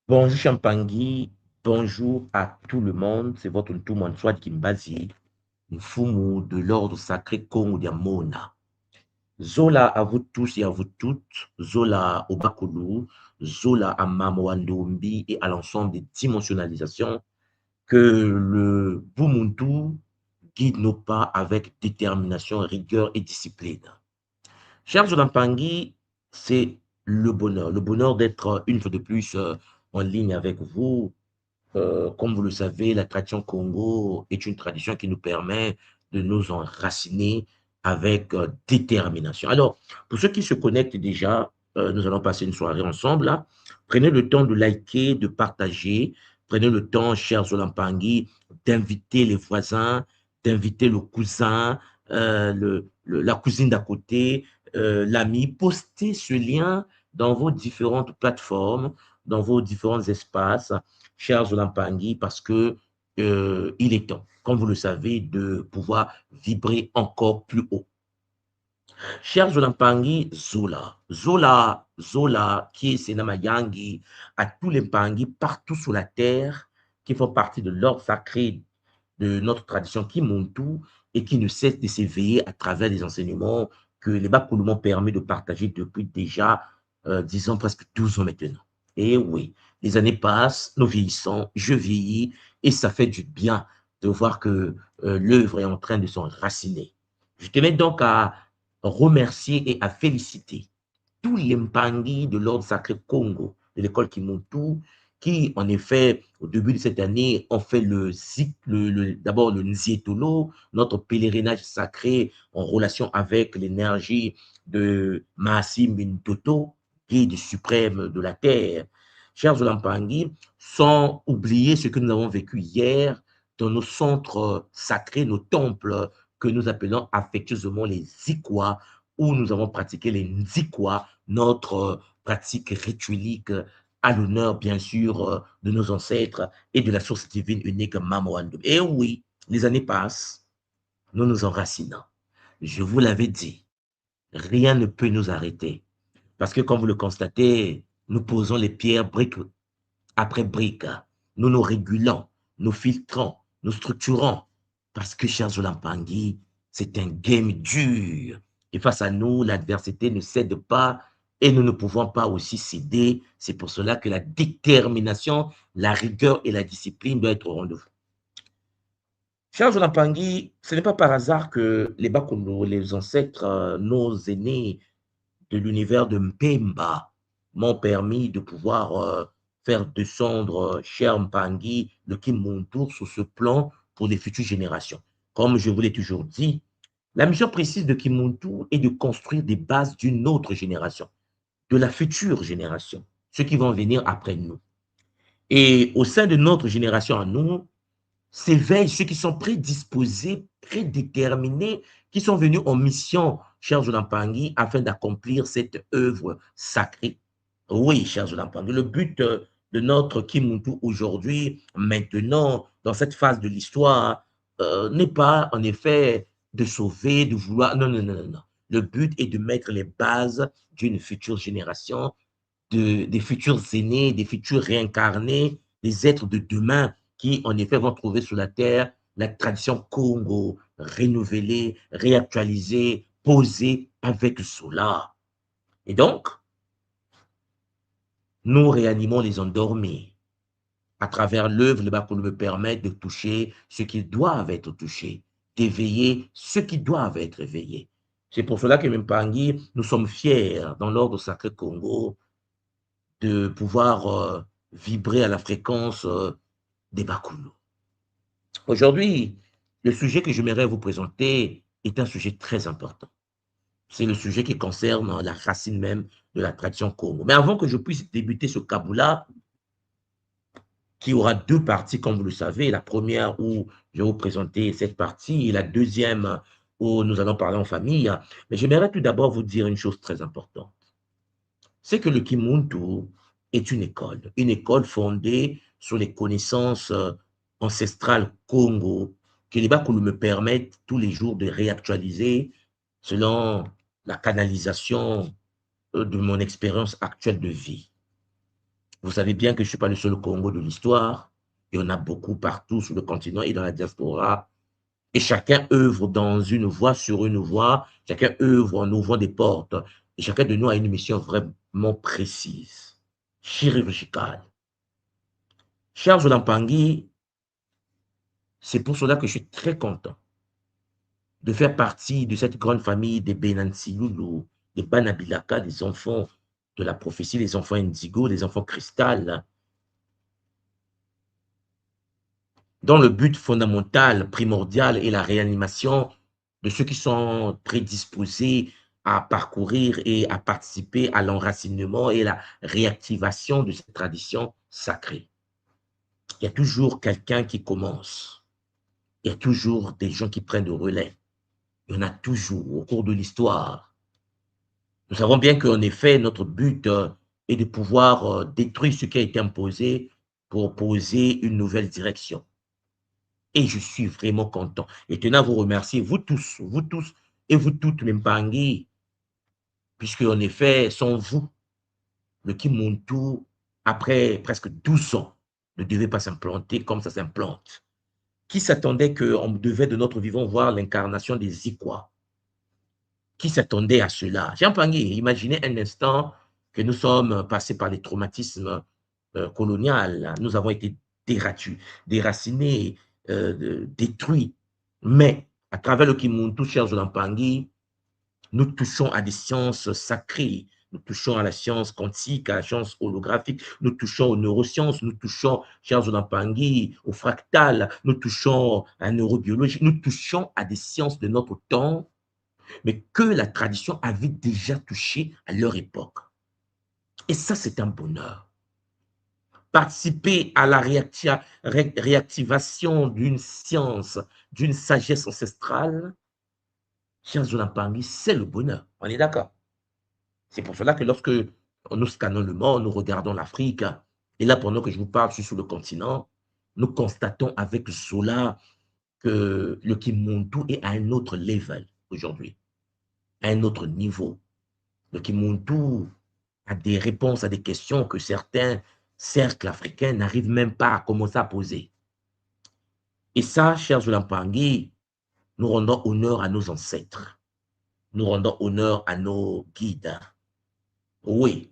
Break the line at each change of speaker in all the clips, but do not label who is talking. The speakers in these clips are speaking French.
Bonjour Champangui, bonjour à tout le monde. C'est votre Ntoumouan Swad Kimbazi, Mfumu de l'ordre sacré Congo d'Amona. Zola à vous tous et à vous toutes, Zola au Bakulu, Zola à Mamouandombi et à l'ensemble des dimensionnalisations que le Bumuntu guide nos pas avec détermination, rigueur et discipline. Cher Zolampangi, c'est le bonheur d'être une fois de plus en ligne avec vous. Comme vous le savez, la tradition Congo est une tradition qui nous permet de nous enraciner avec détermination. Alors, pour ceux qui se connectent déjà, nous allons passer une soirée ensemble. Là. Prenez le temps de liker, de partager. Prenez le temps, chers Zolampangui, d'inviter les voisins, d'inviter le cousin, la cousine d'à côté, l'ami. Postez ce lien dans vos différentes plateformes, dans vos différents espaces cher Zolampangui, parce que il est temps, comme vous le savez, de pouvoir vibrer encore plus haut. Cher Zolampangui, Zola, qui est Senamayangi, à tous les Mpangi partout sur la terre, qui font partie de l'ordre sacré de notre tradition Kimuntu et qui ne cesse de s'éveiller à travers les enseignements que les Bakoulou permet de partager depuis déjà, disons, presque 12 ans maintenant. Et oui, les années passent, nous vieillissons, je vieillis, et ça fait du bien de voir que l'œuvre est en train de s'enraciner. Je tenais donc à remercier et à féliciter tous les Mpangi de l'ordre sacré Congo, de l'école Kimuntu, qui, en effet, au début de cette année, ont fait d'abord le Nzietolo, notre pèlerinage sacré en relation avec l'énergie de Maasi Mintoto, guide suprême de la terre. Chers Olampangi, sans oublier ce que nous avons vécu hier dans nos centres sacrés, nos temples que nous appelons affectueusement les Zikwa, où nous avons pratiqué les Nzikwa, notre pratique rituelique à l'honneur, bien sûr, de nos ancêtres et de la source divine unique Mamouandou. Et oui, les années passent, nous nous enracinons. Je vous l'avais dit, rien ne peut nous arrêter. Parce que, comme vous le constatez, nous posons les pierres brique après brique. Nous nous régulons, nous filtrons, nous structurons. Parce que, chers Zolampangui, c'est un game dur. Et face à nous, l'adversité ne cède pas et nous ne pouvons pas aussi céder. C'est pour cela que la détermination, la rigueur et la discipline doivent être au rendez-vous. Cher Zolampangui, ce n'est pas par hasard que les Bakondo, les ancêtres, nos aînés de l'univers de Mpemba m'ont permis de pouvoir faire descendre cher Mpangi, le Kimontour sur ce plan pour les futures générations. Comme je vous l'ai toujours dit, la mission précise de Kimuntu est de construire des bases d'une autre génération, de la future génération, ceux qui vont venir après nous. Et au sein de notre génération à nous, s'éveillent ceux qui sont prédisposés, prédéterminés, qui sont venus en mission, chers Zolampangi, afin d'accomplir cette œuvre sacrée. Oui, chers Zolampangi, le but de notre Kimuntu aujourd'hui, maintenant, dans cette phase de l'histoire, n'est pas en effet de sauver, de vouloir. Non, non, non, non, non. Le but est de mettre les bases d'une future génération, des futurs aînés, des futurs réincarnés, des êtres de demain qui, en effet, vont trouver sur la terre la tradition Congo renouvelée, réactualisée, posée avec cela. Et donc, nous réanimons les endormis à travers l'œuvre, le Bakolo me permet de toucher ceux qui doivent être touchés, d'éveiller ceux qui doivent être éveillés. C'est pour cela que Mpangi, nous sommes fiers dans l'ordre sacré Congo de pouvoir vibrer à la fréquence des Bakulu. Aujourd'hui, le sujet que j'aimerais vous présenter est un sujet très important. C'est le sujet qui concerne la racine même de la tradition Congo. Mais avant que je puisse débuter ce Kaboula, qui aura deux parties, comme vous le savez, la première où je vais vous présenter cette partie et la deuxième où nous allons parler en famille. Mais j'aimerais tout d'abord vous dire une chose très importante. C'est que le Kimuntu est une école fondée sur les connaissances ancestrales Congo, que les Bakulu me permettent tous les jours de réactualiser selon la canalisation de mon expérience actuelle de vie. Vous savez bien que je ne suis pas le seul Congo de l'histoire. Il y en a beaucoup partout sur le continent et dans la diaspora. Et chacun œuvre dans une voie, sur une voie. Chacun œuvre en ouvrant des portes. Et chacun de nous a une mission vraiment précise, chirurgicale. Cher Zolampangui, c'est pour cela que je suis très content de faire partie de cette grande famille des Benansi Loulou, des Banabilaka, des enfants de la prophétie, des enfants indigo, des enfants cristal, dont le but fondamental, primordial est la réanimation de ceux qui sont prédisposés à parcourir et à participer à l'enracinement et la réactivation de cette tradition sacrée. Il y a toujours quelqu'un qui commence. Il y a toujours des gens qui prennent le relais. Il y en a toujours au cours de l'histoire. Nous savons bien qu'en effet, notre but est de pouvoir détruire ce qui a été imposé pour poser une nouvelle direction. Et je suis vraiment content. Et tenez à vous remercier, vous tous et vous toutes, les Mpangi, puisque en effet, sans vous, le Kimuntu, après presque 12 ans, ne devait pas s'implanter comme ça s'implante. Qui s'attendait qu'on devait de notre vivant voir l'incarnation des Ikwas? Qui s'attendait à cela? Jean Pangui, imaginez un instant que nous sommes passés par les traumatismes coloniaux. Nous avons été déracinés, détruits. Mais à travers le Kimuntu, cher Zolampangi, nous touchons à des sciences sacrées. Nous touchons à la science quantique, à la science holographique, nous touchons aux neurosciences, nous touchons, cher Zolampangi, au fractal, nous touchons à la neurobiologie, nous touchons à des sciences de notre temps, mais que la tradition avait déjà touché à leur époque. Et ça, c'est un bonheur. Participer à la réactivation d'une science, d'une sagesse ancestrale, chers Zolampangi, c'est le bonheur. On est d'accord? C'est pour cela que lorsque nous scannons le monde, nous regardons l'Afrique, et là, pendant que je vous parle, je suis sur le continent, nous constatons avec Zola que le Kimuntu est à un autre level aujourd'hui, à un autre niveau. Le Kimuntu a des réponses à des questions que certains cercles africains n'arrivent même pas à commencer à poser. Et ça, chers Zolampangi, nous rendons honneur à nos ancêtres. Nous rendons honneur à nos guides. Oui.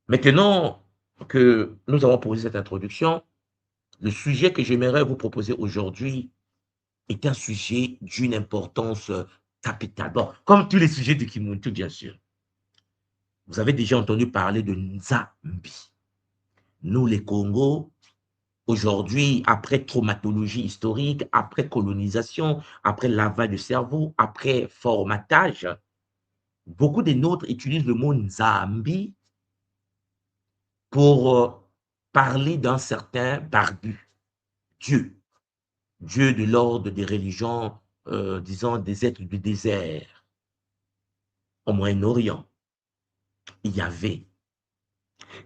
Maintenant que nous avons posé cette introduction, le sujet que j'aimerais vous proposer aujourd'hui est un sujet d'une importance capitale. Bon, comme tous les sujets de Kimuntu, bien sûr. Vous avez déjà entendu parler de Nzambi. Nous, les Congos, aujourd'hui, après traumatologie historique, après colonisation, après lavage de cerveau, après formatage, beaucoup de nôtres utilisent le mot Nzambi pour parler d'un certain barbu, Dieu, Dieu de l'ordre des religions, disons, des êtres du désert, au Moyen-Orient. Il y avait.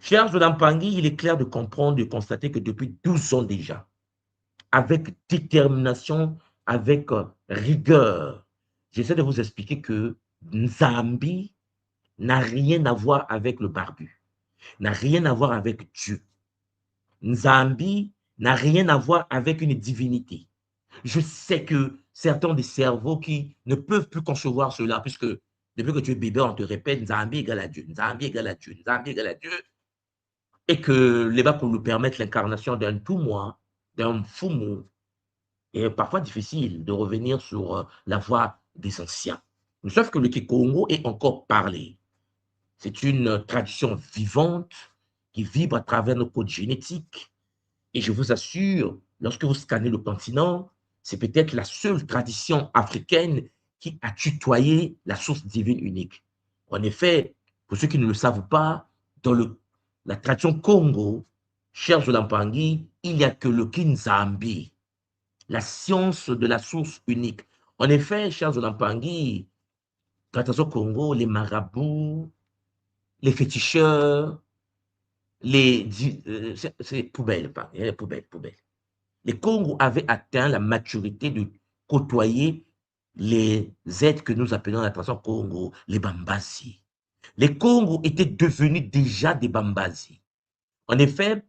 Cher Zodampangui, il est clair de comprendre, de constater que depuis 12 ans déjà, avec détermination, avec rigueur, j'essaie de vous expliquer que Nzambi n'a rien à voir avec le barbu, n'a rien à voir avec Dieu. Nzambi n'a rien à voir avec une divinité. Je sais que certains ont des cerveaux qui ne peuvent plus concevoir cela, puisque depuis que tu es bébé, on te répète Nzambi égale à Dieu, Nzambi égale à Dieu, Nzambi égale à Dieu, et que les bas pour nous permettre l'incarnation d'un tout moi, d'un fou mou, et parfois difficile de revenir sur la voie des anciens. Sauf que le Kikongo est encore parlé. C'est une tradition vivante qui vibre à travers nos codes génétiques. Et je vous assure, lorsque vous scannez le continent, c'est peut-être la seule tradition africaine qui a tutoyé la source divine unique. En effet, pour ceux qui ne le savent pas, dans la tradition Congo, cher Zolampangi, il n'y a que le Kinzambi, la science de la source unique. En effet, cher Zolampangi, dans la tradition Congo, les marabouts, les féticheurs, c'est poubelle, poubelle, poubelle. Les Congo avaient atteint la maturité de côtoyer les êtres que nous appelons la tradition Congo, les Bambasi. Les Congo étaient devenus déjà des Bambasi. En effet,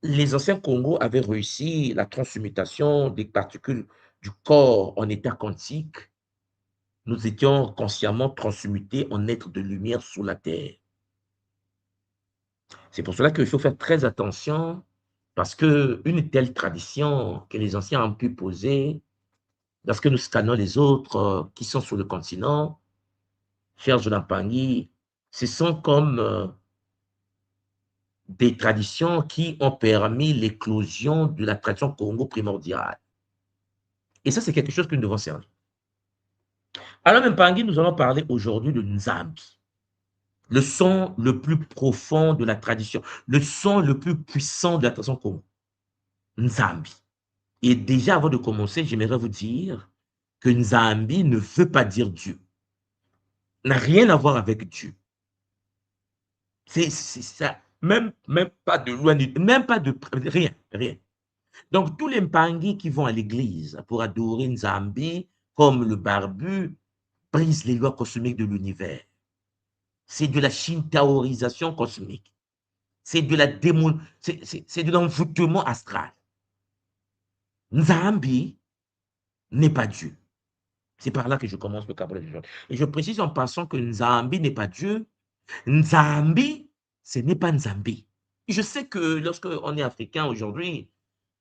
les anciens Congo avaient réussi la transmutation des particules du corps en état quantique. Nous étions consciemment transmutés en êtres de lumière sous la terre. C'est pour cela qu'il faut faire très attention parce qu'une telle tradition que les anciens ont pu poser, lorsque nous scannons les autres qui sont sur le continent, cher Jonathan Pangui, ce sont comme des traditions qui ont permis l'éclosion de la tradition Congo primordiale. Et ça, c'est quelque chose que nous devons cerner. Alors, Mpangui, nous allons parler aujourd'hui de Nzambi, le son le plus profond de la tradition, le son le plus puissant de la tradition Congo, Nzambi. Et déjà, avant de commencer, j'aimerais vous dire que Nzambi ne veut pas dire Dieu, n'a rien à voir avec Dieu. C'est ça, même pas de loin, même pas de rien, rien. Donc, tous les Mpangi qui vont à l'église pour adorer Nzambi, comme le barbu, brisent les lois cosmiques de l'univers. C'est de la shintaorisation cosmique. C'est de la démon, c'est de l'envoûtement astral. Nzambi n'est pas Dieu. C'est par là que je commence le Kabbalah. Et je précise en passant que Nzambi n'est pas Dieu. Nzambi, ce n'est pas Nzambi. Je sais que lorsque on est africain aujourd'hui,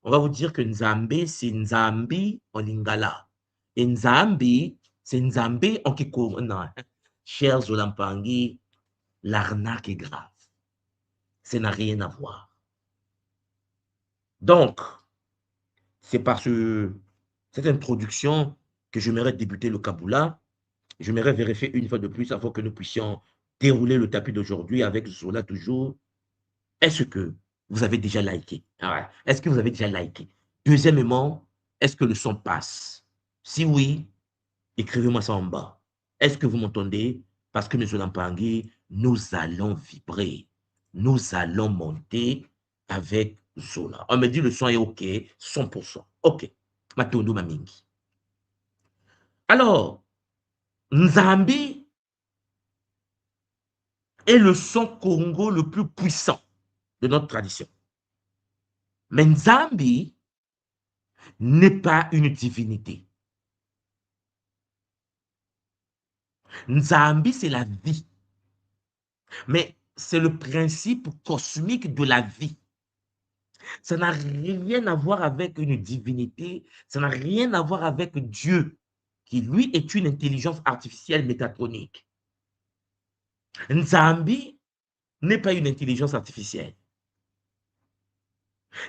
on va vous dire que Nzambi, c'est Nzambi en lingala. Et Nzambi, c'est Nzambi en Kiko. Non, chers Zolampangi, l'arnaque est grave. Ça n'a rien à voir. Donc, c'est par cette introduction que j'aimerais débuter le Kabbalah. J'aimerais vérifier une fois de plus avant que nous puissions dérouler le tapis d'aujourd'hui avec Zola toujours. Est-ce que vous avez déjà liké? Est-ce que vous avez déjà liké? Deuxièmement, est-ce que le son passe? Si oui, écrivez-moi ça en bas. Est-ce que vous m'entendez? Parce que, M. Lampangui, nous allons vibrer. Nous allons monter avec Zola. On me dit le son est OK, 100%. OK. Matondo Mamingi. Alors, Nzambi est le son Congo le plus puissant de notre tradition. Mais Nzambi n'est pas une divinité. Nzambi, c'est la vie. Mais c'est le principe cosmique de la vie. Ça n'a rien à voir avec une divinité, ça n'a rien à voir avec Dieu, qui lui est une intelligence artificielle métatronique. Nzambi n'est pas une intelligence artificielle.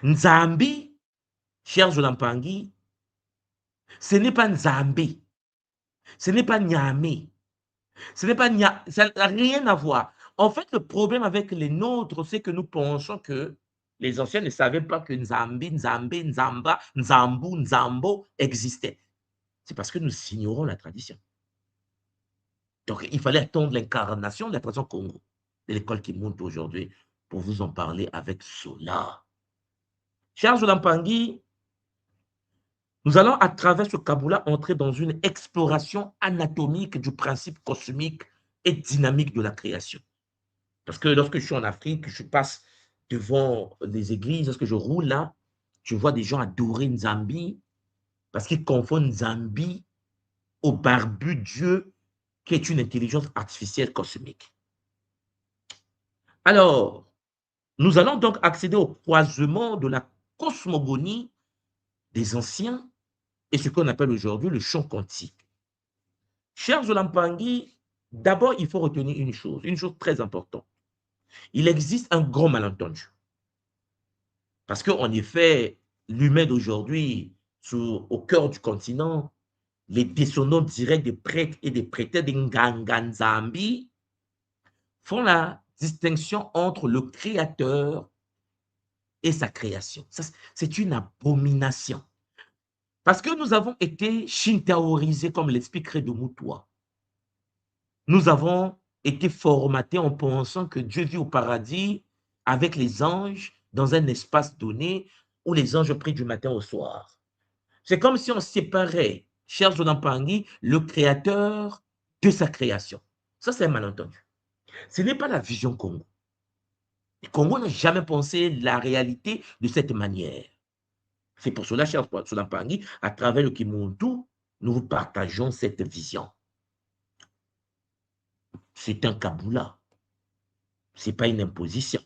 Nzambi, cher Zolampangi, ce n'est pas Nzambi, ce n'est pas Nyame, ce n'est pas ça n'a rien à voir. En fait, le problème avec les nôtres, c'est que nous pensons que les anciens ne savaient pas que Nzambi, Nzambé, Nzamba, Nzambu, Nzambo existaient. C'est parce que nous ignorons la tradition. Donc, il fallait attendre l'incarnation de la tradition Congo, de l'école qui monte aujourd'hui, pour vous en parler avec cela. Cher Zolampangi, nous allons, à travers ce Kabbalah, entrer dans une exploration anatomique du principe cosmique et dynamique de la création. Parce que lorsque je suis en Afrique, je passe devant les églises, lorsque je roule là, je vois des gens adorer Nzambi parce qu'ils confondent Nzambi au barbu Dieu qui est une intelligence artificielle cosmique. Alors, nous allons donc accéder au croisement de la cosmogonie des anciens et ce qu'on appelle aujourd'hui le champ quantique. Cher Zolampangi, d'abord, il faut retenir une chose très importante. Il existe un grand malentendu. Parce qu'en effet, l'humain d'aujourd'hui, au cœur du continent, les descendants directs des prêtres et des prêteurs de Nganganzambi font la distinction entre le créateur et sa création. C'est une abomination. Parce que nous avons été shintaorisés, comme l'explique Credo Moutoua. Nous avons été formatés en pensant que Dieu vit au paradis avec les anges dans un espace donné où les anges prient du matin au soir. C'est comme si on séparait, cher Zolampangi, le créateur de sa création. Ça, c'est un malentendu. Ce n'est pas la vision Congo. Le Congo n'a jamais pensé la réalité de cette manière. C'est pour cela, cher Solampangi, à travers le Kimuntu, nous partageons cette vision. C'est un Kaboula. Ce n'est pas une imposition.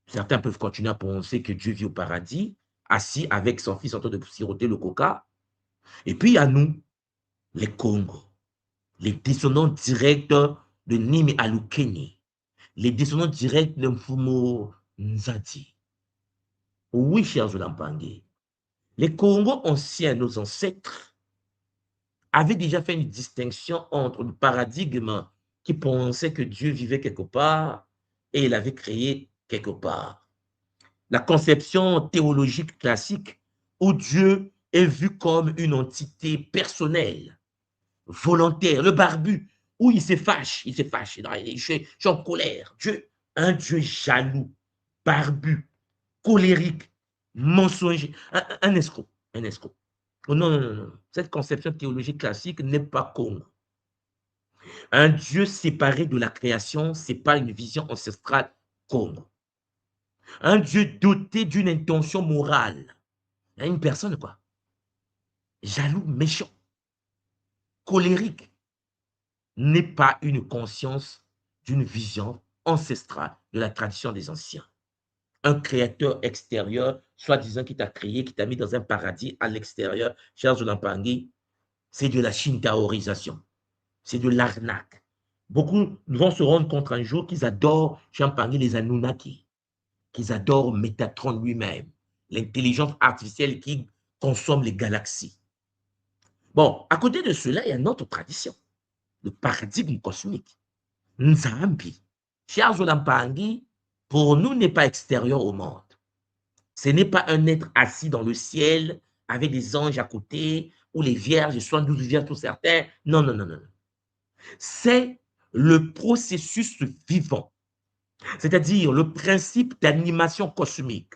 Certains peuvent continuer à penser que Dieu vit au paradis, assis avec son fils en train de siroter le coca. Et puis, il y a nous, les Congos, les descendants directs de Nimi Alukeni, les descendants directs de Mfumo Nzadi. Oui, chers Zolampangi, les Congos anciens, nos ancêtres, avaient déjà fait une distinction entre le paradigme qui pensait que Dieu vivait quelque part et il avait créé quelque part. La conception théologique classique où Dieu est vu comme une entité personnelle, volontaire, le barbu, où il se fâche, je suis en colère. Dieu, un Dieu jaloux, barbu, colérique, mensonger, un escroc, un escroc. Oh non, non, non, non. Cette conception théologique classique n'est pas con. Un Dieu séparé de la création, ce n'est pas une vision ancestrale con. Un Dieu doté d'une intention morale. Il y a une personne, quoi, jaloux, méchant, colérique, n'est pas une conscience d'une vision ancestrale de la tradition des anciens. Un créateur extérieur, soi-disant qui t'a créé, qui t'a mis dans un paradis à l'extérieur, cher Zolampangi, c'est de la shintaorisation, c'est de l'arnaque. Beaucoup vont se rendre compte un jour qu'ils adorent, Champagny, les Anunnaki, qu'ils adorent Métatron lui-même, l'intelligence artificielle qui consomme les galaxies. Bon, à côté de cela, il y a une autre tradition, le paradigme cosmique. Nzambi, cher Zolampangi, pour nous, n'est pas extérieur au monde. Ce n'est pas un être assis dans le ciel avec des anges à côté ou les vierges, 72 vierges pour certains. Non, non, non, non. C'est le processus vivant, c'est-à-dire le principe d'animation cosmique,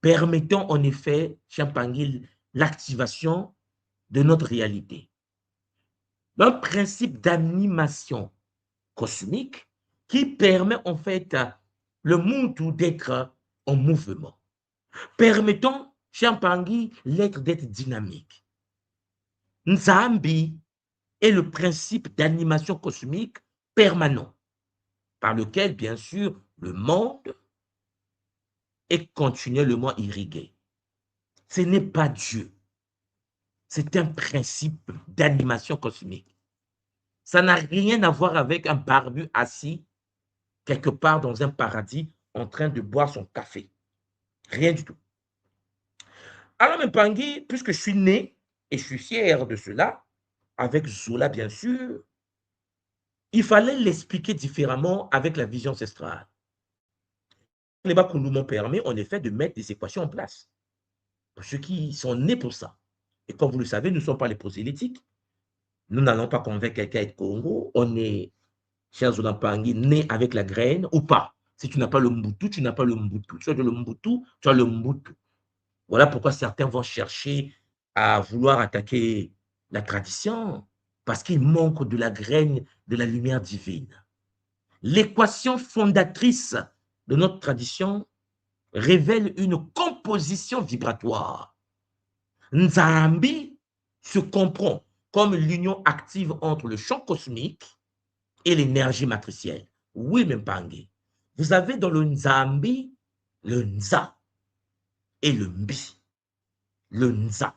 permettant en effet, Champangil, l'activation de notre réalité. Un principe d'animation cosmique qui permet en fait le monde d'être en mouvement, permettant Champangui l'être d'être dynamique. Nzambi est le principe d'animation cosmique permanent, par lequel, bien sûr, le monde est continuellement irrigué. Ce n'est pas Dieu, c'est un principe d'animation cosmique. Ça n'a rien à voir avec un barbu assis quelque part dans un paradis en train de boire son café. Rien du tout. Alors, Mpangui, puisque je suis né et je suis fier de cela, avec Zola, bien sûr, il fallait l'expliquer différemment avec la vision ancestrale. Les Bakoulou m'ont permis, en effet, de mettre des équations en place. Pour ceux qui sont nés pour ça. Et comme vous le savez, nous ne sommes pas les prosélytiques. Nous n'allons pas convaincre quelqu'un d'être Congo. On est, cher Zolampangi, né avec la graine ou pas. Si tu n'as pas le Mbutu, tu n'as pas le Mbutu. Tu as le Mbutu, tu as le Mbutu. Voilà pourquoi certains vont chercher à vouloir attaquer la tradition, parce qu'il manque de la graine de la lumière divine. L'équation fondatrice de notre tradition révèle une composition vibratoire. Nzambi se comprend comme l'union active entre le champ cosmique et l'énergie matricielle. Oui, Mpangé. Vous avez dans le Nzambi le Nza et le Mbi. Le Nza,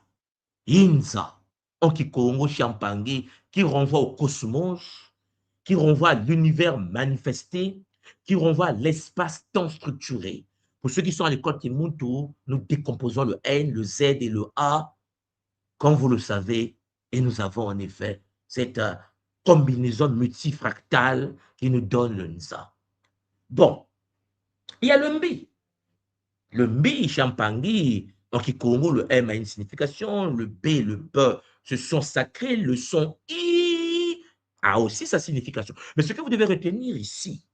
Inza, en Kikongo Champangé, qui renvoie au cosmos, qui renvoie à l'univers manifesté, qui renvoie à l'espace-temps structuré. Pour ceux qui sont à l'école Kimuntu, nous décomposons le N, le Z et le A, comme vous le savez, et nous avons en effet cette combinaison multifractale qui nous donne le Nza. Bon, il y a le Mbi. Le Mbi, Champangui, en Kikongo, le M a une signification, le B, le B, ce son sacré, le son I a aussi sa signification. Mais ce que vous devez retenir ici,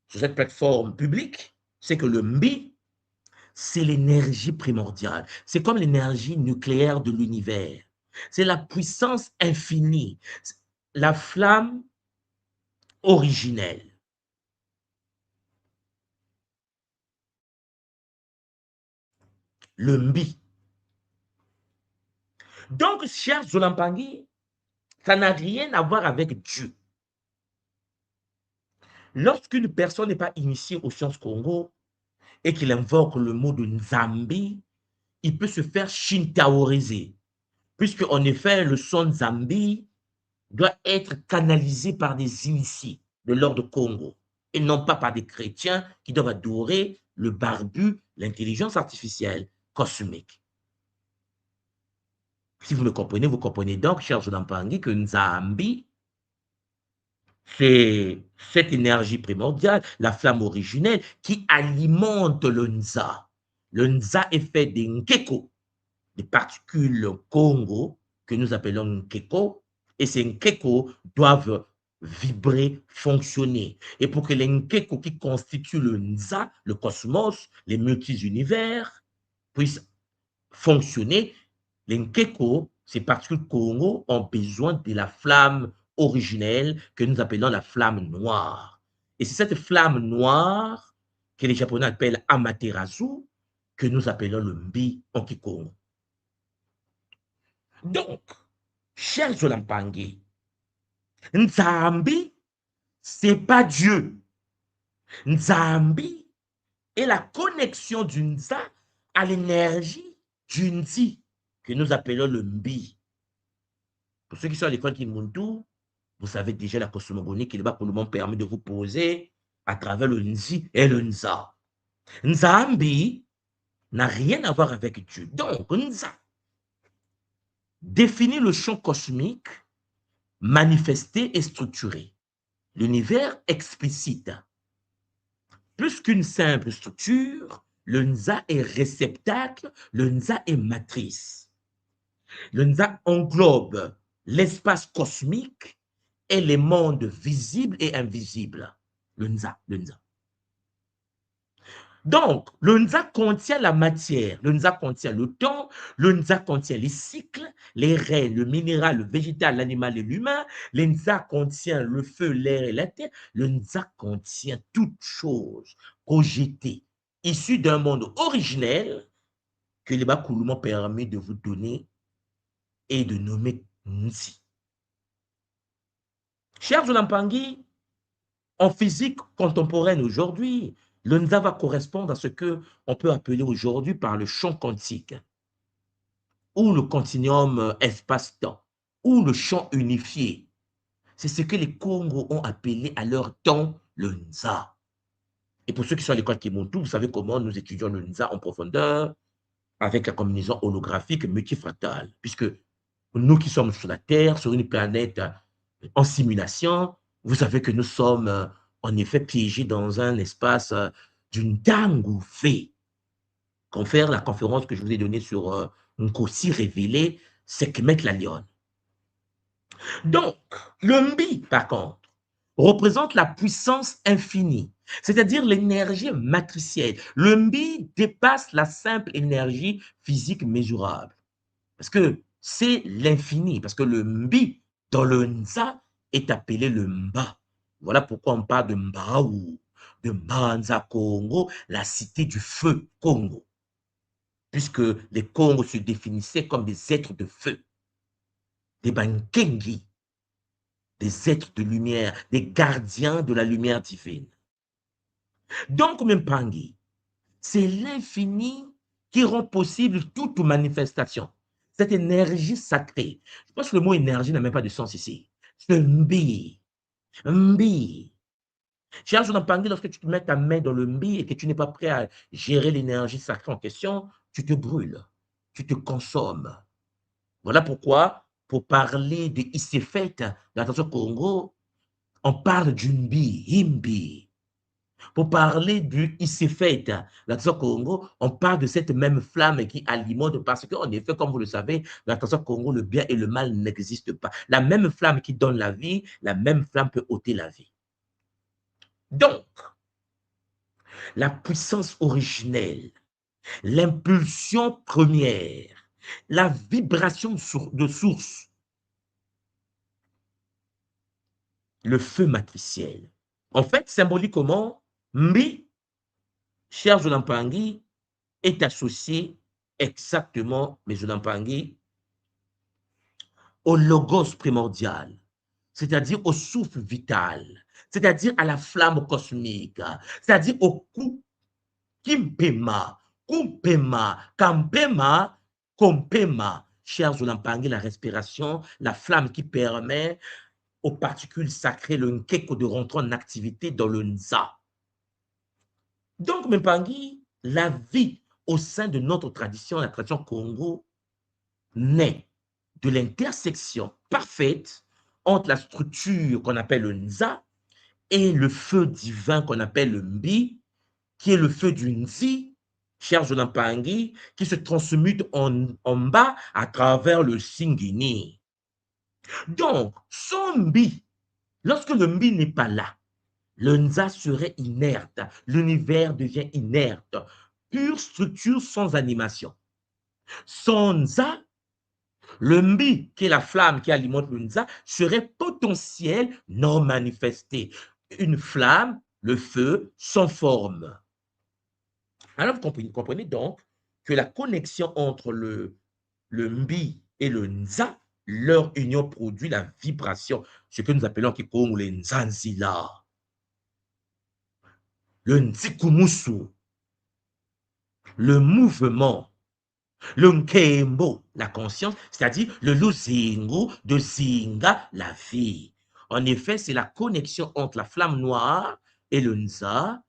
sur cette plateforme publique, c'est que le Mbi, c'est l'énergie primordiale. C'est comme l'énergie nucléaire de l'univers. C'est la puissance infinie, la flamme originelle. le mbi. Donc, cher Zolampangi, ça n'a rien à voir avec Dieu. Lorsqu'une personne n'est pas initiée aux sciences Congo et qu'il invoque le mot de Nzambi, il peut se faire shintaoriser. Puisque, en effet, le son Nzambi doit être canalisé par des initiés de l'ordre Congo et non pas par des chrétiens qui doivent adorer le barbu, l'intelligence artificielle cosmique. Si vous vous comprenez donc, cher Zolampangi, que Nzambi, c'est cette énergie primordiale, la flamme originelle qui alimente le Nza. Le Nza est fait des Nkeko, des particules Congo que nous appelons Nkeko, et ces Nkeko doivent vibrer, fonctionner. Et pour que les Nkeko qui constituent le Nza, le cosmos, les multi-univers, puissent fonctionner, les Nkeko, ces particules Congo, ont besoin de la flamme originelle que nous appelons la flamme noire. Et c'est cette flamme noire que les Japonais appellent Amaterasu, que nous appelons le Mbi en Kikongo. Donc, cher Zolampangi, Nzambi, c'est pas Dieu. Nzambi est la connexion du Nza à l'énergie du Nzi, que nous appelons le Mbi. Pour ceux qui sont à l'école Kimuntu, vous savez déjà la cosmogonie qui pour le moment permet de vous poser à travers le Nzi et le Nza. Nzambi n'a rien à voir avec Dieu. Donc, Nza définit le champ cosmique manifesté et structuré. L'univers explicite. Plus qu'une simple structure, le Nza est réceptacle, le Nza est matrice. Le Nza englobe l'espace cosmique et les mondes visibles et invisibles. Le Nza, le Nza. Donc, le Nza contient la matière, le Nza contient le temps, le Nza contient les cycles, les règnes, le minéral, le végétal, l'animal et l'humain, le Nza contient le feu, l'air et la terre, le Nza contient toute chose projetée, issue d'un monde originel que les Bakoulou m'ont permis de vous donner et de nommer Nzi. Chers Zolampangi, en physique contemporaine aujourd'hui, le Nza va correspondre à ce qu'on peut appeler aujourd'hui par le champ quantique, ou le continuum espace-temps, ou le champ unifié. C'est ce que les Congos ont appelé à leur temps le Nza. Et pour ceux qui sont à l'école Kimuntu, vous savez comment nous étudions le Nza en profondeur avec la combinaison holographique multifractale, puisque nous qui sommes sur la Terre, sur une planète en simulation, vous savez que nous sommes en effet piégés dans un espace d'une Dangoufé. Confère la conférence que je vous ai donnée sur Nkosi révélé, c'est que mettre la lionne. Donc, le Mbi, par contre, représente la puissance infinie, c'est-à-dire l'énergie matricielle. Le Mbi dépasse la simple énergie physique mesurable. Parce que c'est l'infini, parce que le Mbi dans le Nza est appelé le Mba. Voilà pourquoi on parle de Mbaou, de Mbanza Congo, la cité du feu Congo. Puisque les Congos se définissaient comme des êtres de feu, des Bankengi, des êtres de lumière, des gardiens de la lumière divine. Donc, Mpangi, c'est l'infini qui rend possible toute manifestation. Cette énergie sacrée. Je pense que le mot énergie n'a même pas de sens ici. C'est Mbi. Mbi. Cher Mpangi, lorsque tu te mets ta main dans le Mbi et que tu n'es pas prêt à gérer l'énergie sacrée en question, tu te brûles, tu te consommes. Voilà pourquoi, pour parler de Issefet dans l'attention Congo, on parle du Mbi, Imbi. Pour parler du Issefet, l'attention Congo, on parle de cette même flamme qui alimente, parce qu'en effet, comme vous le savez, dans l'attention Congo, le bien et le mal n'existent pas. La même flamme qui donne la vie, la même flamme peut ôter la vie. Donc, la puissance originelle, l'impulsion première, la vibration de source, le feu matriciel. En fait, symboliquement, Mbi, cher Zolampangi, est associé exactement, mais je l'empangui, au logos primordial, c'est-à-dire au souffle vital, c'est-à-dire à la flamme cosmique, c'est-à-dire au coup kimpema, kumpema, kampema, kompema. Chers Olampangi, la respiration, la flamme qui permet aux particules sacrées, le nkeko, de rentrer en activité dans le nza. Donc, Mpangi, la vie au sein de notre tradition, la tradition Congo, naît de l'intersection parfaite entre la structure qu'on appelle le Nza et le feu divin qu'on appelle le Mbi, qui est le feu du Nzi, cher Jonampangui, qui se transmute en bas à travers le Singini. Donc, son Mbi, lorsque le Mbi n'est pas là, le Nza serait inerte, l'univers devient inerte, pure structure sans animation. Son Nza, le Mbi, qui est la flamme qui alimente le Nza, serait potentiel non manifesté. Une flamme, le feu, sans forme. Alors, vous comprenez donc que la connexion entre le Mbi et le Nza, leur union produit la vibration, ce que nous appelons Kikongo les Nzanzila, le Nzikumusu, le mouvement, le Nkembo, la conscience, c'est-à-dire le Luzingo de Zinga, la vie. En effet, c'est la connexion entre la flamme noire et le Nza,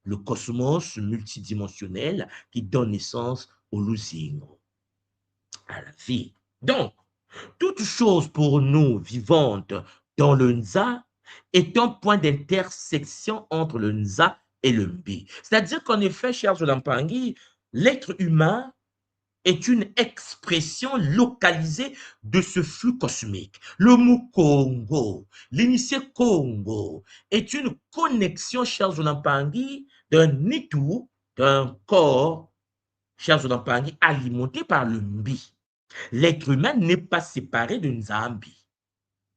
le cosmos multidimensionnel qui donne naissance au Luzingo, à la vie. Donc, toute chose pour nous vivante dans le Nza est un point d'intersection entre le Nza et le Mbi. C'est-à-dire qu'en effet, cher Jolampangi, l'être humain est une expression localisée de ce flux cosmique. Le mot Congo, l'initié Congo, est une connexion, cher Jolampangi, d'un nitou, d'un corps, cher Jolampangi, alimenté par le Mbi. L'être humain n'est pas séparé de Nzambi,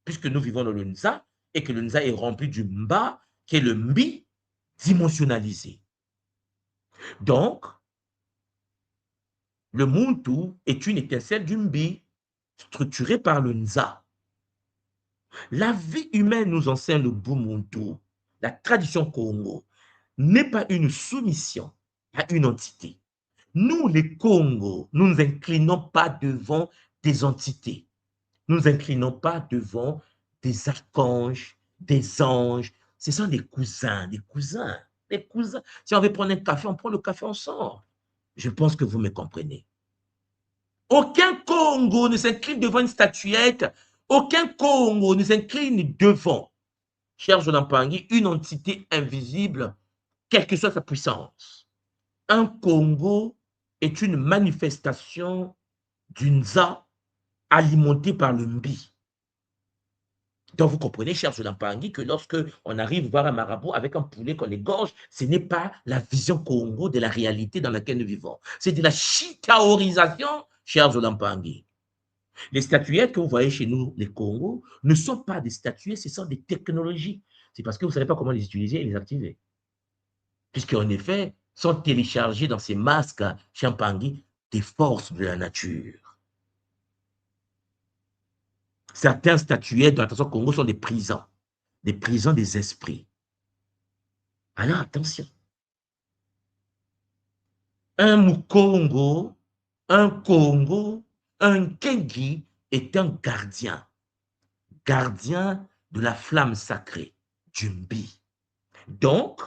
puisque nous vivons dans le Nza et que le Nza est rempli du Mba, qui est le Mbi dimensionnalisé. Donc, le Muntu est une étincelle du Mbi structurée par le Nza. La vie humaine nous enseigne le Bumuntu, la tradition Congo, n'est pas une soumission à une entité. Nous, les Congos, nous ne nous inclinons pas devant des entités. Nous ne nous inclinons pas devant des archanges, des anges. Ce sont des cousins, des cousins, des cousins. Si on veut prendre un café, on prend le café ensemble. Je pense que vous me comprenez. Aucun Congo ne s'incline devant une statuette. Aucun Congo ne s'incline devant, cher Jonampangui, une entité invisible, quelle que soit sa puissance. Un Congo est une manifestation d'une Nza alimentée par le Mbi. Donc, vous comprenez, cher Jonampangui, que lorsque on arrive voir un marabout avec un poulet qu'on égorge, ce n'est pas la vision Congo de la réalité dans laquelle nous vivons. C'est de la chitaorisation, cher Jonampangui. Les statuettes que vous voyez chez nous, les Congos, ne sont pas des statuettes, ce sont des technologies. C'est parce que vous ne savez pas comment les utiliser et les activer. Puisqu'en effet, sont téléchargés dans ces masques Champangui des forces de la nature. Certains statuettes dans la tradition Congo sont des prisons des esprits. Alors attention. Un Mukongo, un Congo, un Kengi est un gardien de la flamme sacrée, du Mbi. Donc,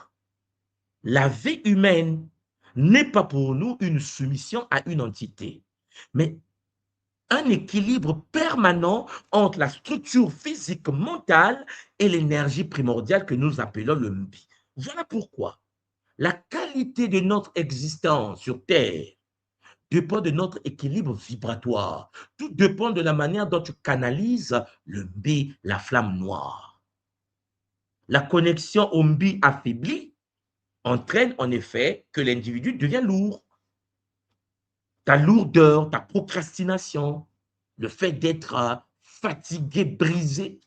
la vie humaine n'est pas pour nous une soumission à une entité, mais un équilibre permanent entre la structure physique mentale et l'énergie primordiale que nous appelons le Mbi. Voilà pourquoi la qualité de notre existence sur Terre dépend de notre équilibre vibratoire. Tout dépend de la manière dont tu canalises le Mbi, la flamme noire. La connexion au Mbi affaiblie entraîne en effet que l'individu devient lourd. Ta lourdeur, ta procrastination, le fait d'être fatigué, brisé.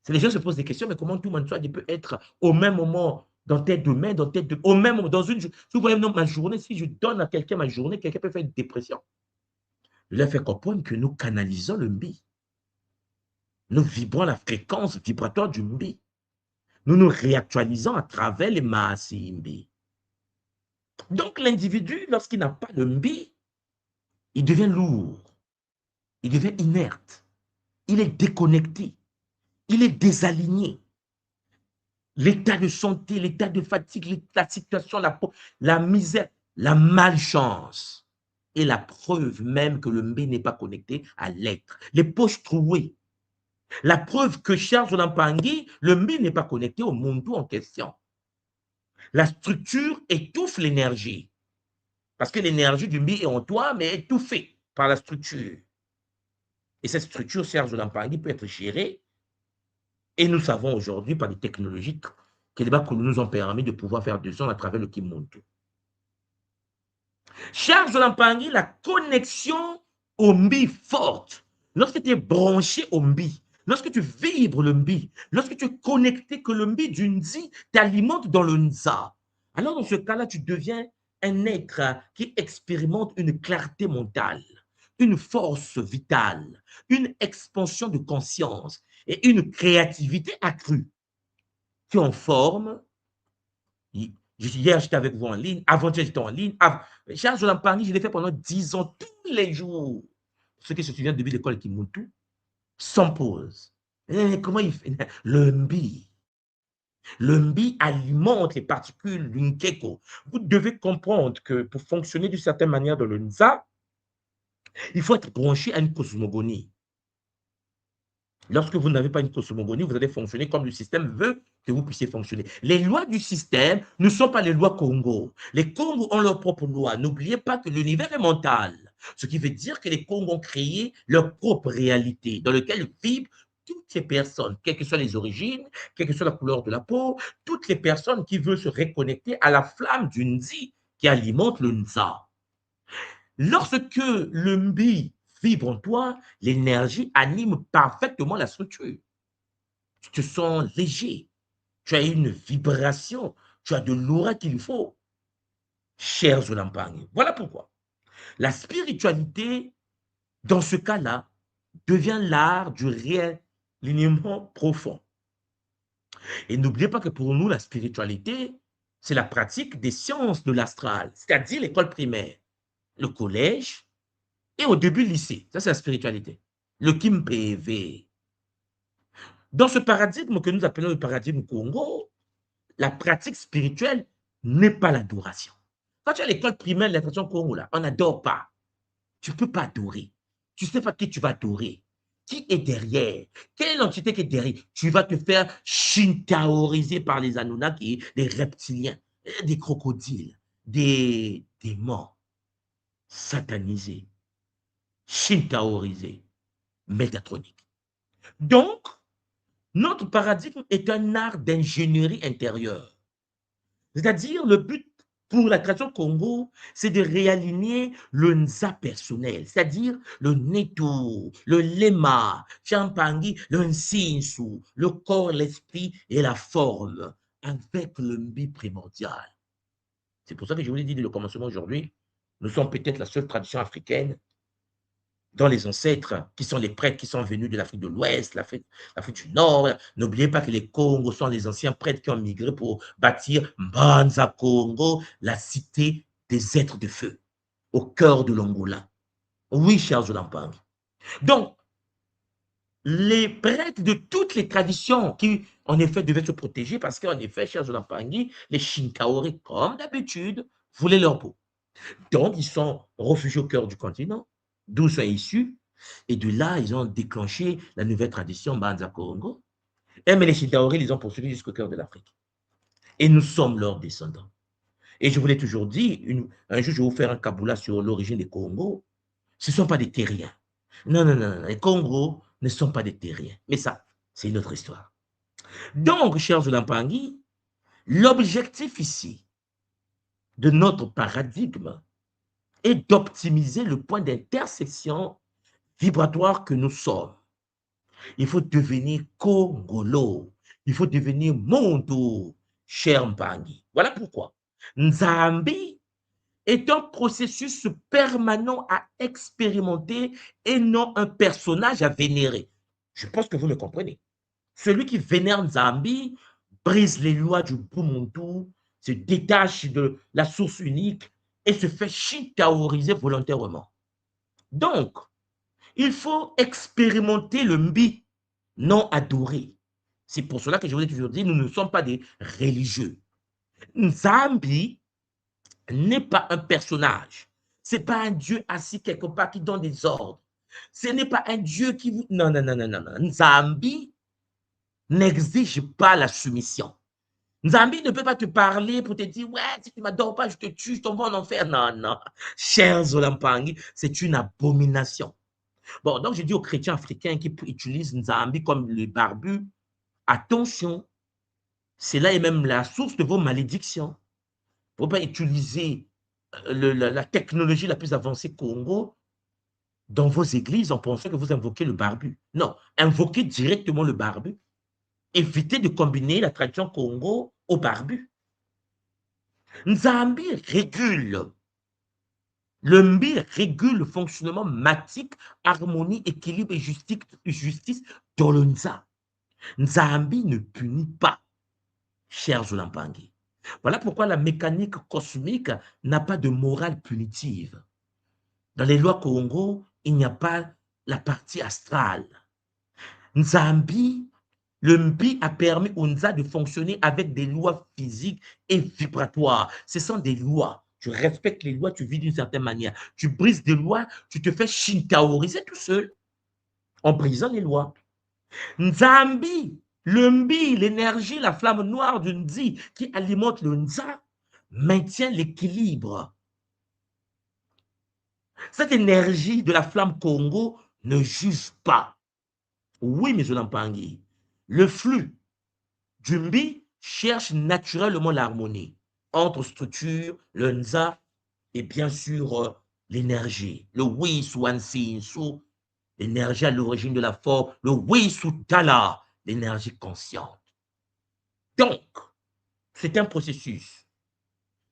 Les gens se posent des questions, mais comment tout le monde peut être au même moment dans tes domaines, au même moment, si vous voyez ma journée, si je donne à quelqu'un ma journée, quelqu'un peut faire une dépression. Je leur fais comprendre que nous canalisons le mbi. Nous vibrons la fréquence vibratoire du mbi. Nous nous réactualisons à travers les maassi mbi. Donc l'individu, lorsqu'il n'a pas de mbi, il devient lourd, il devient inerte, il est déconnecté, il est désaligné. L'état de santé, l'état de fatigue, la situation, la misère, la malchance est la preuve même que le mbi n'est pas connecté à l'être. Les poches trouées, la preuve que Charles Lampangi, le mbi n'est pas connecté au monde en question. La structure étouffe l'énergie. Parce que l'énergie du mbi est en toi, mais étouffée par la structure. Et cette structure, Serge Lampangi, peut être gérée. Et nous savons aujourd'hui, par des technologies que les Bakoulou nous ont permis de pouvoir faire du son à travers le Kimuntu. Serge Lampangi, la connexion au mbi forte. Lorsque tu es branché au mbi, lorsque tu vibres le mbi, lorsque tu es connecté, que le mbi du Nzi t'alimente dans le Nza, alors dans ce cas-là, tu deviens un être qui expérimente une clarté mentale, une force vitale, une expansion de conscience et une créativité accrue qui en forme. Hier, j'étais avec vous en ligne, avant-hier, j'étais en ligne. Charles Lampangi, je l'ai fait pendant 10 ans, tous les jours. Ceux qui se souviennent depuis l'école Kimuntu, sans pause. Comment il fait? Le mbi. Le mbi alimente les particules du nkeko. Vous devez comprendre que pour fonctionner d'une certaine manière dans le Nza, il faut être branché à une cosmogonie. Lorsque vous n'avez pas une cosmogonie, vous allez fonctionner comme le système veut que vous puissiez fonctionner. Les lois du système ne sont pas les lois Congo. Les Congos ont leurs propres lois. N'oubliez pas que l'univers est mental. Ce qui veut dire que les Congos ont créé leur propre réalité dans laquelle vibrent toutes les personnes, quelles que soient les origines, quelle que soit la couleur de la peau, toutes les personnes qui veulent se reconnecter à la flamme du Nzi qui alimente le Nza. Lorsque le mbi vibre en toi, l'énergie anime parfaitement la structure. Tu te sens léger, tu as une vibration, tu as de l'aura qu'il faut. Cher Zolampang, voilà pourquoi. La spiritualité, dans ce cas-là, devient l'art du réalignement profond. Et n'oubliez pas que pour nous, la spiritualité, c'est la pratique des sciences de l'astral, c'est-à-dire l'école primaire, le collège, et au début, lycée. Ça, c'est la spiritualité. Le Kim PV. Dans ce paradigme que nous appelons le paradigme Congo, la pratique spirituelle n'est pas l'adoration. Quand tu es à l'école primaire de l'intention Congo, là, on n'adore pas. Tu ne peux pas adorer. Tu ne sais pas qui tu vas adorer. Qui est derrière? Quelle entité qui est derrière? Tu vas te faire shintaoriser par les Anunnaki, des reptiliens, des crocodiles, des démons satanisés, shintaorisés, métatroniques. Donc, notre paradigme est un art d'ingénierie intérieure. C'est-à-dire, le but pour la tradition Congo, c'est de réaligner le Nza personnel, c'est-à-dire le Neto, le Lema, Champangi, le Nsinsu, le corps, l'esprit et la forme, avec le Mbi primordial. C'est pour ça que je vous l'ai dit dès le commencement aujourd'hui, nous sommes peut-être la seule tradition africaine dans les ancêtres, qui sont les prêtres qui sont venus de l'Afrique de l'Ouest, l'Afrique du Nord. N'oubliez pas que les Congos sont les anciens prêtres qui ont migré pour bâtir Mbanza Congo, la cité des êtres de feu, au cœur de l'Angola. Oui, chers Zolampang. Donc, les prêtres de toutes les traditions qui, en effet, devaient se protéger parce qu'en effet, chers Zolampangi, les Shinkaori, comme d'habitude, voulaient leur peau. Donc, ils sont réfugiés au cœur du continent, d'où sont issus, et de là, ils ont déclenché la nouvelle tradition Banza Congo. Et mais les Shintaori, ils ont poursuivi jusqu'au cœur de l'Afrique. Et nous sommes leurs descendants. Et je vous l'ai toujours dit, un jour, je vais vous faire un Kabula sur l'origine des Congos. Ce ne sont pas des terriens. Non, non, non, non, les Congos ne sont pas des terriens. Mais ça, c'est une autre histoire. Donc, chers Zolampangi, l'objectif ici de notre paradigme est d'optimiser le point d'intersection vibratoire que nous sommes. Il faut devenir Congolo. Il faut devenir Mondo. cher Mpangi. Voilà pourquoi. Nzambi est un processus permanent à expérimenter et non un personnage à vénérer. Je pense que vous me comprenez. Celui qui vénère Nzambi brise les lois du Bumuntu, se détache de la source unique et se fait shintaoriser volontairement. Donc, il faut expérimenter le Mbi, non adorer. C'est pour cela que je vous ai toujours dit, nous ne sommes pas des religieux. Nzambi n'est pas un personnage. Ce n'est pas un Dieu assis quelque part qui donne des ordres. Ce n'est pas un Dieu qui vous... Non, non, non, non, non, non. Nzambi n'exige pas la soumission. Nzambi ne peut pas te parler pour te dire, ouais, si tu ne m'adores pas, je te tue, je tombe en enfer. Non, non. Cher Zolampangi, c'est une abomination. Bon, donc je dis aux chrétiens africains qui utilisent Nzambi comme le barbu, attention, c'est là et même la source de vos malédictions. Il ne faut pas utiliser la technologie la plus avancée Congo dans vos églises en pensant que vous invoquez le barbu. Non, invoquez directement le barbu. Évitez de combiner la tradition Congo au barbu. Nzambi régule. Le Mbi régule le fonctionnement matique, harmonie, équilibre et justice dans le Nza. Nzambi ne punit pas, cher Zolampangi. Voilà pourquoi la mécanique cosmique n'a pas de morale punitive. Dans les lois Congo, il n'y a pas la partie astrale. Nzambi, le Mbi a permis au Nza de fonctionner avec des lois physiques et vibratoires. Ce sont des lois. Tu respectes les lois, tu vis d'une certaine manière. Tu brises des lois, tu te fais shintaoriser tout seul en brisant les lois. Nzambi, le Mbi, l'énergie, la flamme noire du Nzi qui alimente le Nza, maintient l'équilibre. Cette énergie de la flamme Congo ne juge pas. Oui, M. Lampangi, le flux du Mbi cherche naturellement l'harmonie entre structure, le Nza et bien sûr l'énergie. Le Wiswansi, l'énergie à l'origine de la forme, le Wisutala, l'énergie consciente. Donc, c'est un processus.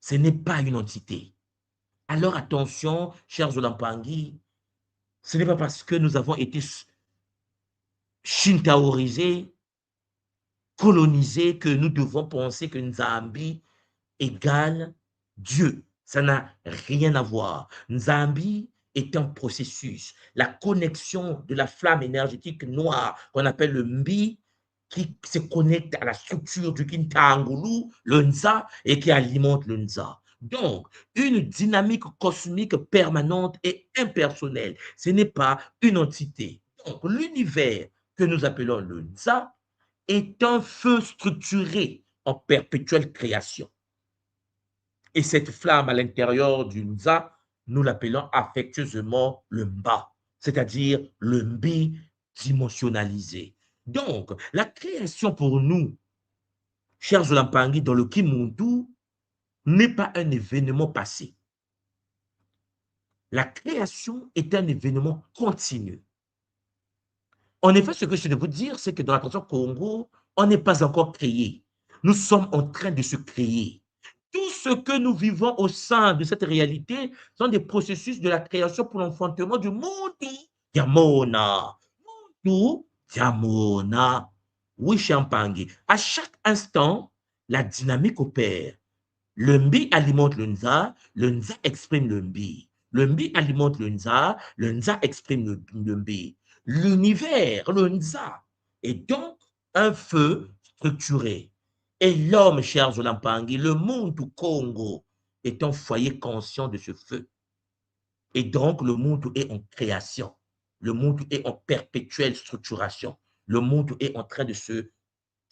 Ce n'est pas une entité. Alors attention, chers Olampangi, ce n'est pas parce que nous avons été shintaorisés, colonisés, que nous devons penser que Nzambi égale Dieu. Ça n'a rien à voir. Nzambi est un processus. La connexion de la flamme énergétique noire qu'on appelle le Mbi, qui se connecte à la structure du Kintangulu, le Nza, et qui alimente le Nza. Donc, une dynamique cosmique permanente et impersonnelle. Ce n'est pas une entité. Donc, l'univers que nous appelons le Nza est un feu structuré en perpétuelle création. Et cette flamme à l'intérieur du Nza, nous l'appelons affectueusement le Mba, c'est-à-dire le Mbi dimensionnalisé. Donc, la création pour nous, chers Zolampangi, dans le Kimuntu, n'est pas un événement passé. La création est un événement continu. En effet, ce que je veux vous dire, c'est que dans la tradition Congo, on n'est pas encore créé. Nous sommes en train de se créer. Tout ce que nous vivons au sein de cette réalité sont des processus de la création pour l'enfantement du monde. Yamona. Tout Yamona. Oui, Champangi. À chaque instant, la dynamique opère. Le Mbi alimente le Nza exprime le Mbi. Le Mbi alimente le Nza exprime le Mbi. L'univers, le Nza, est donc un feu structuré. Et l'homme, cher Zolampangi, le monde du Congo, est un foyer conscient de ce feu. Et donc, le monde est en création. Le monde est en perpétuelle structuration. Le monde est en train de se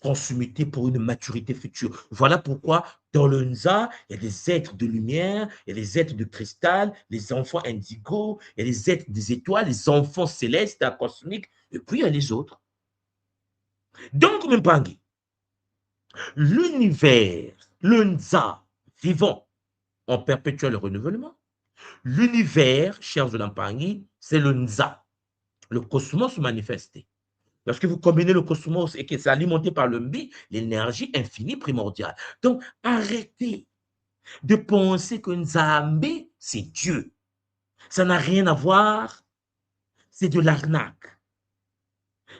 transmuter pour une maturité future. Voilà pourquoi dans le Nza, il y a des êtres de lumière, il y a des êtres de cristal, les enfants indigo, il y a les êtres des étoiles, les enfants célestes, cosmiques, et puis il y a les autres. Donc, Mpangi, l'univers, le Nza, vivant en perpétuel renouvellement, l'univers, chers Zolampangi, c'est le Nza, le cosmos manifesté. Lorsque vous combinez le cosmos et que c'est alimenté par le Mbi, l'énergie infinie primordiale. Donc, arrêtez de penser que Nzambe, c'est Dieu. Ça n'a rien à voir, c'est de l'arnaque.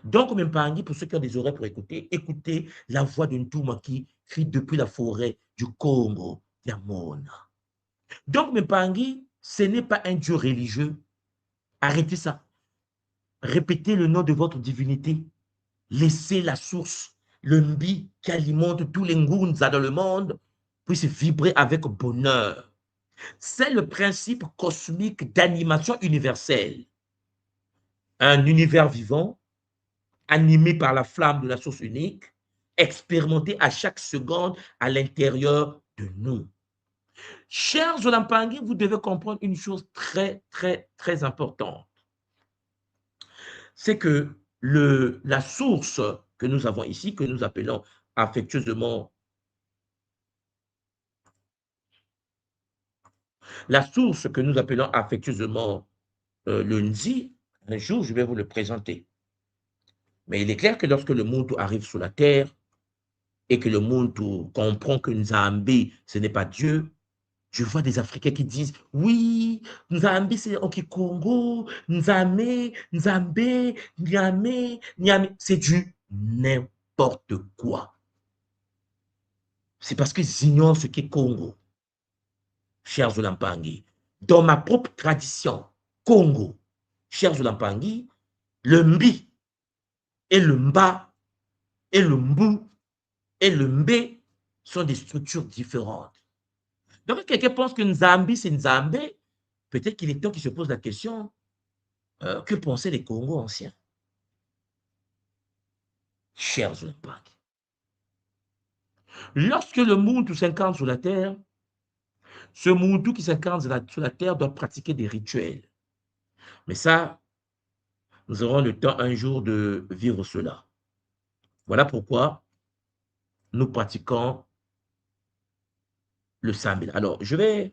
Donc, Mpangi, pour ceux qui ont des oreilles pour écouter, écoutez la voix de Ntouma qui crie depuis la forêt du Congo, Yamona. Donc, Mpangi, ce n'est pas un Dieu religieux. Arrêtez ça. Répétez le nom de votre divinité. Laissez la source, le Mbi qui alimente tous les Ngunza dans le monde, puisse vibrer avec bonheur. C'est le principe cosmique d'animation universelle. Un univers vivant, animé par la flamme de la source unique, expérimenté à chaque seconde à l'intérieur de nous. Chers Zolampangi, vous devez comprendre une chose très, très, très importante. C'est que la source que nous avons ici, que nous appelons affectueusement le Nzi, un jour je vais vous le présenter. Mais il est clair que lorsque le Muntu arrive sur la terre et que le Muntu comprend que Nzambi, ce n'est pas Dieu, je vois des Africains qui disent, oui, Nzambi, c'est OK Congo, Nzame, Nzambe, Niame, Niame, c'est du n'importe quoi. C'est parce qu'ils ignorent ce qu'est Congo, chers Zolampangi. Dans ma propre tradition, Congo, chers Zolampangi, le Mbi et le Mba et le Mbu et le Mbé sont des structures différentes. Donc, quelqu'un pense que Nzambi, c'est Nzambe, peut-être qu'il est temps qu'il se pose la question, que pensaient les Congos anciens? Chers Zolampangi. Lorsque le Muntu s'incarne sur la terre, ce Muntu qui s'incarne sur la terre doit pratiquer des rituels. Mais ça, nous aurons le temps un jour de vivre cela. Voilà pourquoi nous pratiquons le Sambil. Alors, je vais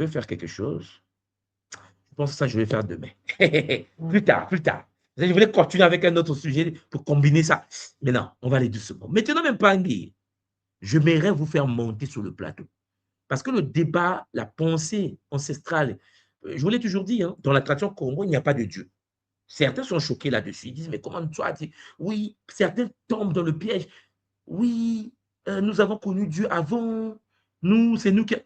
faire quelque chose. Je pense que ça, je vais faire demain. Plus tard, plus tard. Je voulais continuer avec un autre sujet pour combiner ça. Mais non, on va aller doucement. Maintenant, même pas je m'aimerais vous faire monter sur le plateau. Parce que le débat, la pensée ancestrale, je vous l'ai toujours dit, hein, dans la tradition Congo, il n'y a pas de Dieu. Certains sont choqués là-dessus. Ils disent, mais comment toi, oui, certains tombent dans le piège. Oui, nous avons connu Dieu avant. Nous, c'est nous qui...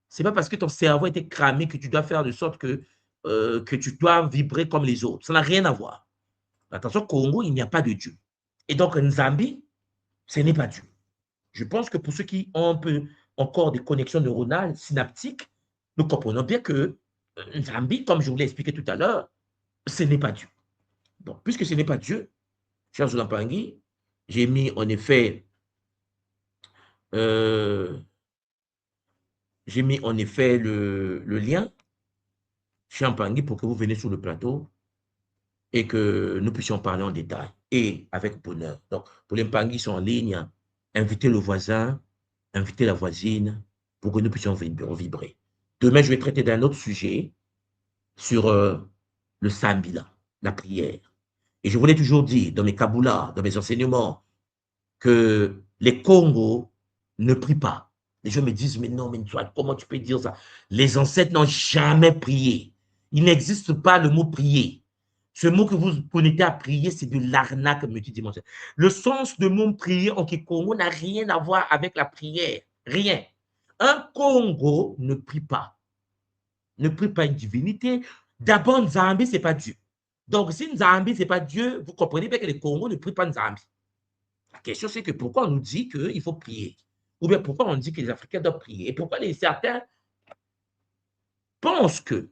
C'est pas parce que ton cerveau a été cramé que tu dois faire de sorte que tu dois vibrer comme les autres. Ça n'a rien à voir. Attention, Congo, il n'y a pas de Dieu. Et donc, Nzambi, ce n'est pas Dieu. Je pense que pour ceux qui ont un peu encore des connexions neuronales, synaptiques, nous comprenons bien que Nzambi, comme je vous l'ai expliqué tout à l'heure, ce n'est pas Dieu. Donc, puisque ce n'est pas Dieu, cher Zolampangi, j'ai mis en effet le lien chez Mpangui pour que vous veniez sur le plateau et que nous puissions parler en détail et avec bonheur. Donc, pour les Mpangui qui sont en ligne, invitez le voisin, invitez la voisine pour que nous puissions vibrer. Demain, je vais traiter d'un autre sujet sur le Sambila, la prière. Et je vous l'ai toujours dit dans mes kaboulas, dans mes enseignements, que les Congos ne prient pas. Les gens me disent, mais non, mais comment tu peux dire ça? Les ancêtres n'ont jamais prié. Il n'existe pas le mot prier. Ce mot que vous connaissez à prier, c'est de l'arnaque multidimensionnelle. Le sens de mot prier en Congo n'a rien à voir avec la prière. Rien. Un Congo ne prie pas. Ne prie pas une divinité. D'abord, Nzambi, ce n'est pas Dieu. Donc, si Nzambi, ce n'est pas Dieu, vous comprenez bien que les Congos ne prient pas Nzambi. La question, c'est que pourquoi on nous dit qu'il faut prier? Ou bien pourquoi on dit que les Africains doivent prier? Et pourquoi certains pensent que,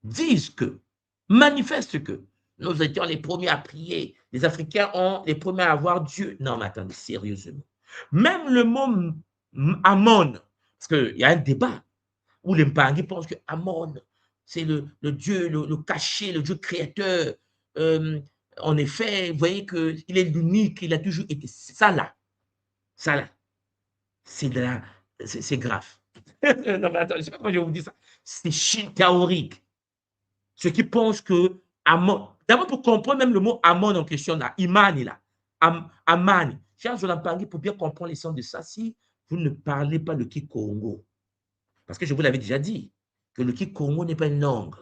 disent que, manifestent que nous étions les premiers à prier. Les Africains ont les premiers à avoir Dieu. Non, mais attendez, sérieusement. Même le mot Amon, parce qu'il y a un débat où les Mpangi pensent que Amon, c'est le Dieu, le caché, le Dieu créateur. En effet, vous voyez qu'il est l'unique, il a toujours été. Ça là, c'est grave. Non, mais attends, je ne sais pas comment je vous dis ça. C'est théorique. Ceux qui pensent que Amon. D'abord, pour comprendre même le mot Amon en question, là, Imani, là. Amani. Cher Jolampangi, pour bien comprendre les sens de ça, si vous ne parlez pas le Kikongo, parce que je vous l'avais déjà dit, que le Kikongo n'est pas une langue.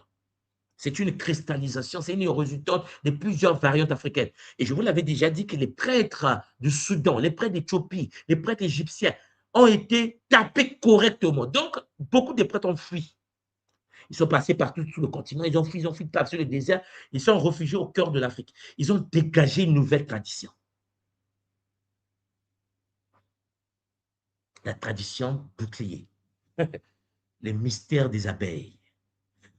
C'est une cristallisation, c'est une résultante de plusieurs variantes africaines. Et je vous l'avais déjà dit que les prêtres du Soudan, les prêtres d'Éthiopie, les prêtres égyptiens ont été tapés correctement. Donc, beaucoup de prêtres ont fui. Ils sont passés partout sur le continent, ils ont fui sur le désert, ils sont réfugiés au cœur de l'Afrique. Ils ont dégagé une nouvelle tradition. La tradition bouclier. Les mystères des abeilles.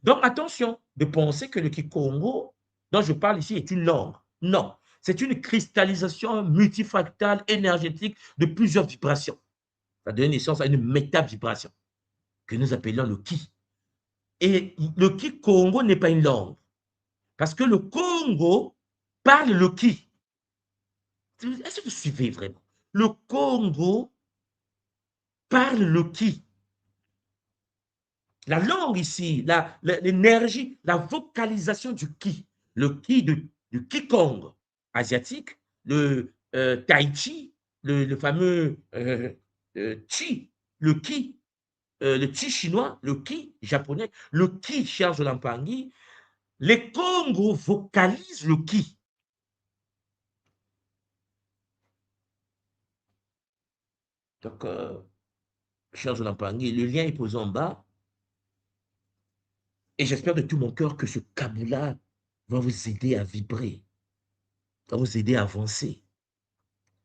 Donc, attention de penser que le Kikongo, dont je parle ici, est une langue. Non, c'est une cristallisation multifractale énergétique de plusieurs vibrations. Ça donne naissance à une méta-vibration que nous appelons le Ki. Et le Kikongo n'est pas une langue. Parce que le Congo parle le Ki. Est-ce que vous suivez vraiment? Le Congo parle le Ki. La langue ici, l'énergie, la vocalisation du Ki. Le Ki du Qigong asiatique, le Tai Chi, le fameux Chi, le Ki, le Chi chinois, le Ki japonais, le Ki cher Jolampangi. Les Congos vocalisent le Ki. Donc, cher Jolampangi, le lien est posé en bas. Et j'espère de tout mon cœur que ce Kabula va vous aider à vibrer, va vous aider à avancer.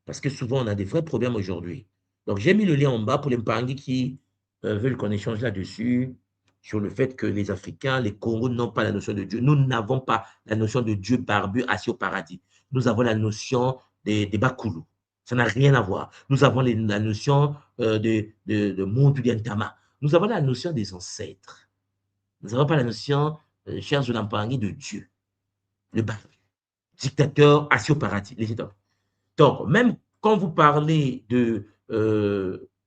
Parce que souvent, on a des vrais problèmes aujourd'hui. Donc, j'ai mis le lien en bas pour les Mpangi qui veulent qu'on échange là-dessus, sur le fait que les Africains, les Congos n'ont pas la notion de Dieu. Nous n'avons pas la notion de Dieu barbu assis au paradis. Nous avons la notion des Bakulu. Ça n'a rien à voir. Nous avons la notion de Muntu Diantama. Nous avons la notion des ancêtres. Nous n'avons pas la notion, cher Jolampangi, de Dieu. Le barbu. Dictateur assis au paradis. Les étoiles. Donc, même quand vous parlez de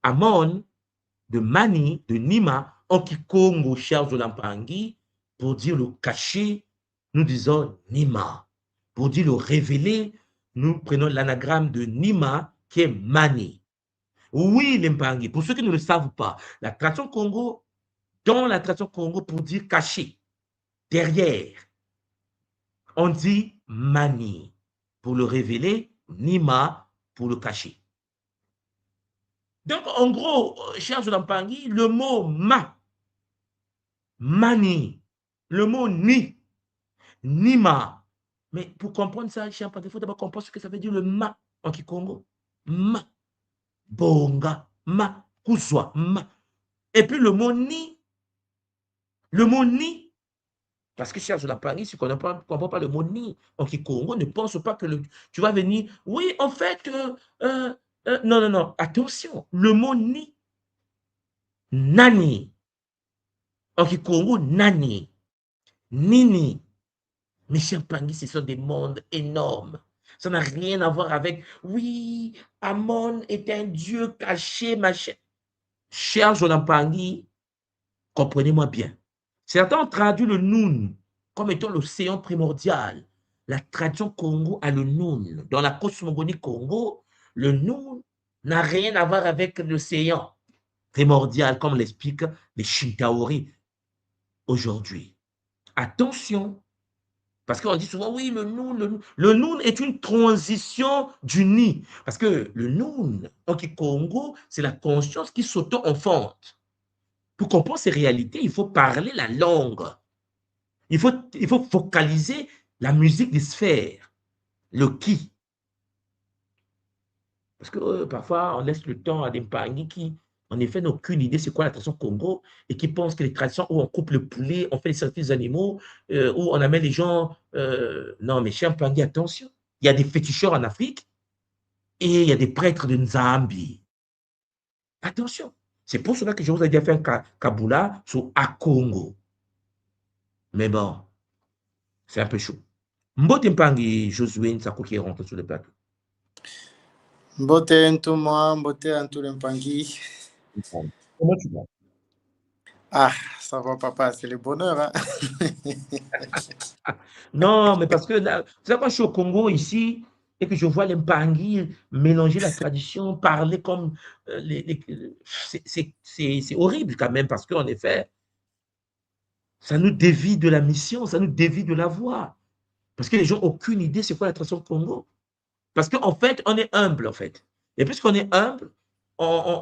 Amon, de Mani, de Nima, en Kikongo, cher Jolampangi, pour dire le caché, nous disons Nima. Pour dire le révélé, nous prenons l'anagramme de Nima qui est Mani. Oui, les Mpangi, pour ceux qui ne le savent pas, la tradition Congo, dans la tradition Congo, pour dire caché, derrière, on dit Mani. Pour le révéler, Nima pour le cacher. Donc, en gros, cher Jolampangi, le mot mani, le mot nima. Mais pour comprendre ça, cher Jolampangi, il faut d'abord comprendre ce que ça veut dire le ma en Kikongo. Ma, bonga, ma, kuswa, ma. Et puis le mot ni, parce que cher Jolampangi, si on ne comprend pas le mot ni en Kikongo, ne pense pas que tu vas venir, oui, en fait, non, non, non, attention, le mot ni, nani, en Kikongo, nani, nini, mes chers Pangi, ce sont des mondes énormes. Ça n'a rien à voir avec, oui, Amon est un dieu caché, machin. Cher Jolampangi, comprenez-moi bien. Certains ont traduit le Noun comme étant l'océan primordial. La tradition Congo a le Noun. Dans la cosmogonie Congo, le Noun n'a rien à voir avec l'océan primordial, comme l'expliquent les Shintaori aujourd'hui. Attention, parce qu'on dit souvent, oui, le Noun est une transition du Ni. Parce que le Noun, en Congo, c'est la conscience qui s'auto-enfante. Pour comprendre ces réalités, il faut parler la langue. Il faut focaliser la musique des sphères, le qui. Parce que parfois, on laisse le temps à des Mpangi qui, en effet, n'ont aucune idée c'est quoi la tradition Congo et qui pensent que les traditions où on coupe le poulet, on fait les sacrifices animaux, où on amène les gens. Non, mais chers Mpangi, attention. Il y a des féticheurs en Afrique et il y a des prêtres de Nzambi. Attention. C'est pour cela que je vous ai déjà fait un Kabula sur Akongo. Mais bon, c'est un peu chaud. Mbote Mpangi, Josué Nsako qui est rentré sur le plateau.
Mbote Ntouma, Mbote Antoule Mpangi.
Comment tu vas?
Ah, Ça va, papa, c'est le bonheur. Hein?
Non, mais parce que là, vous savez, quand je suis au Congo ici et que je vois les Mpangi mélanger la tradition, parler comme c'est horrible quand même parce qu'en effet, ça nous dévie de la mission, ça nous dévie de la voie. Parce que les gens n'ont aucune idée c'est quoi la tradition Congo. Parce qu'en fait, on est humble, en fait. Et puisqu'on est humble,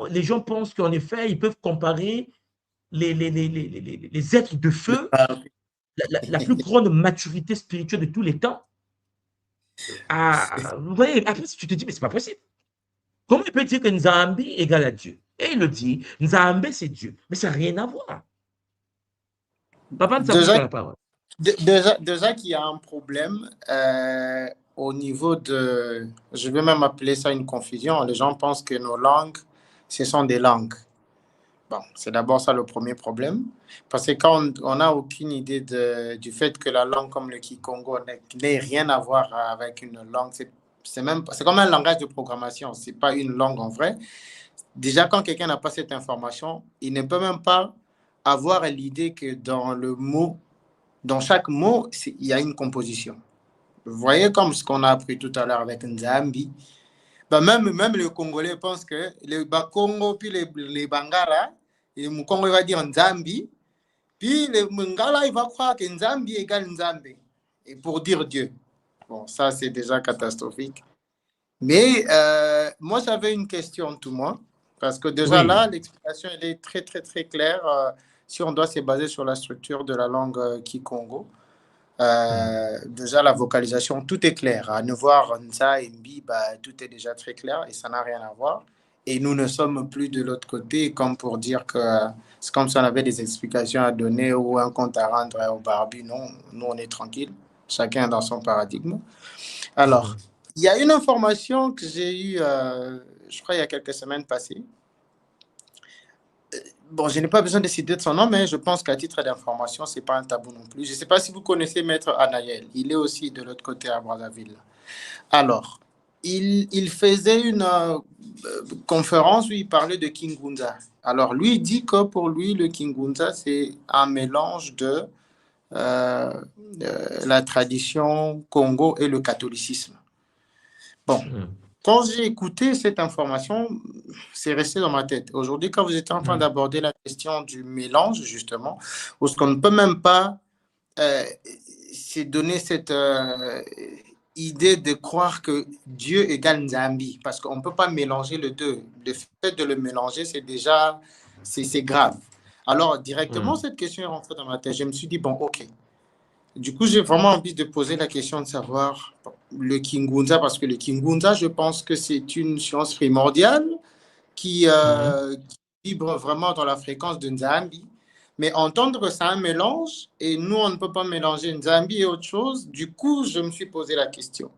les gens pensent qu'en effet, ils peuvent comparer les êtres de feu, la plus grande maturité spirituelle de tous les temps. Vous voyez, après, si tu te dis, mais c'est pas possible. Comment il peut dire que Nzambi égale à Dieu? Et il le dit, Nzambi, c'est Dieu. Mais ça n'a rien à voir. Papa, ça vous
Déjà,
la parole.
déjà qu'il y a un problème au niveau de, je vais même appeler ça une confusion. Les gens pensent que nos langues, ce sont des langues. Bon, c'est d'abord ça le premier problème. Parce que quand on n'a aucune idée du fait que la langue comme le Kikongo n'ait rien à voir avec une langue, c'est comme un langage de programmation, c'est pas une langue en vrai. Déjà, quand quelqu'un n'a pas cette information, il ne peut même pas avoir l'idée que dans le mot, dans chaque mot, il y a une composition. Vous voyez comme ce qu'on a appris tout à l'heure avec Nzambi. Ben même le Congolais pense que les Bakongo puis les Bangala, et le Congo va dire Nzambi, puis le Mangala il va croire que Nzambi égale Nzambi, et pour dire Dieu. Bon, ça c'est déjà catastrophique. Mais moi j'avais une tout le monde. Parce que déjà
Oui.
là, l'explication elle est très, très, très claire. Si on doit se baser sur la structure de la langue Kikongo, déjà la vocalisation, tout est clair. À ne voir Nza et Mbi, bah, tout est déjà très clair et ça n'a rien à voir. Et nous ne sommes plus de l'autre côté, comme pour dire que c'est comme si on avait des explications à donner ou un compte à rendre au Barbie. Non, nous on est tranquille, chacun dans son paradigme. Alors, il y a une information que j'ai eue, je crois, il y a quelques semaines passées. Bon, je n'ai pas besoin de citer de son nom, mais je pense qu'à titre d'information, ce n'est pas un tabou non plus. Je ne sais pas si vous connaissez Maître Anaël. Il est aussi de l'autre côté à Brazzaville. Alors, il faisait une conférence où il parlait de Kingunza. Alors, lui, il dit que pour lui, le Kingunza, c'est un mélange de la tradition Congo et le catholicisme. Bon, quand j'ai écouté cette information, c'est resté dans ma tête. Aujourd'hui, quand vous êtes en train d'aborder la question du mélange, justement, où ce qu'on ne peut même pas se donner cette idée de croire que Dieu égale Nzambi, parce qu'on ne peut pas mélanger les deux. Le fait de le mélanger, c'est déjà, c'est grave. Alors, directement, cette question est rentrée dans ma tête. Je me suis dit, bon, ok. Du coup, j'ai vraiment envie de poser la question de savoir le Kingunza, parce que le Kingunza, je pense que c'est une science primordiale qui vibre vraiment dans la fréquence de Nzambi. Mais entendre que c'est un mélange, et nous, on ne peut pas mélanger Nzambi et autre chose, du coup, je me suis posé la question.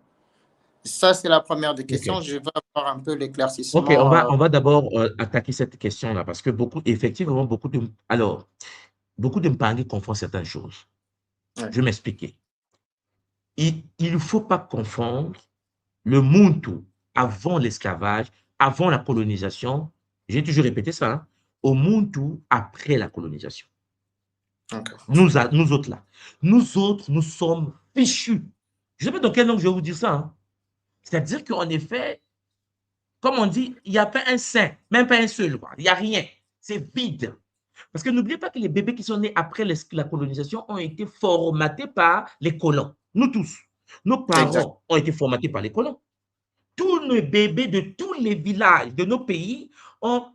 Ça, c'est la première des questions.
Okay.
Je vais avoir un peu l'éclaircissement.
Ok, on va d'abord attaquer cette question-là parce que effectivement, beaucoup de Mpangi confondent certaines choses.
Ouais.
Je vais m'expliquer. Il ne faut pas confondre le Muntu avant l'esclavage, avant la colonisation. J'ai toujours répété ça, hein, au Muntu après la colonisation.
Okay.
Nous autres là. Nous autres, nous sommes fichus. Je ne sais pas dans quelle langue je vais vous dire ça. Hein. C'est-à-dire qu'en effet, comme on dit, il n'y a pas un saint, même pas un seul. Quoi. Il n'y a rien. C'est vide. Parce que n'oubliez pas que les bébés qui sont nés après la colonisation ont été formatés par les colons. Nous tous. Nos parents ont été formatés par les colons. Tous les bébés de tous les villages de nos pays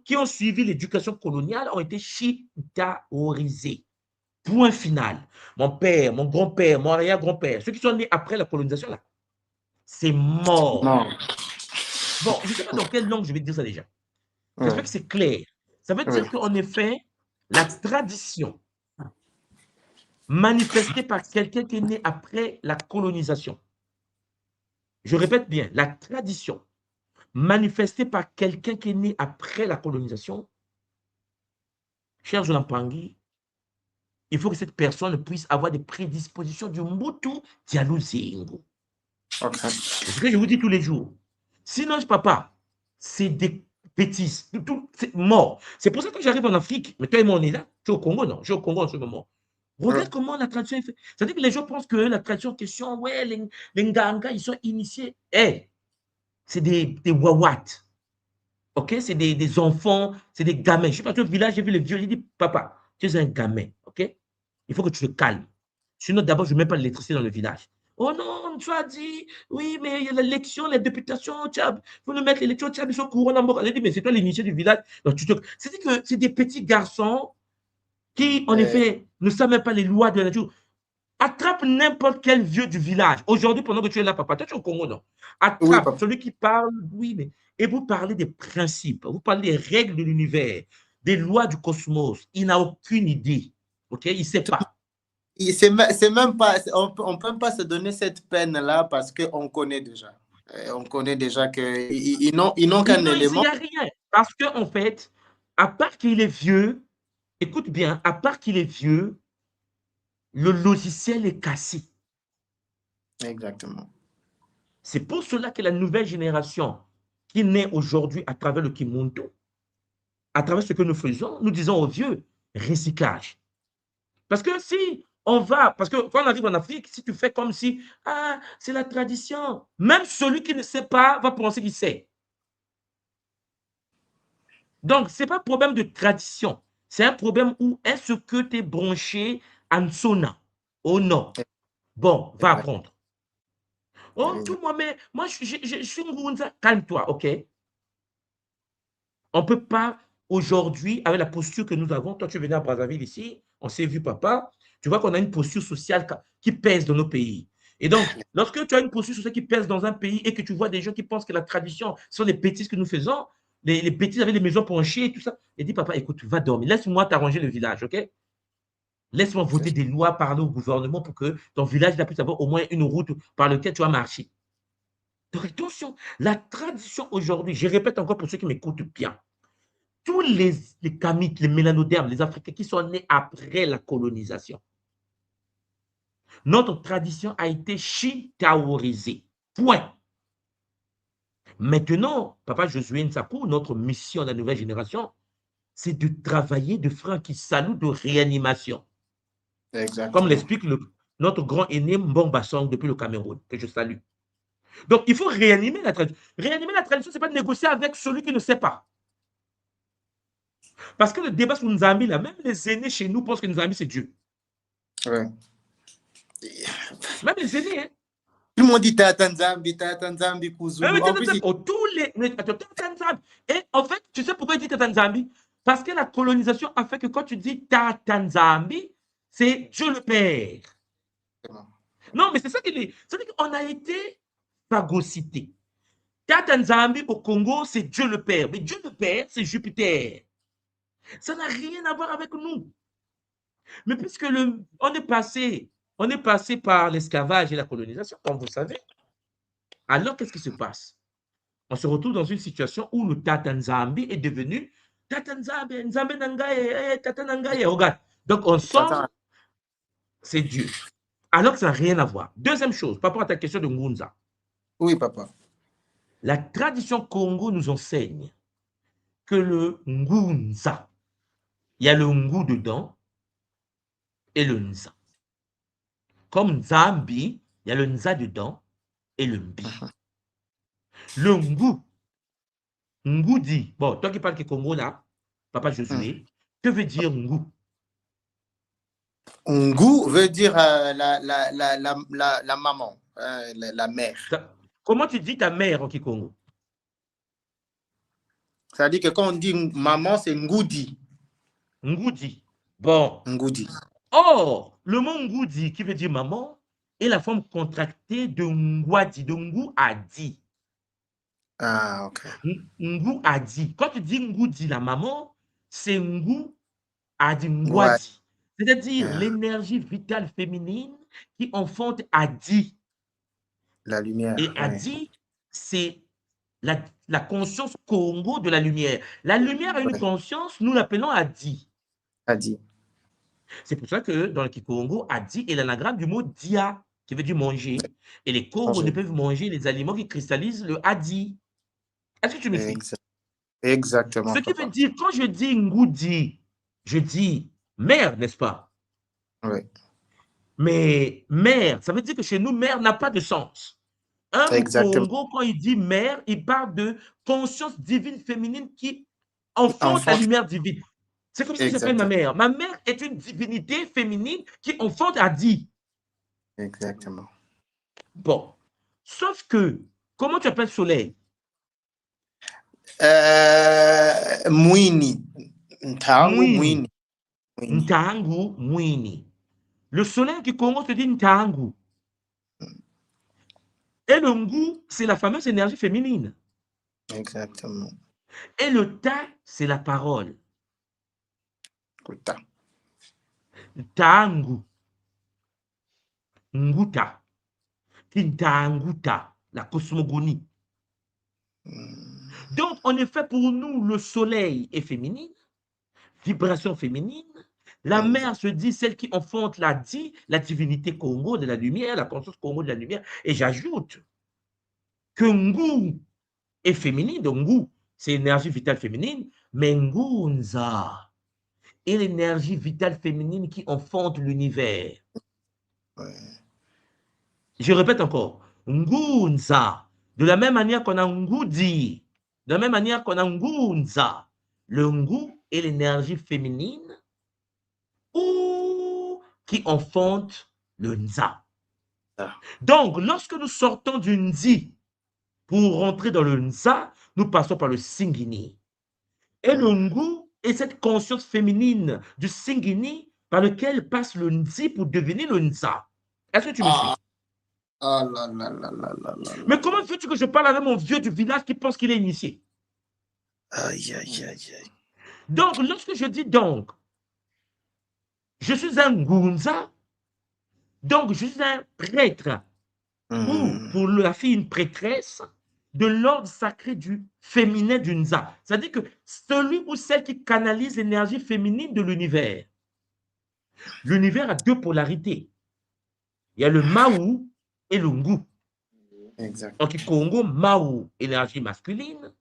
qui ont suivi l'éducation coloniale ont été chitaorisés. Point final. Mon père, mon grand-père, mon arrière-grand-père, ceux qui sont nés après la colonisation, là, c'est mort.
Non.
Bon, je ne sais pas dans quelle langue je vais dire ça déjà. J'espère que c'est clair. Ça veut dire qu'en effet, la tradition manifestée par quelqu'un qui est né après la colonisation, je répète bien, la tradition manifestée par quelqu'un qui est né après la colonisation, cher Jolampangi, il faut que cette personne puisse avoir des prédispositions du Mbutu Dialouzingo.
Okay.
C'est ce que je vous dis tous les jours. Sinon, papa, c'est des bêtises. C'est mort. C'est pour ça que j'arrive en Afrique. Mais toi et moi, on est là. Tu es au Congo, non? Je suis au Congo en ce moment. Regarde comment la tradition est faite. C'est-à-dire que les gens pensent que la tradition en question, ouais, les Nganga, ils sont initiés. Eh, c'est des wawats. OK? C'est des enfants, c'est des gamins. Je suis parti au village, j'ai vu les vieux, j'ai dit, papa, tu es un gamin. OK? Il faut que tu te calmes. Sinon, d'abord, je ne mets pas l'électricité dans le village. Oh non, tu as dit, oui, mais il y a l'élection, les députations, il faut nous mettre l'élection, tu as besoin de courant. J'ai dit, mais c'est toi l'initié du village. C'est-à-dire que c'est des petits garçons qui, en effet, ne savent même pas les lois de la nature. Attrape n'importe quel vieux du village. Aujourd'hui, pendant que tu es là, papa, toi, tu es au Congo, non?
Oui,
Attrape
papa.
celui qui parle, oui, mais. Et vous parlez des principes, vous parlez des règles de l'univers, des lois du cosmos. Il n'a aucune idée. OK? Il ne sait pas.
C'est même pas, on peut même pas se donner cette peine-là parce qu'on connaît déjà. On connaît déjà qu'ils n'ont qu'un
Il
élément.
n'y a rien. Parce qu'en fait, à part qu'il est vieux, écoute bien, à part qu'il est vieux, le logiciel est cassé.
Exactement.
C'est pour cela que la nouvelle génération qui naît aujourd'hui à travers le Kimonto, à travers ce que nous faisons, nous disons aux vieux, recyclage. Parce que si on va, parce que quand on arrive en Afrique, si tu fais comme si, ah, c'est la tradition, même celui qui ne sait pas va penser qu'il sait. Donc, ce n'est pas un problème de tradition, c'est un problème où est-ce que tu es branché en Sona? Oh non. Bon, va
Exact.
apprendre. Oh, tout moi, mais moi, je suis Ngunza. Calme-toi, OK? On ne peut pas aujourd'hui, avec la posture que nous avons, toi tu es venu à Brazzaville ici, on s'est vu papa, tu vois qu'on a une posture sociale qui pèse dans nos pays. Et donc, lorsque tu as une posture sociale qui pèse dans un pays et que tu vois des gens qui pensent que la tradition, ce sont des bêtises que nous faisons, les bêtises avec les maisons penchées et tout ça, et dis papa, écoute, va dormir, laisse-moi t'arranger le village, OK? Laisse-moi voter des lois, parler au gouvernement pour que ton village puisse avoir au moins une route par laquelle tu vas marcher. Donc attention, la tradition aujourd'hui, je répète encore pour ceux qui m'écoutent bien, tous les Kamites, les mélanodermes, les Africains qui sont nés après la colonisation, notre tradition a été chitaorisée. Point. Maintenant, Papa Josué Nsakou, notre mission de la nouvelle génération, c'est de travailler, de faire un qui salut de réanimation. Comme
Exactement.
l'explique notre grand aîné Mbomba Song depuis le Cameroun, que je salue. Donc, il faut réanimer la tradition. Réanimer la tradition, ce n'est pas de négocier avec celui qui ne sait pas. Parce que le débat sur Nzambi, là, même les aînés chez nous pensent que Nzambi, c'est Dieu.
Ouais.
Même les aînés, hein.
Tout le monde dit Tata Nzambi, Kuzulu. En plus,
Tous les. Et en fait, tu sais pourquoi il dit Tata Nzambi? Parce que la colonisation a fait que quand tu dis Tata Nzambi, c'est Dieu le Père. Non, mais c'est ça qu'il est. C'est-à-dire qu'on a été phagocyté. Tata Nzambi au Congo, c'est Dieu le Père. Mais Dieu le Père, c'est Jupiter. Ça n'a rien à voir avec nous. Mais puisque on est passé par l'esclavage et la colonisation, comme vous savez, alors qu'est-ce qui se passe? On se retrouve dans une situation où le Tata Nzambi est devenu Tata Nzambi, Nzambi Nangaye, Tata Nangaye. Regarde. Donc, ensemble, c'est Dieu. Alors que ça n'a rien à voir. Deuxième chose, par rapport à ta question de Ngunza.
Oui, papa.
La tradition Congo nous enseigne que le Ngunza, il y a le Ngu dedans et le Nza. Comme Nzambi, il y a le Nza dedans et le Mbi. Le Ngu, Ngu dit, bon, toi qui parles que Congo là, Papa Josué, que veut dire Ngu?
Ngu veut dire la maman, la mère.
Comment tu dis ta mère en Kikongo?
C'est-à-dire que quand on dit maman, c'est Ngoudi.
Ngoudi. Bon.
Ngoudi.
Or, le mot Ngoudi, qui veut dire maman, est la forme contractée de Ngwadi, de Ngu Adi.
Ah, ok.
Ngu Adi. Quand tu dis Ngoudi, la maman, c'est Ngu Adi,
Ouais.
Ngwadi. C'est-à-dire l'énergie vitale féminine qui enfante Adi.
La lumière.
Et Adi, c'est la conscience Congo de la lumière. La lumière a une conscience, nous l'appelons Adi.
Adi.
C'est pour ça que dans le Kikongo, Adi est l'anagramme du mot dia, qui veut dire manger. Et les Congos ne peuvent manger les aliments qui cristallisent le Adi. Est-ce que tu me suis?
Exactement,
Ce qui veut
papa.
dire, quand je dis Ngoudi, je dis mère, n'est-ce pas?
Oui,
Mais mère, ça veut dire que chez nous, mère n'a pas de sens. Un
exactement.
Mukongo, quand il dit mère, il parle de conscience divine féminine qui enfante la
Enfant,
lumière divine. C'est comme ça que j'appelle ma
exactement.
mère. Ma mère est une divinité féminine qui enfante Adi.
Exactement.
Bon. Sauf que, comment tu appelles soleil?
Mwini. Ntango
Mwini.
Mwini. Mwini.
Ntangu, Mwini. Le soleil qui Congo te dit Ntangu. Et le Ngu, c'est la fameuse énergie féminine.
Exactement.
Et le Ta, c'est la parole.
Kuta.
Tangu. Nguta. Tintanguta. La cosmogonie. Donc, en effet, pour nous, le soleil est féminine, vibration féminine. La mère se dit celle qui enfante la divinité Congo de la lumière, la conscience Congo de la lumière. Et j'ajoute que Ngu est féminine, donc Ngu, c'est l'énergie vitale féminine, mais Ngunza est l'énergie vitale féminine qui enfante l'univers.
Ouais.
Je répète encore, Ngunza, de la même manière qu'on a Ngudi, de la même manière qu'on a Ngunza, le Ngu est l'énergie féminine ou qui enfante le Nza.
Ah.
Donc, lorsque nous sortons du Nzi pour rentrer dans le Nza, nous passons par le Singini. Et le Ngu est cette conscience féminine du Singini par lequel passe le Nzi pour devenir le Nza. Est-ce que tu me suis?
Ah là là là là là là.
Mais comment veux-tu que je parle avec mon vieux du village qui pense qu'il est initié?
Aïe, aïe, aïe, aïe.
Donc, lorsque je dis donc, je suis un Ngunza, donc je suis un prêtre, ou pour la fille, une prêtresse de l'ordre sacré du féminin du Nza. C'est-à-dire que celui ou celle qui canalise l'énergie féminine de l'univers. L'univers a deux polarités. Il y a le Maou et le Ngu.
Exact.
Donc, Congo, Maou, énergie masculine.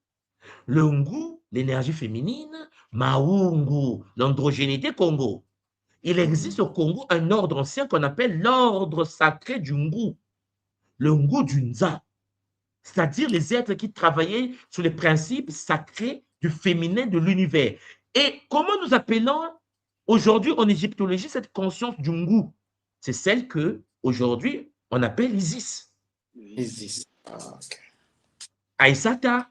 Le Ngu, l'énergie féminine. Maungu, l'androgénité Congo. Il existe au Congo un ordre ancien qu'on appelle l'ordre sacré du Ngu. Le Ngu du Nza. C'est-à-dire les êtres qui travaillaient sur les principes sacrés du féminin de l'univers. Et comment nous appelons aujourd'hui en égyptologie cette conscience du Ngu? C'est celle que aujourd'hui on appelle Isis.
Isis. Ah, ok.
Aïsata,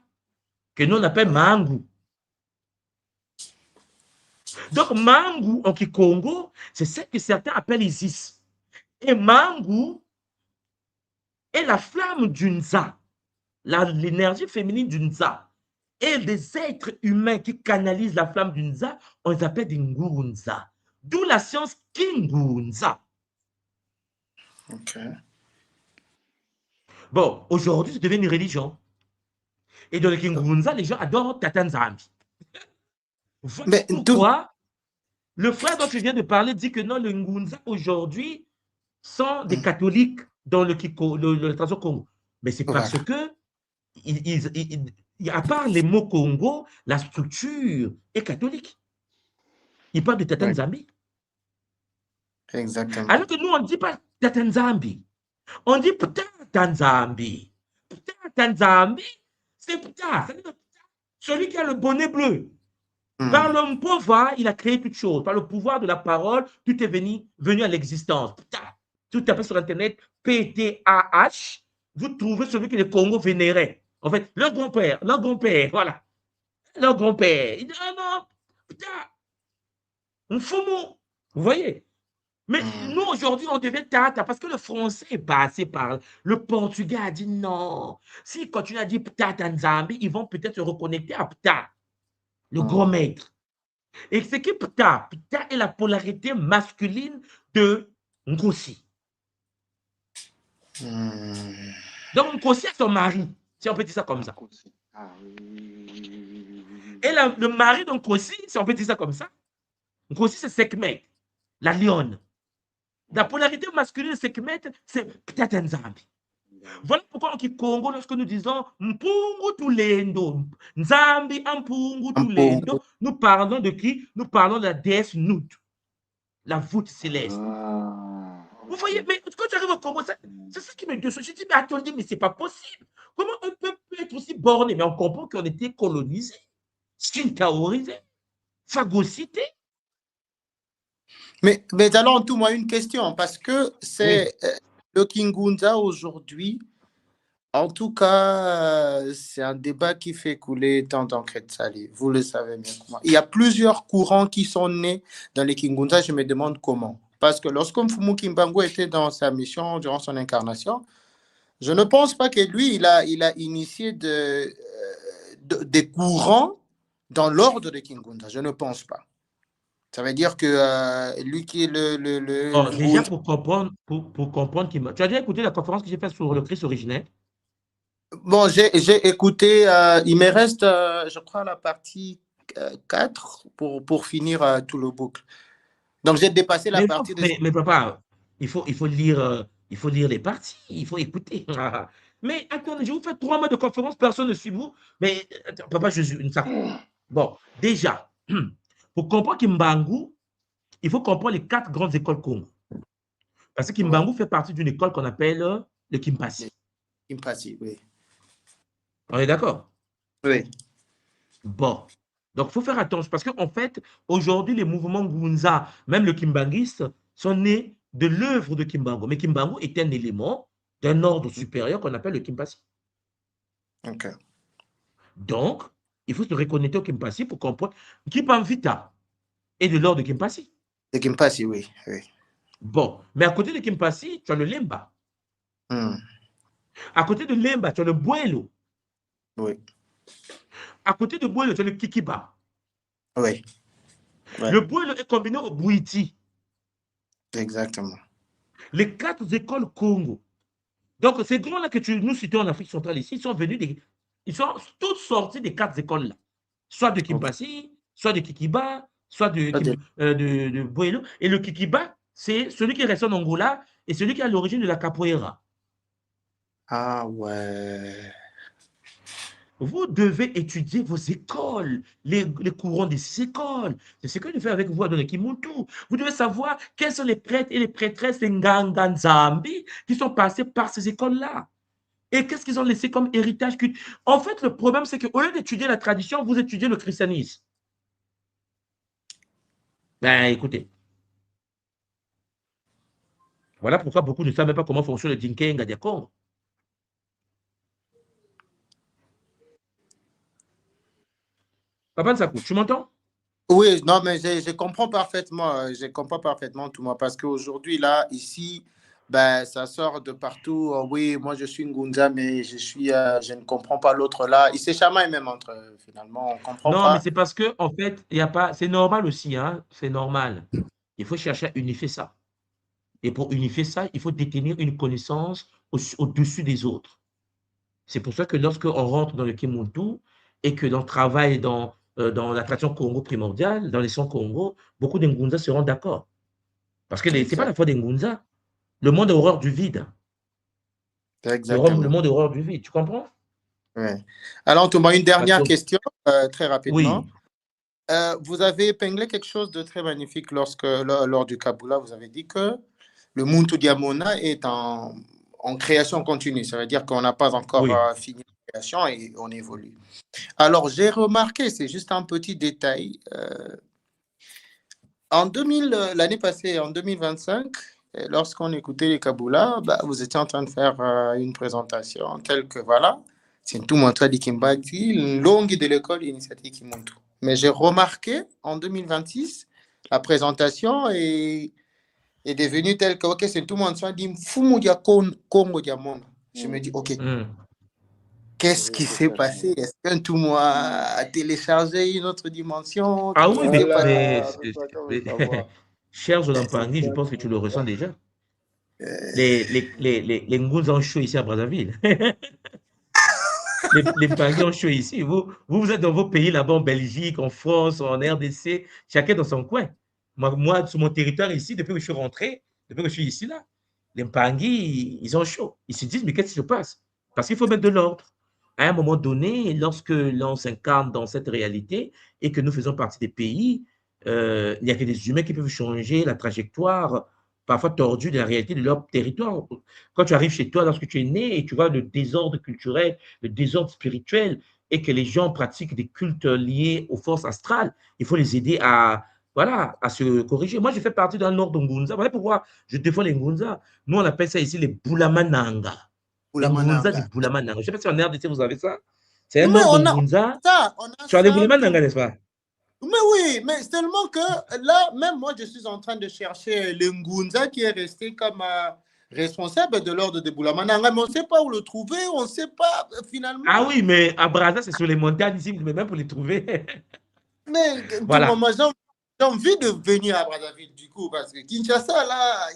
que nous on appelle Mangu. Donc Mangu en Kikongo, c'est celle que certains appellent Isis. Et Mangu est la flamme du Nza, l'énergie féminine du Nza. Et des êtres humains qui canalisent la flamme du Nza, on les appelle des Ngunza. D'où la science Kingunza.
Ok.
Bon, aujourd'hui, ça devient une religion. Et dans le Kingunza, les gens adorent Tata Nzambi. Voilà
Mais
pourquoi le frère dont tu viens de parler dit que non, le Ngunza aujourd'hui sont des catholiques dans le tradition Congo. Mais c'est parce que, à part les mots Congo, la structure est catholique. Ils parlent de Tata Nzambi.
Exactement.
Alors que nous, on ne dit pas Tata Nzambi. On dit Tata Nzambi. Tata Nzambi, c'est Pta. Celui qui a le bonnet bleu. Par l'homme pauvre, il a créé toute chose. Par le pouvoir de la parole, tout est venu à l'existence. Tout tapez sur Internet, P-T-A-H, vous trouvez celui que les Congo vénéraient. En fait, leur grand-père, voilà. Leur grand-père. Il dit, ah non, putain, un fou mot. Vous voyez? Mais nous, aujourd'hui, on devient tata parce que le français est passé par. Le portugais a dit non. S'ils continuent à dire Pta Nzambi, ils vont peut-être se reconnecter à Pta, le grand maître. Et c'est qui Pta? Pta est la polarité masculine de Ngosi. Donc, Ngosi a son mari, si on peut dire ça comme ça. Et le mari de Ngosi, si on peut dire ça comme ça, Ngosi, c'est Sekhmet, la lionne. La polarité masculine de Sekhmet, c'est Pta Nzambi. Voilà pourquoi au Congo, lorsque nous disons Mpungu Tulendo, Nzambi Mpungu Tulendo, nous parlons de qui? Nous parlons de la déesse Nut. la voûte céleste.
Ah,
Vous
ok.
voyez, mais quand j'arrive au Congo, c'est ça qui me déçoit. Je dis, mais attendez, mais c'est pas possible. Comment un peuple peut être aussi borné? Mais on comprend qu'on était colonisé, shintaorisé, phagocyté.
Mais alors, tout moi une question, parce que
Oui.
c'est le Kingunza aujourd'hui, en tout cas, c'est un débat qui fait couler tant d'encre de salive. Vous le savez bien comment. Il y a plusieurs courants qui sont nés dans les Kingunza. Je me demande comment. Parce que lorsque Mfumu Kimbangu était dans sa mission, durant son incarnation, je ne pense pas que lui, il a initié des courants dans l'ordre de Kingunza. Je ne pense pas. Ça veut dire que lui qui est
Bon,
le
déjà,
Ngunza.
pour comprendre tu as déjà écouté la conférence que j'ai faite sur le Christ originel?
Bon, j'ai écouté, il me reste, je crois, la partie 4 pour finir tout le boucle. Donc, j'ai dépassé la
Mais non,
partie de...
mais papa, il faut lire les parties, il faut écouter. Mais attendez, je vous fais 3 mois de conférence, personne ne suit vous. Mais attends, papa, je suis une sac. Bon, déjà, pour comprendre Kimbangu, il faut comprendre les 4 grandes écoles Congo. Parce que
Ouais,
Kimbangu fait partie d'une école qu'on appelle le Kimpasi.
il me passe, oui.
On est d'accord?
Oui,
Bon. Donc, il faut faire attention parce qu'en fait, aujourd'hui, les mouvements Ngunza, même le Kimbanguiste, sont nés de l'œuvre de Kimbangu. Mais Kimbangu est un élément d'un ordre supérieur qu'on appelle le Kimpasi.
ok.
Donc, il faut se reconnecter au Kimpasi pour comprendre Kipamvita est de l'ordre de Kimpasi.
Et qui me passe, oui, oui.
Bon, mais à côté de Kimpasi, tu as le Lemba.
Hmm,
À côté de Lemba, tu as le Buelo.
oui,
À côté de Buelo, tu as le Kikiba.
oui, ouais,
Le Buelo est combiné au Bouiti.
exactement.
Les 4 écoles Congo. Donc, ces grands-là que nous citons en Afrique centrale ici, ils sont tous sortis des 4 écoles-là. Soit de
Ok.
Kimpasi, soit de Kikiba, soit
Ah,
de Buelo. Et le Kikiba, c'est celui qui reste en Angola et celui qui est à l'origine de la capoeira.
ah, ouais.
Vous devez étudier vos écoles, les courants de ces écoles. C'est ce que je fais avec vous à Kimuntu. Vous devez savoir quels sont les prêtres et les prêtresses de Nganganzambi qui sont passés par ces écoles-là. Et qu'est-ce qu'ils ont laissé comme héritage? En fait, le problème, c'est qu'au lieu d'étudier la tradition, vous étudiez le christianisme. Ben, écoutez, voilà pourquoi beaucoup ne savent même pas comment fonctionne le Dinké Ngadiakon. Papa Nsakou, tu m'entends?
Oui, non, mais je comprends parfaitement, tout moi, parce qu'aujourd'hui, là, ici, ben, ça sort de partout. Oui, moi, je suis Ngunza, mais je ne comprends pas l'autre là. Ils se chamaillent même entre eux, finalement, on ne comprend
Non, mais
pas.
c'est parce que, en fait, il y a pas. C'est normal aussi, hein? C'est normal. Il faut chercher à unifier ça. Et pour unifier ça, il faut détenir une connaissance au-dessus des autres. C'est pour ça que lorsqu'on rentre dans le Kimuntu et que l'on travaille dans la tradition Congo primordiale, dans les sons Congo, beaucoup d'Ngunza seront d'accord. Parce que ce n'est pas
Exact,
la foi d'Ngunza. Le monde est horreur du vide. Le
exactement.
monde est horreur du vide. Tu comprends?
Ouais. Alors, Thomas, une
Parce
dernière
que,
question, très rapidement.
oui,
Vous avez épinglé quelque chose de très magnifique lors du Kabula. Vous avez dit que le Muntu Diamona est en création continue. Ça veut dire qu'on n'a pas encore
oui.
fini la création et on évolue. Alors, j'ai remarqué, c'est juste un petit détail. L'année passée, en 2025, lorsqu'on écoutait les Kabula, bah, vous étiez en train de faire une présentation telle que voilà, c'est tout montré de Kimbati, longue de l'école initiative Kimuntu. Mais j'ai remarqué en 2026, la présentation est devenue telle que, ok, c'est tout le monde dit Fumu dia Congo dia Monde. Je me dis, ok, qu'est-ce qui s'est passé? Est-ce qu'un tout moi a téléchargé une autre dimension?
Ah
Qu'est-ce
oui,
qui s'est passé?
Voilà, c'est ça qu'on veut
mais
savoir.
cher Zolampangi, je pense que tu le ressens déjà. Les Ngunza ont chaud ici à Brazzaville. Les Mpangais ont chaud ici. Vous êtes dans vos pays là-bas, en Belgique, en France, en RDC, chacun dans son coin. Moi, sur mon territoire ici, depuis que je suis rentré, depuis que je suis ici, là, les Mpangais, ils ont chaud. Ils se disent, mais qu'est-ce qui se passe? Parce qu'il faut mettre de l'ordre. À un moment donné, lorsque l'on s'incarne dans cette réalité et que nous faisons partie des pays, il n'y a que des humains qui peuvent changer la trajectoire parfois tordue de la réalité de leur territoire. Quand tu arrives chez toi, lorsque tu es né et tu vois le désordre culturel, le désordre spirituel, et que les gens pratiquent des cultes liés aux forces astrales, il faut les aider à, voilà, à se corriger. Moi, je fais partie d'un ordre Ngunza. Voilà pourquoi je défends les Ngunza. Nous, on appelle ça ici les Boulamananga. Les Ngunza du
Boulamananga.
Boulamananga. Je ne sais pas si en RDC, vous avez ça. C'est un
Mais
ordre
on a
Ngunza.
ça, on a
Tu as les
ça
Boulamananga,
tout.
n'est-ce pas?
Mais oui, mais seulement que là, même moi, je suis en train de chercher le Ngunza qui est resté comme responsable de l'ordre de Boulamananga, mais on ne sait pas où le trouver, on ne sait pas
Ah
finalement.
oui, mais à Brazza, c'est sur les montagnes ici, mais même pour les trouver.
Mais tout
Voilà.
moment, j'ai envie de venir à Brazzaville du coup, parce que Kinshasa, là,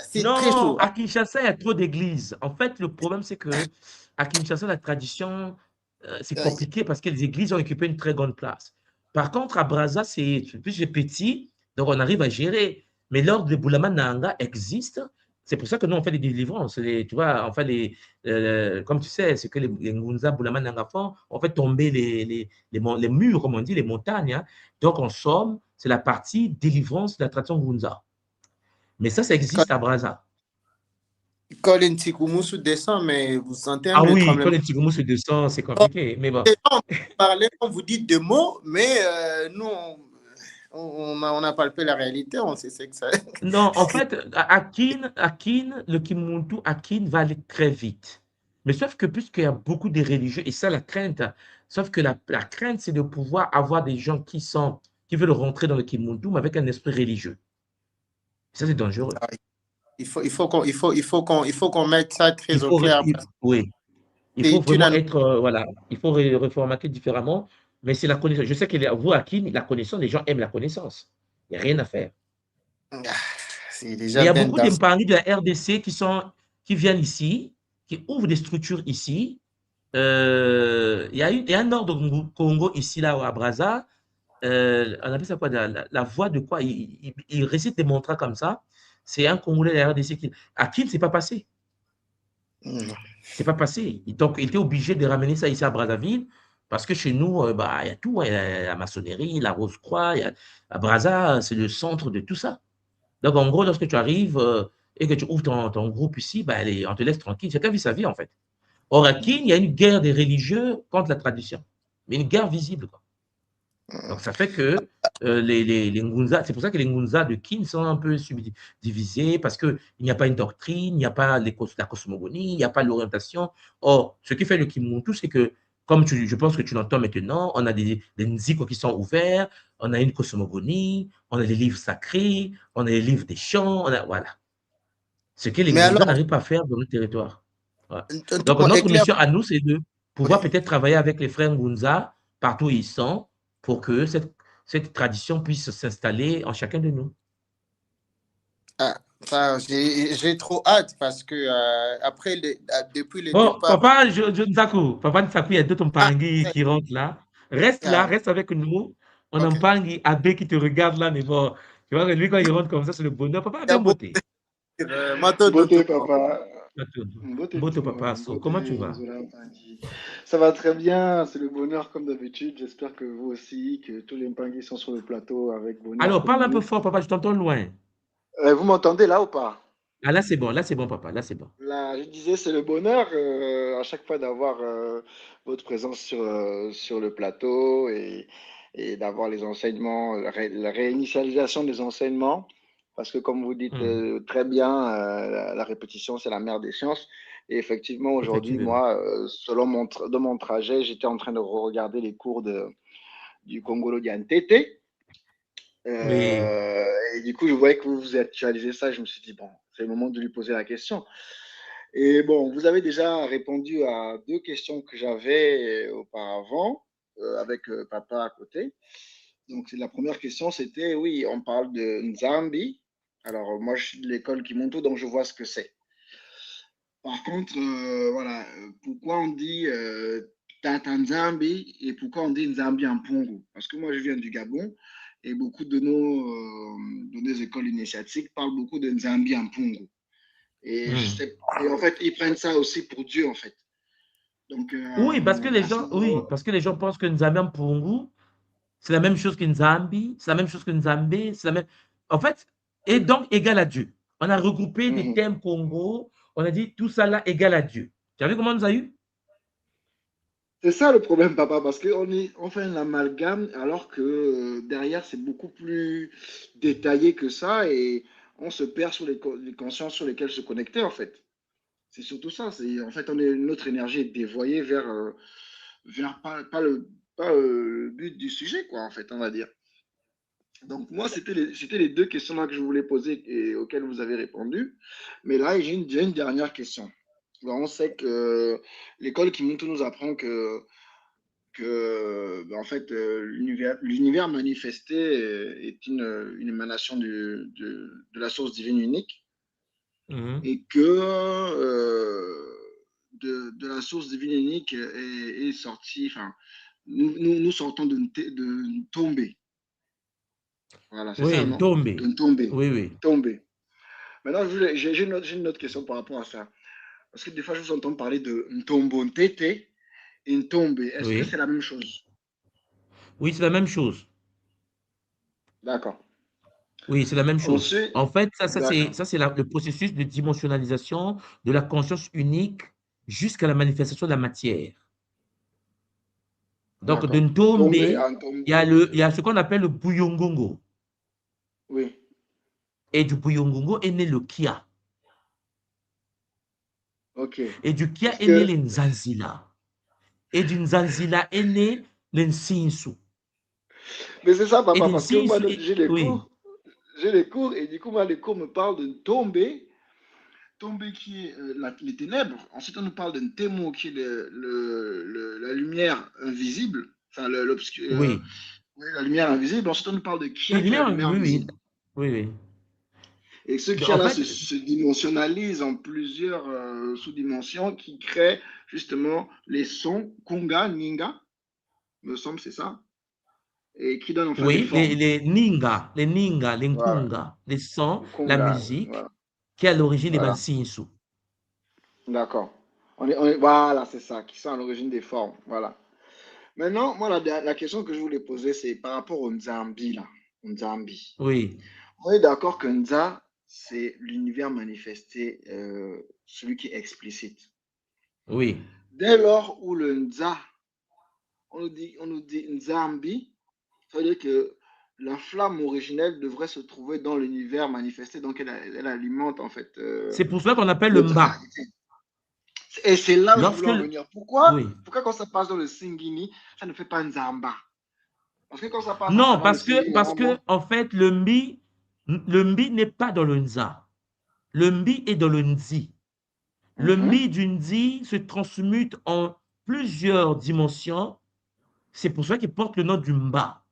c'est très
Non,
chaud.
à Kinshasa, il y a trop d'églises. En fait, le problème, c'est que à Kinshasa, la tradition, c'est compliqué parce que les églises ont occupé une très grande place. Par contre, à Brazza, c'est plus petit, donc on arrive à gérer. Mais l'ordre de Boulama Nanga existe. C'est pour ça que nous, on fait des délivrances. Tu vois, on fait comme tu sais, ce que les Ngunza Boulama Nanga font, on fait tomber les murs, comme on dit, les montagnes, hein. Donc, en somme, c'est la partie délivrance de la tradition Ngunza. Mais ça
Quand,
existe à Brazza.
quand les Ntikoumoussou descend, mais vous sentez un
Ah
le
oui, quand
tremblement.
les Tigumus se descend, c'est compliqué. Mais bon.
Les gens parlent, on vous dit deux mots, mais nous, on a palpé la réalité, on sait ce que ça.
Non, en fait, Akin, le Kimuntu, Akin va aller très vite. Mais sauf que puisqu'il y a beaucoup de religieux, et ça, la crainte, sauf que la crainte, c'est de pouvoir avoir des gens qui veulent rentrer dans le Kimuntu, mais avec un esprit religieux. Ça, c'est dangereux.
Il faut qu'on mette ça très au clair.
Oui, il faut
C'est une
vraiment être, voilà, il faut reformater différemment, mais c'est la connaissance. Je sais que vous, Akin, la connaissance, les gens aiment la connaissance. Il n'y a rien à faire.
C'est
Mais il
déjà
y a
bien
beaucoup
dans ça.
d'Impangis de la RDC qui viennent ici, qui ouvrent des structures ici. Il y a un ordre Congo ici, là, à Brazza. On appelle ça quoi? La voix de quoi? Il récite des mantras comme ça. C'est un Congolais de la RDC à qui ne s'est pas passé. C'est pas passé. Donc, il était obligé de ramener ça ici à Brazzaville parce que chez nous, bah, il y a tout, hein. Il y a la maçonnerie, la Rose-Croix. À Brazza, c'est le centre de tout ça. Donc, en gros, lorsque tu arrives et que tu ouvres ton groupe ici, bah, on te laisse tranquille. Chacun vit sa vie, en fait. Or, à Kin, il y a une guerre des religieux contre la tradition, mais une guerre visible, quoi. Donc, ça fait que les Ngunza, c'est pour ça que les Ngunza de Kin sont un peu subdivisés parce qu'il n'y a pas une doctrine, il n'y a pas la cosmogonie, il n'y a pas l'orientation. Or, ce qui fait le Kimuntu, c'est que, comme je pense que tu l'entends maintenant, on a des Nziko qui sont ouverts, on a une cosmogonie, on a les livres sacrés, on a les livres des chants, voilà. Ce que les
Mais
Ngunza
alors,
n'arrivent pas à faire dans le territoire. Ouais. Donc,
tout
notre
éclair.
mission à nous, c'est de pouvoir
Oui.
peut-être travailler avec les frères Ngunza partout où ils sont pour que cette tradition puisse s'installer en chacun de nous.
Ah, j'ai trop hâte parce que après, depuis le
Bon,
départ.
papa, papa Nsaku, il y a d'autres
Ah,
Mpangi qui rentrent là. Reste là,
ah,
reste avec nous. On a
ok.
Mpangi Abbé qui te regarde là, mais bon, tu vois, lui, quand il rentre comme ça, c'est le bonheur. Papa,
Il y a
bien
beaucoup
beauté.
de Mato
Beauté,
Dodo.
papa. Beauté
Beauté,
tout.
papa. Comment tu
Beauté,
vas?
Zola Mpangi. Ça va très bien, c'est le bonheur comme d'habitude. J'espère que vous aussi, que tous les Mpangi sont sur le plateau avec bonheur
Alors,
comme
parle un peu
vous.
fort, papa, je t'entends loin.
Vous m'entendez là ou pas?
Ah, là, c'est bon, papa, là, c'est bon.
Là, je disais, c'est le bonheur à chaque fois d'avoir votre présence sur le plateau et d'avoir les enseignements, la réinitialisation des enseignements. Parce que comme vous dites
Hmm,
très bien, la répétition, c'est la mère des sciences. Et effectivement, aujourd'hui,
effectivement.
moi, selon de mon trajet, j'étais en train de regarder les cours du Congolo Diantete.
Oui.
Et du coup, je voyais que vous actualisez ça. Je me suis dit, bon, c'est le moment de lui poser la question. Et bon, vous avez déjà répondu à deux questions que j'avais auparavant, avec papa à côté. Donc, la première question, c'était, oui, on parle de Nzambi. Alors, moi, je suis de l'école Kimonto, donc je vois ce que c'est. Par contre, voilà, pourquoi on dit Tata Nzambi et pourquoi on dit Nzambi en Pongo? Parce que moi, je viens du Gabon et beaucoup de nos écoles initiatiques parlent beaucoup de Nzambi en Pongo. Et, je
Hmm.
sais, et en fait, ils prennent ça aussi pour Dieu, en fait. Donc,
Oui,
à ce
parce que les gens
moment,
pensent que Nzambi Mpungu, c'est la même chose que Nzambi, c'est la même chose que Nzambé, c'est la même. En fait, et donc égal à Dieu. On a regroupé des thèmes Congo, on a dit tout ça là égal à Dieu. Tu as vu comment on nous a eu?
C'est ça le problème, papa, parce on fait un amalgame alors que derrière, c'est beaucoup plus détaillé que ça et on se perd sur les consciences sur lesquelles se connecter, en fait. C'est surtout ça. En fait, notre énergie est dévoyée vers pas le but du sujet, quoi, en fait, on va dire. Donc, moi, c'était les deux questions là que je voulais poser et auxquelles vous avez répondu. Mais là, j'ai une dernière question. On sait que l'école Kimuntu nous apprend en fait, l'univers manifesté est une émanation de la source divine unique et que de la source divine unique est sorti, enfin, nous sortons de tomber. Voilà, c'est ça,
Oui,
non?
tombé.
De tomber.
Oui, oui.
Tomber. Maintenant, j'ai une autre question par rapport à ça. Parce que des fois, je vous entends parler de Ntombo Ntete et Ntombe. Est-ce que
Oui.
c'est la même chose?
Oui, c'est la même chose.
D'accord.
Oui, c'est la même chose.
Ensuite,
En fait,
d'accord.
ça, c'est le processus de dimensionnalisation de la conscience unique jusqu'à la manifestation de la matière. Donc, de
D'accord.
Ntombe,
Tomber
il
en tombe.
il y a ce qu'on appelle le Buyongongo.
Oui.
Et du Buyongongo est né le Kia.
Ok.
Et du Kia
Parce
est né
que,
le Nzanzila. Et du Nzanzila est né le Nsinsu.
mais c'est ça,
Et
papa,
du
parce que moi,
Nsinsu, oui,
j'ai les cours, et du coup, moi, les cours me parlent de tomber, tomber qui est les ténèbres. Ensuite, on nous parle d'un témo qui est la lumière invisible, enfin,
oui.
oui, la lumière invisible. Ensuite, on nous parle de Kia
Oui,
qui est la lumière
oui, oui.
visible.
Oui, oui.
Et ce
En
Kia-là
fait,
se dimensionnalise en plusieurs sous-dimensions qui créent justement les sons Kunga, Ninga, me semble, c'est ça, et qui donnent enfin des
oui,
formes.
les Ninga, les
Voilà,
Nkunga, les sons, la
Kunga,
musique,
voilà,
qui est à l'origine des
voilà,
Bansinsu.
d'accord. Voilà, c'est ça, qui sont à l'origine des formes, voilà. Maintenant, moi, la question que je voulais poser, c'est par rapport au Nzambi, là, au Nzambi.
Oui,
On est d'accord que Nza, c'est l'univers manifesté, celui qui est explicite.
oui,
Dès lors où le Nza, on nous dit Nzambi, ça veut dire que la flamme originelle devrait se trouver dans l'univers manifesté, donc elle alimente en fait
c'est pour cela qu'on appelle le
notre
Mba.
réalité. Et c'est là où je
Lorsque,
voulais en venir. Pourquoi,
oui.
pourquoi quand ça passe dans le Singini, ça ne fait pas Nzamba? Parce que quand ça passe à
Non,
travers le Singini,
parce que, en fait, le Mbi n'est pas dans le Nza. Le Mbi est dans le Nzi. Le Mbi du Nzi se transmute en plusieurs dimensions. C'est pour ça qu'il porte le nom du Mba.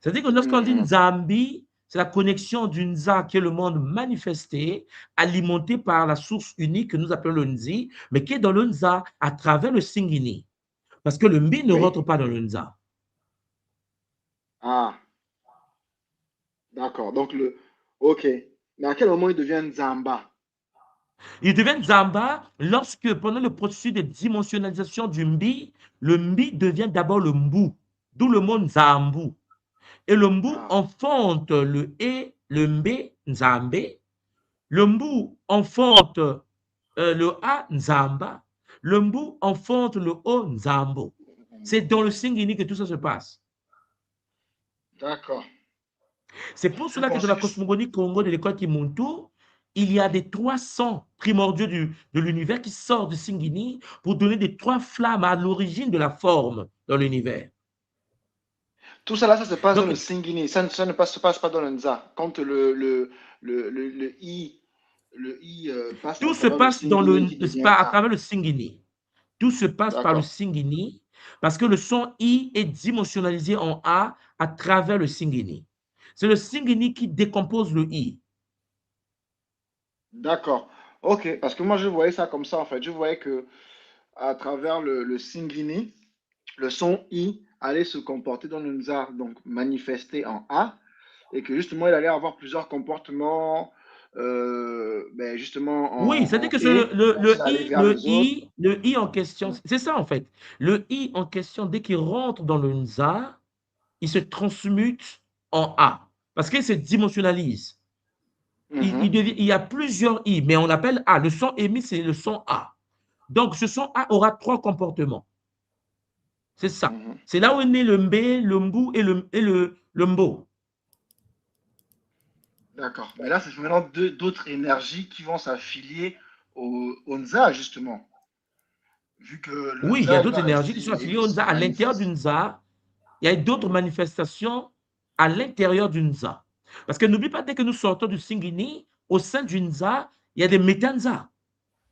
C'est-à-dire que lorsqu'on dit Nzambi, c'est la connexion du Nza qui est le monde manifesté, alimenté par la source unique que nous appelons le Nzi, mais qui est dans le Nza à travers le Singini. Parce que le Mbi ne rentre
oui.
pas dans le Nza.
Ah, d'accord. Donc ok. Mais à quel moment il devient Nzamba?
Il devient Nzamba lorsque, pendant le processus de dimensionnalisation du Mbi, le Mbi devient d'abord le Mbu, d'où le mot Nzambu. Et le Mbu
Ah,
enfante le E, le Mbe, Nzambe. Le Mbu enfante le A, Nzamba. Le Mbu enfante le O, Nzambo. C'est dans le Singini que tout ça se passe.
d'accord.
C'est pour
Je
cela que dans la
pensais.
cosmogonie Congo de l'école Kimuntu, il y a des 300 primordiaux de l'univers qui sortent du Singini pour donner des 3 flammes à l'origine de la forme dans l'univers.
Tout ça là, ça se passe dans
Donc,
le Singini. Ça ne se passe pas dans le Nza. Quand le I passe à
tout se
travers le
passe
Singini qui devient
à
A.
travers le Singini. Tout se passe par le
D'accord.
Singini parce que le son I est dimensionnalisé en A à travers le Singini. C'est le Singini qui décompose le I.
D'accord. Ok. Parce que moi, je voyais ça comme ça, en fait. Je voyais que à travers le Singini, le son I allait se comporter dans le Nza, donc manifesté en A, et que justement, il allait avoir plusieurs comportements, ben,
Oui,
justement
c'est-à-dire
en
que
E, quand il allait vers les autres.
Le I en question, c'est ça en fait. Le I en question, dès qu'il rentre dans le Nza, il se transmute en A parce qu'il se dimensionnalise. Il y a plusieurs I, mais on appelle A. Le son émis, c'est le son A. Donc, ce son A aura 3 comportements. C'est ça. C'est là où est né le Mbé, le Mbou et le Mbo.
D'accord. Mais là, c'est maintenant d'autres énergies qui vont s'affilier au Nza, justement. Vu que le
Oui, il y
Nza,
a
il
d'autres
va
énergies
rester,
qui sont affiliées
il
au
se
Nza. À l'intérieur
manifeste.
du Nza, il y a d'autres manifestations à l'intérieur du Nza. Parce que n'oublie pas, dès que nous sortons du Singini, au sein du Nza, il y a des métanza.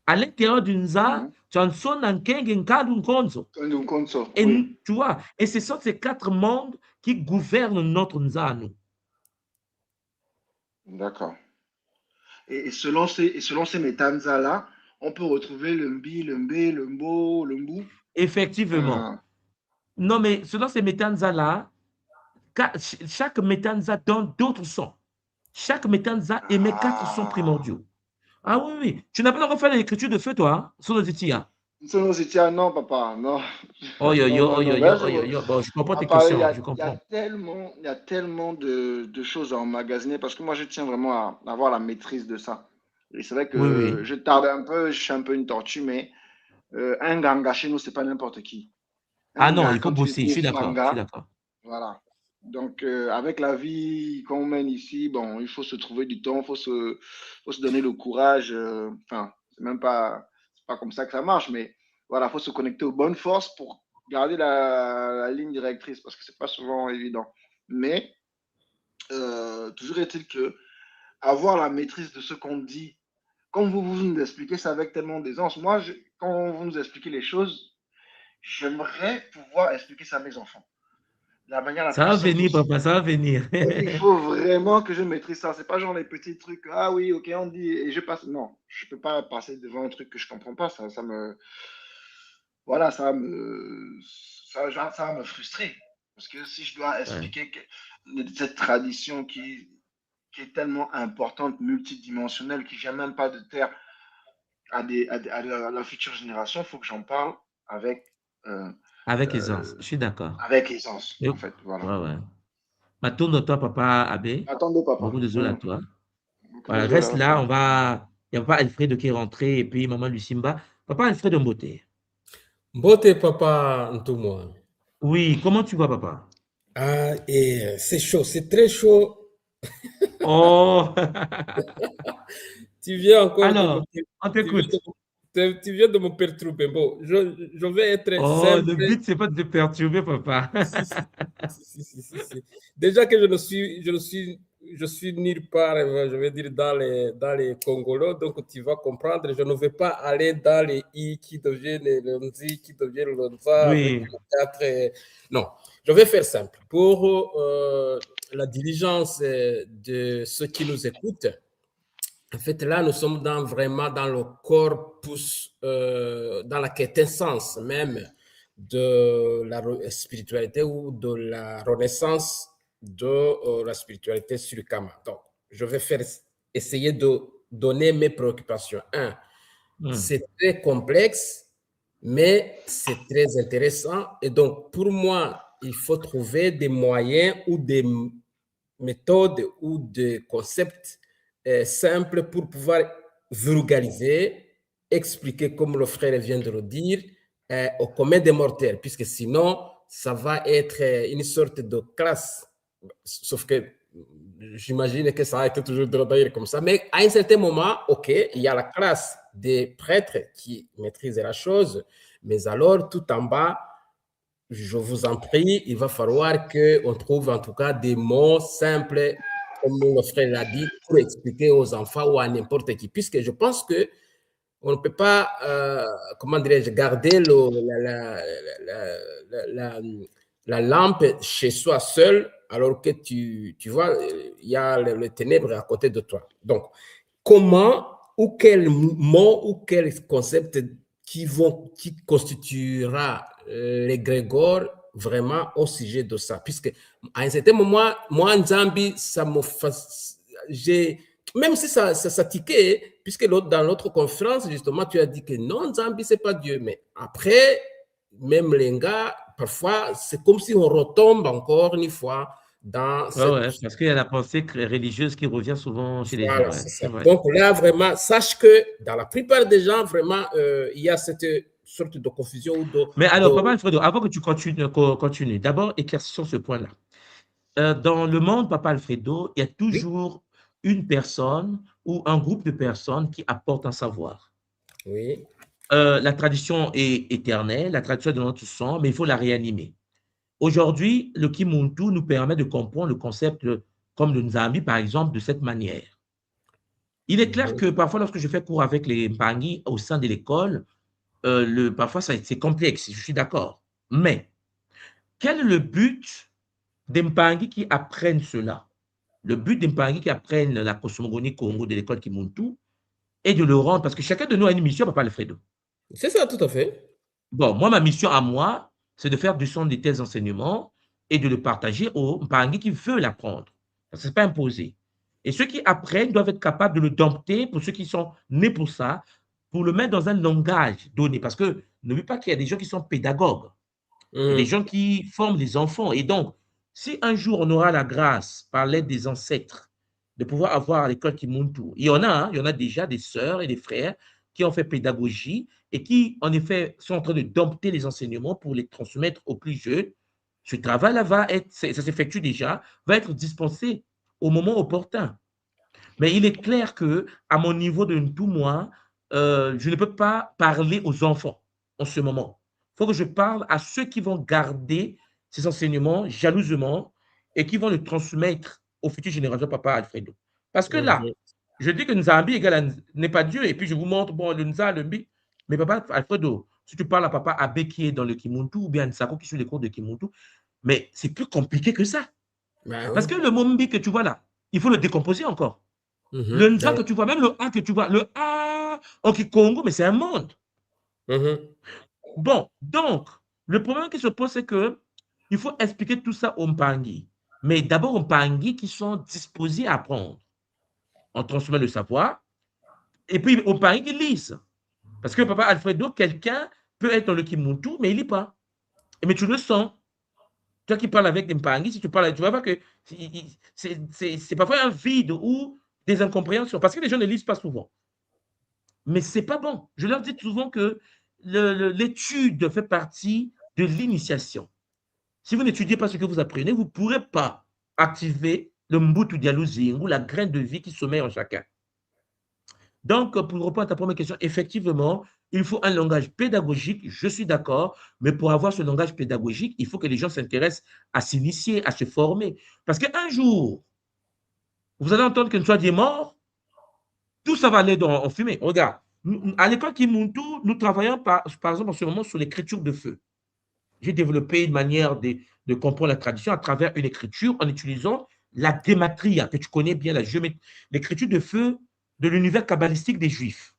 À l'intérieur du Nza, tu as un son, un keng, un kadu, un konzo. Et
Oui.
tu vois, et ce sont ces 4 mondes qui gouvernent notre Nza à nous.
D'accord. Et selon ces métanzas-là, on peut retrouver le Mbi, le Mbé, le Mbo, le Mbou.
Effectivement. Non, mais selon ces métanzas-là, chaque métanza donne d'autres sons. Chaque métanza émet 4 sons primordiaux. Ah oui, oui. Tu n'as pas encore fait l'écriture de feu, toi, hein, sur le Titia?
Non, papa, non.
Oh yo
Non,
yo,
non,
oh yo
non.
yo,
Là,
oh yo yo. Bon, je comprends tes
papa,
questions, je
il
comprends.
y a tellement de choses à emmagasiner parce que moi, je tiens vraiment à avoir la maîtrise de ça. Et c'est vrai
Oui,
que
oui.
je tarde un peu, je suis un peu une tortue, mais un ganga chez nous, c'est pas n'importe qui.
Ah
Un
non,
gars,
il faut
quand tu
bosser, je suis
découvres
d'accord, je suis
Manga,
d'accord.
voilà. Donc, avec la vie qu'on mène ici, bon, il faut se trouver du temps, faut se donner le courage. Enfin, c'est pas comme ça que ça marche, mais voilà, faut se connecter aux bonnes forces pour garder la ligne directrice parce que c'est pas souvent évident. Mais toujours est-il que avoir la maîtrise de ce qu'on dit, comme vous nous expliquez ça avec tellement d'aisance, moi, quand vous nous expliquez les choses, j'aimerais pouvoir expliquer ça à mes enfants la manière la
Ça
plus
va
simple
venir,
possible.
papa, ça va venir.
Il faut vraiment que je maîtrise ça. C'est pas genre les petits trucs. Ah oui, ok, on dit et je passe. Non, je peux pas passer devant un truc que je comprends pas. Ça me, voilà, ça va me frustrer. Parce que si je dois
Ouais.
expliquer cette tradition qui est tellement importante, multidimensionnelle, qui vient même pas de terre à la future génération, il faut que j'en parle avec, euh,
Avec aisance,
euh,
je suis d'accord.
avec aisance,
Mais-
en fait. Voilà.
Ouais, ouais. Ma tourne de toi, papa Abbé.
Attendez, papa.
Beaucoup désolé à toi.
Beaucoup
Voilà,
désolé
reste
à
là,
toi.
on va. Il y a papa Alfredo qui est rentré et puis maman Lucimba. Papa Alfredo Mbote.
Beauté, papa, tout moi.
Oui, comment tu vas, papa?
Ah, et c'est chaud, c'est très chaud.
Oh,
Tu viens encore de me,
alors, on t'écoute.
tu viens de me perturber. Bon, je vais être
Oh,
simple.
le but, c'est pas de te perturber, papa.
Si, si, si. Déjà que je suis nulle part, je vais dire dans les Congolos, donc tu vas comprendre, je ne vais pas aller dans les I qui deviennent le Nzi, qui deviennent le Nza avec
Oui,
les 4. Non, je vais faire simple. Pour la diligence de ceux qui nous écoutent, en fait, là, nous sommes vraiment dans le corpus, dans la quintessence même de la spiritualité ou de la renaissance de la spiritualité sur le Kama. Donc, je vais essayer de donner mes préoccupations. C'est très complexe, mais c'est très intéressant. Et donc, pour moi, il faut trouver des moyens ou des méthodes ou des concepts simples pour pouvoir vulgariser, expliquer, comme le frère vient de le dire, au commun des mortels, puisque sinon, ça va être une sorte de classe. Sauf que j'imagine que ça a été toujours d'ailleurs comme ça. Mais à un certain moment, OK, il y a la classe des prêtres qui maîtrisent la chose, mais alors tout en bas, je vous en prie, il va falloir qu'on trouve en tout cas des mots simples, comme le frère l'a dit, pour expliquer aux enfants ou à n'importe qui, puisque je pense que on ne peut pas, comment dirais-je, garder la lampe chez soi seul, alors que tu vois, il y a le ténèbre à côté de toi. Donc, comment ou quel mot ou quel concept qui constituera l'égrégore vraiment au sujet de ça, puisque à un certain moment, moi, en Zambie, ça me même si ça tiquait, puisque dans l'autre conférence, justement, tu as dit que non, Zambie, c'est pas Dieu. Mais après, même les gars, parfois, c'est comme si on retombe encore une fois dans cette...
Ouais, parce qu'il y a la pensée religieuse qui revient souvent chez les gens.
Voilà,
Ouais,
c'est
c'est
ça.
vrai.
Donc là, vraiment, sache que dans la plupart des gens, vraiment, il y a cette sorte de confusion ou
Mais alors, Papa Alfredo, avant que tu continues, d'abord éclaircissons ce point-là. Dans le monde, Papa Alfredo, il y a toujours une personne ou un groupe de personnes qui apportent un savoir.
Oui.
La tradition est éternelle, la tradition est de notre sang, mais il faut la réanimer. Aujourd'hui, le Kimuntu nous permet de comprendre le concept comme le Nzambi, par exemple, de cette manière. Il est clair que parfois, lorsque je fais cours avec les Mpangi au sein de l'école, parfois c'est complexe, je suis d'accord. Mais quel est le but des Mpangi qui apprennent cela? Le but des Mpangi qui apprennent la cosmogonie Congo de l'école Kimuntu est de le rendre, parce que chacun de nous a une mission, Papa Alfredo.
C'est ça, tout à fait.
Bon, moi, ma mission à moi, c'est de faire du son de tels enseignements et de le partager aux Mpangi qui veulent l'apprendre. Ce n'est pas imposé. Et ceux qui apprennent doivent être capables de le dompter pour ceux qui sont nés pour ça, pour le mettre dans un langage donné. Parce que n'oublie pas qu'il y a des gens qui sont pédagogues. Il y a des gens qui forment les enfants. Et donc, si un jour on aura la grâce, par l'aide des ancêtres, de pouvoir avoir à l'école Kimuntu, il y en a, hein, il y en a déjà des sœurs et des frères qui ont fait pédagogie et qui, en effet, sont en train de dompter les enseignements pour les transmettre aux plus jeunes. Ce travail-là ça s'effectue déjà, va être dispensé au moment opportun. Mais il est clair que, à mon niveau de tout moi, je ne peux pas parler aux enfants en ce moment. Il faut que je parle à ceux qui vont garder ces enseignements jalousement et qui vont le transmettre aux futures générations, Papa Alfredo. Parce que là, je dis que Nzambi n'est pas Dieu, et puis je vous montre, bon, le Nza, le Mbi, mais Papa Alfredo, si tu parles à Papa Abbé qui est dans le Kimuntu, ou bien Nsako qui suit les cours de Kimuntu, mais c'est plus compliqué que ça. Parce que le mot Mbi que tu vois là, il faut le décomposer encore. Le Nza que tu vois, même le A que tu vois, le A en Kikongo, mais c'est un monde. Bon, donc, le problème qui se pose, c'est que il faut expliquer tout ça aux Mpangi. Mais d'abord aux Mpangi qui sont disposés à apprendre. On transmet le savoir. Et puis aux Mpangi qui lisent. Parce que Papa Alfredo, quelqu'un peut être dans le Kimuntu, mais il ne lit pas. Mais tu le sens. Toi qui parles avec des Mpangi, si tu parles, tu vas voir que c'est parfois un vide ou des incompréhensions. Parce que les gens ne lisent pas souvent. Mais ce n'est pas bon. Je leur dis souvent que l'étude fait partie de l'initiation. Si vous n'étudiez pas ce que vous apprenez, vous ne pourrez pas activer le Mbutu Dialouzing ou la graine de vie qui sommeille en chacun. Donc, pour répondre à ta première question, effectivement, il faut un langage pédagogique, je suis d'accord, mais pour avoir ce langage pédagogique, il faut que les gens s'intéressent à s'initier, à se former. Parce qu'un jour, vous allez entendre qu'une soit est mort, tout ça va aller en fumée. Regarde, à l'école Kimuntu, nous travaillons par exemple en ce moment sur l'écriture de feu. J'ai développé une manière de comprendre la tradition à travers une écriture en utilisant la gématria, que tu connais bien, l'écriture de feu de l'univers kabbalistique des Juifs.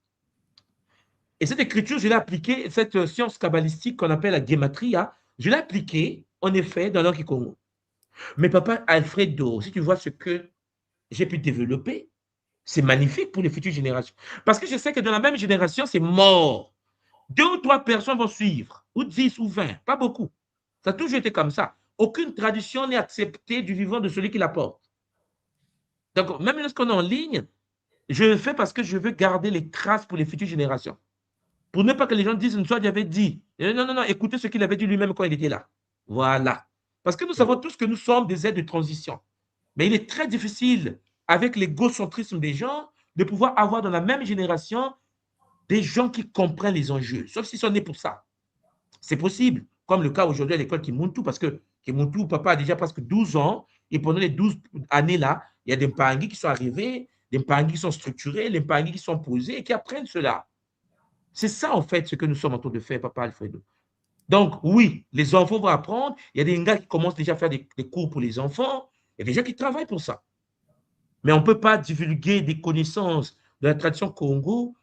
Et cette écriture, je l'ai appliquée, cette science kabbalistique qu'on appelle la gématria, je l'ai appliquée, en effet, dans l'Anki Congo. Mais Papa Alfredo, si tu vois ce que j'ai pu développer, c'est magnifique pour les futures générations. Parce que je sais que dans la même génération, c'est mort. 2 ou 3 personnes vont suivre, ou 10 ou 20, pas beaucoup. Ça a toujours été comme ça. Aucune tradition n'est acceptée du vivant de celui qui la porte. Donc, même lorsqu'on est en ligne, je le fais parce que je veux garder les traces pour les futures générations. Pour ne pas que les gens disent, Nswadi avait dit. Non, non, non, écoutez ce qu'il avait dit lui-même quand il était là. Voilà. Parce que nous savons tous que nous sommes des aides de transition. Mais il est très difficile, avec l'égocentrisme des gens, de pouvoir avoir dans la même génération des gens qui comprennent les enjeux, sauf s'ils sont nés pour ça. C'est possible, comme le cas aujourd'hui à l'école Kimuntu, parce que Kimuntu, papa a déjà presque 12 ans, et pendant les 12 années-là, il y a des Mpangi qui sont arrivés, des Mpangi qui sont structurés, des Mpangi qui sont posés et qui apprennent cela. C'est ça, en fait, ce que nous sommes en train de faire, Papa Alfredo. Donc, oui, les enfants vont apprendre. Il y a des gars qui commencent déjà à faire des cours pour les enfants. Il y a des gens qui travaillent pour ça. Mais on ne peut pas divulguer des connaissances de la tradition Congo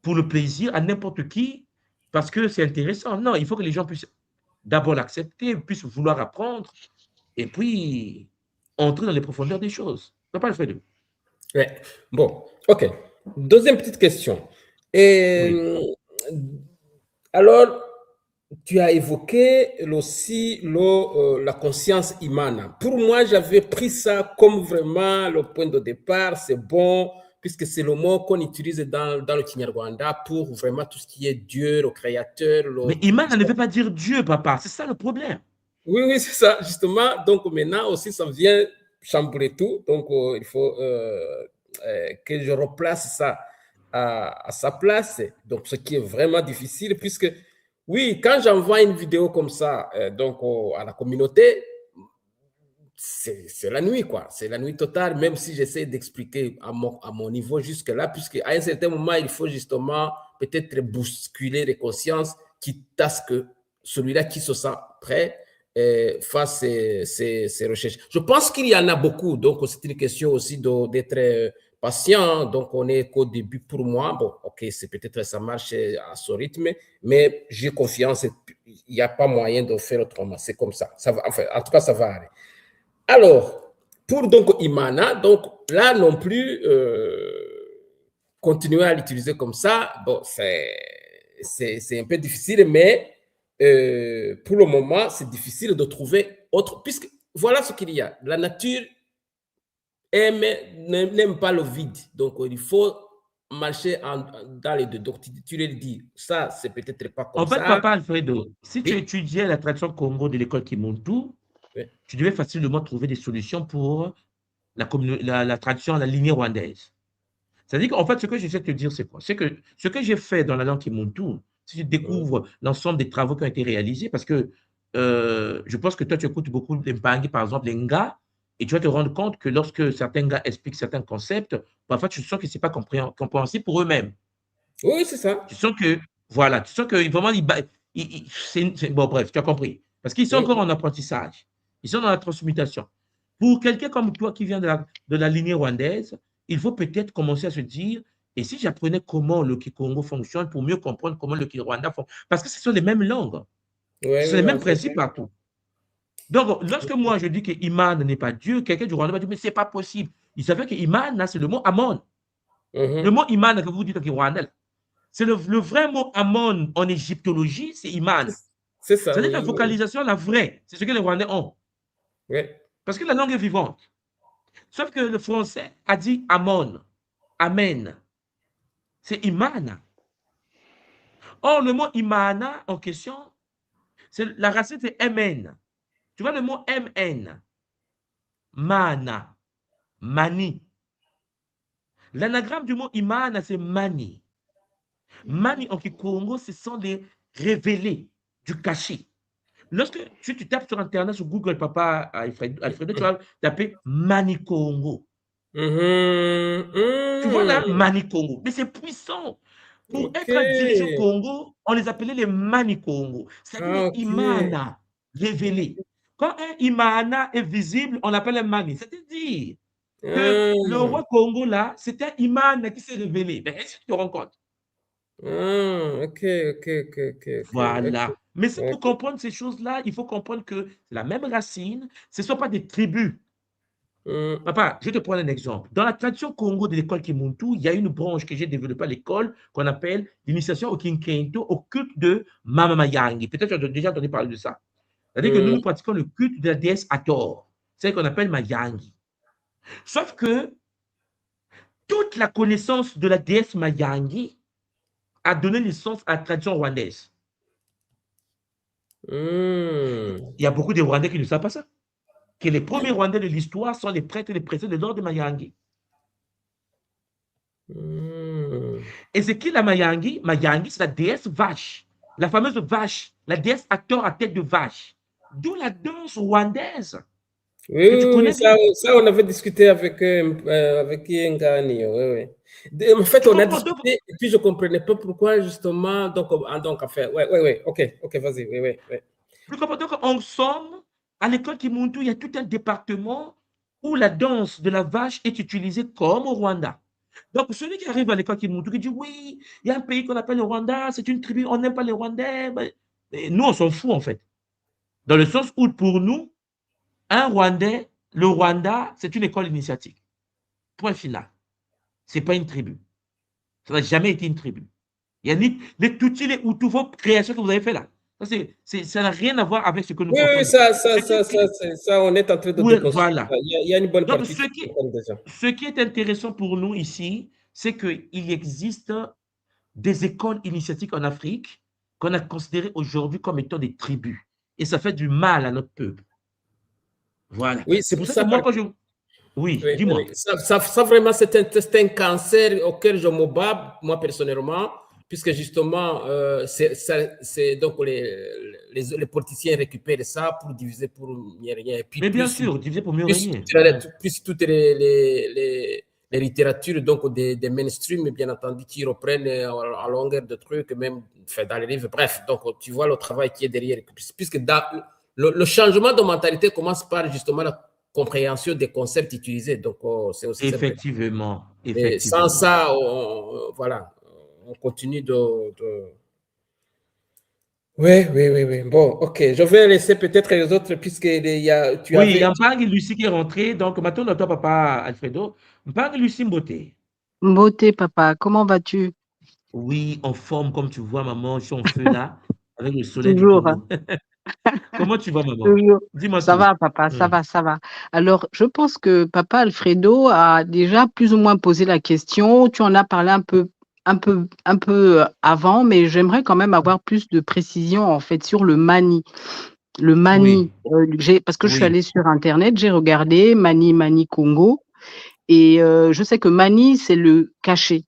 pour le plaisir à n'importe qui parce que c'est intéressant. Non, il faut que les gens puissent d'abord l'accepter, puissent vouloir apprendre et puis entrer dans les profondeurs des choses. Papa Alfredo.
Ouais. Bon, ok. Deuxième petite question. Et
Oui.
alors, tu as évoqué aussi la conscience imana. Pour moi, j'avais pris ça comme vraiment le point de départ. C'est bon, puisque c'est le mot qu'on utilise dans le Kinyarwanda pour vraiment tout ce qui est Dieu, le créateur.
Mais Iman ne veut pas dire Dieu, papa. C'est ça le problème.
Oui, oui, c'est ça, justement. Donc maintenant aussi, ça vient chambouler tout. Donc il faut que je replace ça à sa place. Donc ce qui est vraiment difficile, puisque oui, quand j'envoie une vidéo comme ça donc à la communauté, c'est la nuit, quoi. C'est la nuit totale, même si j'essaie d'expliquer à mon niveau jusque-là, puisqu'à un certain moment, il faut justement peut-être bousculer les consciences, quitte à ce que celui-là qui se sent prêt fasse ses recherches. Je pense qu'il y en a beaucoup, donc c'est une question aussi d'être patient. Donc on est qu'au début pour moi. Bon, ok, c'est peut-être ça marche à ce rythme, mais j'ai confiance. Il n'y a pas moyen de faire autrement. C'est comme ça. Ça va, enfin, en tout cas, ça va aller. Alors, pour donc Imana, donc là non plus, continuer à l'utiliser comme ça, bon, c'est un peu difficile, mais pour le moment, c'est difficile de trouver autre, puisque voilà ce qu'il y a. La nature n'aime pas le vide, donc il faut marcher dans les deux. Donc tu le dis, ça, c'est peut-être pas comme
En fait,
ça.
papa Alfredo, si tu
Oui.
étudiais la tradition Congo de l'école Kimuntu,
Oui.
tu devais facilement trouver des solutions pour la tradition, la lignée rwandaise. C'est-à-dire qu'en fait, ce que j'essaie de te dire, c'est quoi? C'est que ce que j'ai fait dans la langue Kimuntu, si tu découvres l'ensemble des travaux qui ont été réalisés, parce que je pense que toi, tu écoutes beaucoup les Mpangi, par exemple, les Nga, et tu vas te rendre compte que lorsque certains gars expliquent certains concepts, parfois tu sens que ce n'est pas compréhensible pour eux-mêmes.
Oui, c'est ça.
Tu sens que, voilà, tu sens que vraiment, bon, bref, tu as compris. Parce qu'ils sont encore en apprentissage. Ils sont dans la transmutation. Pour quelqu'un comme toi qui vient de la lignée rwandaise, il faut peut-être commencer à se dire, et si j'apprenais comment le Kikongo fonctionne pour mieux comprendre comment le Kirwanda fonctionne, parce que ce sont les mêmes langues, ce sont les mêmes principes partout. Donc, lorsque moi je dis que Iman n'est pas Dieu, quelqu'un du Rwanda va dire, mais ce n'est pas possible. Il savait que Iman, c'est le mot Amon. Le mot Iman que vous dites au Rwanda, c'est le vrai mot Amon en égyptologie, c'est Iman.
C'est ça.
C'est-à-dire que la vocalisation, la vraie, c'est ce que les Rwandais ont.
Oui.
Parce que la langue est vivante. Sauf que le français a dit Amon, Amen. C'est Imana. Or, le mot Imana en question, la racine c'est MN. Tu vois le mot MN, Mana, Mani. L'anagramme du mot Imana, c'est Mani. Mani en Kikongo, ce sont les révélés du cachet. Lorsque tu tapes sur Internet, sur Google, papa Alfredo, tu vas taper Mani Congo. Tu vois là, Mani Congo. Mais c'est puissant. Pour être un dirigeant Congo, on les appelait les Mani Congo. C'est-à-dire les Imana révélés. Quand un Imana est visible, on l'appelle un Mani. C'est-à-dire que le roi Congo là, c'était un Imana qui s'est révélé. Mais est-ce que tu te rends compte?
Ok.
Voilà. Mais c'est pour comprendre ces choses-là, il faut comprendre que la même racine, ce ne sont pas des tribus. Papa, je vais te prendre un exemple. Dans la tradition Congo de l'école Kimuntu, il y a une branche que j'ai développée à l'école qu'on appelle l'initiation au Kinkento, au culte de Mama Mayangi. Peut-être que tu as déjà entendu parler de ça. C'est-à-dire que nous pratiquons le culte de la déesse Hathor, celle qu'on appelle Mayangi. Sauf que toute la connaissance de la déesse Mayangi a donné naissance à la tradition rwandaise. Il y a beaucoup de Rwandais qui ne savent pas ça. Que les premiers Rwandais de l'histoire sont les prêtres et les précèdents de l'ordre de Mayangi. Et c'est qui la Mayangi? Mayangi, c'est la déesse vache. La fameuse vache, la déesse Hathor à tête de vache. D'où la danse rwandaise.
Oui, ça, on avait discuté avec Ngani. Oui. En fait, on a discuté et puis je ne comprenais pas pourquoi, justement. Donc enfin, oui. Ok, vas-y. Oui.
Donc, en somme, à l'école Kimuntu, il y a tout un département où la danse de la vache est utilisée comme au Rwanda. Donc, celui qui arrive à l'école Kimuntu, qui dit oui, il y a un pays qu'on appelle le Rwanda, c'est une tribu, on n'aime pas les Rwandais. Mais nous, on s'en fout, en fait. Dans le sens où, pour nous, un Rwandais, le Rwanda, c'est une école initiatique. Point final. Ce n'est pas une tribu. Ça n'a jamais été une tribu. Il y a ni les Tutsis, les Hutus, vos créations que vous avez fait là. Ça n'a rien à voir avec ce que nous
Oui,
portons.
oui, ça, on est en train de
Oui,
déconstruire.
voilà.
Il y a une bonne
Donc,
partie qui comprend déjà.
ce qui est intéressant pour nous ici, c'est qu'il existe des écoles initiatiques en Afrique qu'on a considérées aujourd'hui comme étant des tribus. Et ça fait du mal à notre peuple. Voilà.
Oui,
C'est pour ça que
ça,
moi, quand je... Oui,
oui,
dis-moi.
oui. Ça, vraiment, c'est un cancer auquel je me bats, moi personnellement, puisque justement, donc les politiciens récupèrent ça pour diviser pour mieux rien. Et puis,
Mais bien sûr, diviser pour mieux
plus,
régner.
plus toutes les littératures donc des mainstream, bien entendu, qui reprennent à longueur de trucs, même dans les livres. Bref, donc tu vois le travail qui est derrière. Puisque le changement de mentalité commence par justement la compréhension des concepts utilisés. Donc, c'est aussi simple.
Effectivement.
Et sans ça, voilà, on continue de... Oui, oui, oui, oui. Bon, ok. Je vais laisser peut-être les autres, puisque tu
Oui, il y
avais...
a Mpang Lucie qui est rentré. Donc, maintenant, toi, papa Alfredo. Mpang Lucie Mbote.
Mbote, papa, comment vas-tu?
Oui, en forme, comme tu vois, maman. Je suis en feu là, avec le soleil du
Toujours, hein.
Togo. Comment tu vas, maman?
Toujours.
Dis-moi
Ça
tout.
va, papa, ça va, ça va. Alors, je pense que papa Alfredo a déjà plus ou moins posé la question. Tu en as parlé un peu avant, mais j'aimerais quand même avoir plus de précision en fait sur le Mani. Le Mani,
Oui,
parce que je suis
oui.
allée sur Internet, j'ai regardé Mani Congo, et je sais que Mani, c'est le cachet.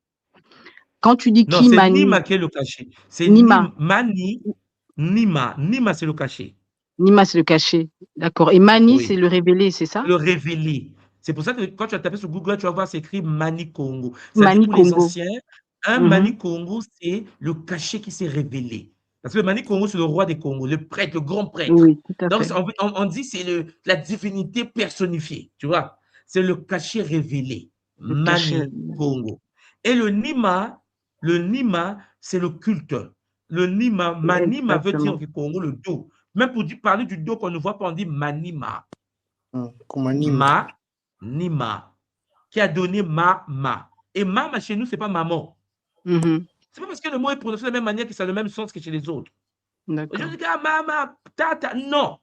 Quand tu dis
Non,
qui
c'est
Mani,
Nima qui est le cachet. C'est
Nima,
Mani, Nima. Nima, c'est le cachet.
Nima, c'est le cachet. D'accord. Et Mani, c'est
Oui.
le révélé, c'est ça?
Le révéler. C'est pour ça que quand tu vas taper sur Google, tu vas voir, c'est écrit Mani Congo. C'est-à-dire
Mani
pour les
Congo.
anciens, un
Mhm.
Mani Congo, c'est le cachet qui s'est révélé. Parce que le Mani Congo, c'est le roi des Congos, le prêtre, le grand prêtre.
Oui, tout à
Donc,
fait.
on dit c'est la divinité personnifiée, tu vois. C'est le cachet révélé,
Le cachet.
Mani Congo. Et le Nima, c'est le culte. Le Nima, Manima veut dire
Exactement.
au Congo le dos. Même pour parler du dos qu'on ne voit pas, on dit Manima.
Comme un hymne.
Nima, qui a donné Ma. Et Mama, chez nous, ce n'est pas maman.
Mhm.
Ce n'est pas parce que le mot est prononcé de la même manière que ça a le même sens que chez les autres. Je
D'accord.
dis, ah, Mama, Tata. Non.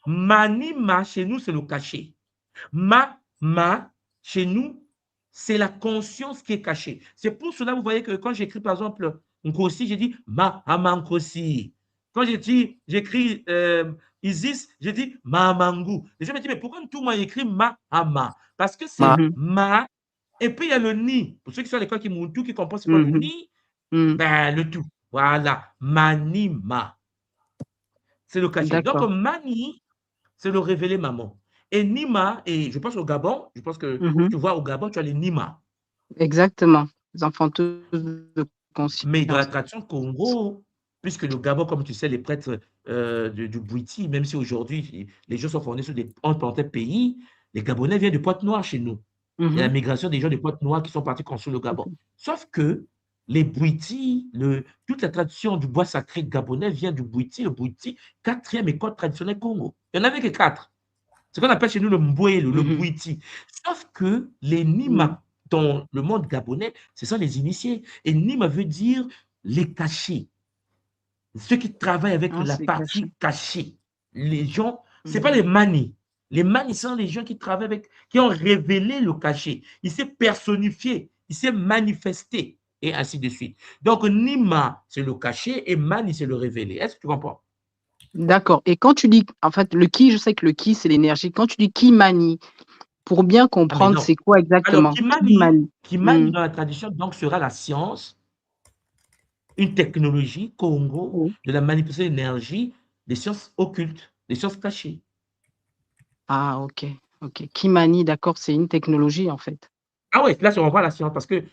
Manima, chez nous, c'est le cachet. Ma, chez nous, c'est la conscience qui est cachée. C'est pour cela, vous voyez que quand j'écris, par exemple, Nkosi, j'ai dit Ma, Ama Nkosi. Quand j'écris Isis, j'ai dit Mamangu. Les gens me disent, mais pourquoi tout le monde écrit Ma, Ama? Parce que c'est
Mhm.
Ma, et puis il y a le Ni. Pour ceux qui sont à l'école qui m'ont tout, qui comprennent c'est quoi le
Mhm.
Ni,
Mhm.
ben le tout. Voilà. Manima. C'est le cachet. Donc,
D'accord.
Mani, c'est le révélé maman. Et Nima, et je pense au Gabon, je pense que
Mhm.
tu vois au Gabon, tu as les Nima.
Exactement. Les enfants tous de
Mais dans la
conscience.
tradition Congo, puisque le Gabon, comme tu sais, les prêtres du Bouiti, même si aujourd'hui les gens sont formés sur des pays, les Gabonais viennent de Pointe-Noire chez nous. Il y a la
Mhm.
migration des gens de Pointe-Noire qui sont partis construire le Gabon. Sauf que les Bouiti, toute la tradition du bois sacré gabonais vient du Bouiti, le Bouiti, 4e école traditionnelle Congo. Il n'y en avait que 4. Ce qu'on appelle chez nous le Mbouelo, le
Mhm.
Bouiti. Sauf que les
Mhm.
Nima, dans le monde gabonais, ce sont les initiés. Et Nima veut dire les cachés. Ceux qui travaillent avec
Ah,
la
c'est caché.
partie cachée. Les gens, ce n'est pas
Mhm.
les manis. Les manis sont les gens qui travaillent avec, qui ont révélé le cachet. Il s'est personnifié, il s'est manifesté, et ainsi de suite. Donc, Nima, c'est le cachet, et Mani, c'est le révélé. Est-ce que tu comprends?
D'accord. Et quand tu dis, en fait, le qui, je sais que le qui, c'est l'énergie. Quand tu dis qui manie, pour bien
Ah, mais
comprendre,
non.
c'est quoi
Alors,
exactement? Qui manie?
qui manie
Mhm.
dans la tradition, donc, sera la science, une technologie, Congo,
Oui.
de la manipulation d'énergie, des sciences occultes, des sciences cachées.
Ah, ok. Ok. Qui manie, d'accord, c'est une technologie, en fait.
Ah ouais, là, on voit la science, parce que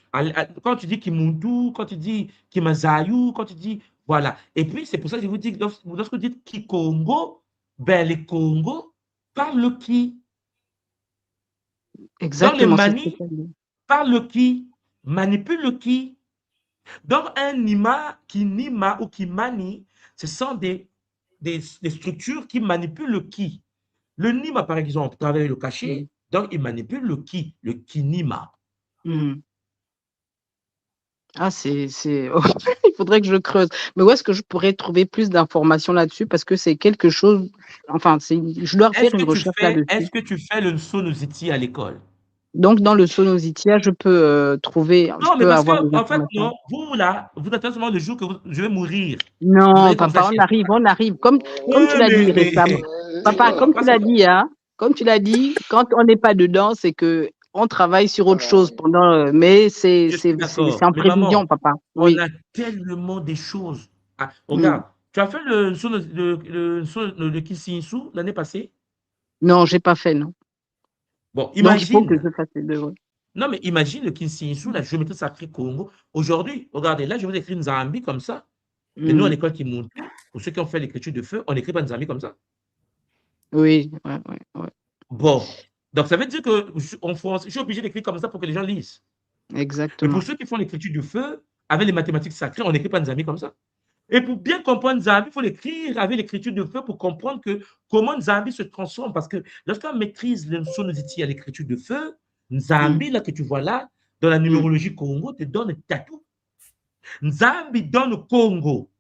quand tu dis Kimuntu, quand tu dis Kimazayu, quand tu dis, voilà. Et puis, c'est pour ça que je vous dis, lorsque vous dites Kikongo, ben, les Congos parlent le qui. Donc, les
Exactement, c'est ce que
Mani
tu as dit.
parlent le qui, manipulent le qui. Donc, un Nima, qui Nima ou qui Mani, ce sont des structures qui manipulent le qui. Le Nima, par exemple, travaille le cachet,
Mhm.
donc il manipule le qui Nima.
Mhm. Ah, il faudrait que je creuse. Mais où est-ce que je pourrais trouver plus d'informations là-dessus? Parce que c'est quelque chose, enfin, je dois faire une recherche là-dessus.
Est-ce que tu fais le Sonosity à l'école?
Donc, dans le Sonozitia, je peux je
Non, mais
peux
parce
avoir
que,
des
en fait,
informations.
non, vous là, vous attendez seulement le jour que je vais mourir. Vous
Non,
allez comme ça
papa, on
chercher.
arrive, on arrive. Comme tu
Oui,
l'as dit récemment.
mais
Papa,
non,
comme tu
parce que,
l'as dit, hein, comme tu l'as dit, quand on n'est pas dedans, c'est que on travaille sur autre chose pendant, mais
je suis
c'est
d'accord.
en
Mais
prévision,
maman,
papa.
on
Oui.
a tellement des choses. Ah,
Mm.
regarde, tu as fait le Kissinsou l'année passée?
Non, j'ai pas fait, non.
Bon,
Donc, il faut que
imagine.
je fasse les deux. Oui.
Non, mais imagine le Kissinsou, la géométrie sacrée Congo. Aujourd'hui, regardez, là, je vous écris Nzambi comme ça. Mais nous, à
Mm.
l'école qui monte, pour ceux qui ont fait l'écriture de feu, on n'écrit pas Nzambi comme ça.
Oui, ouais, ouais, ouais.
Bon, donc ça veut dire que en France, je suis obligé d'écrire comme ça pour que les gens lisent. Mais pour
Exactement.
ceux qui font l'écriture de feu, avec les mathématiques sacrées, on n'écrit pas Nzambi comme ça. Et pour bien comprendre Nzambi, il faut l'écrire avec l'écriture de feu pour comprendre comment Nzambi se transforme. Parce que lorsqu'on maîtrise le sonodity à l'écriture de feu,
Mm.
Nzambi, là que tu vois là, dans la
Mm.
numérologie Congo, te donne tatou. Nzambi donne Congo.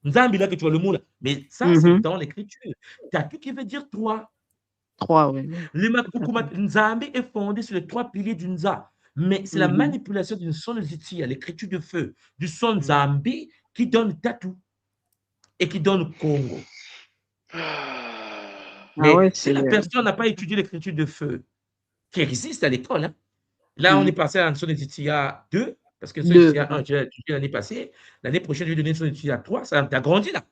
Nzambi, là que tu vois le mot là. Mais ça, c'est
Mhm.
dans l'écriture. Tatou qui veut dire toi.
3, oui, oui,
Le
tout à fait.
Nzambi est fondé sur les 3 piliers du Nza. Mais c'est la
Mhm.
manipulation d'une sonodity à l'écriture de feu, du son Nzambi qui donne tatou et qui donne Congo.
Ah ouais,
Mais si la personne n'a pas étudié l'écriture de feu, qui existe à l'école, hein, là, on est passé à une Sonetitia 2, parce que
deux.
Sonetitia 1, tu as étudié l'année passée. L'année prochaine, je vais donner une Sonetitia 3, ça a grandi là.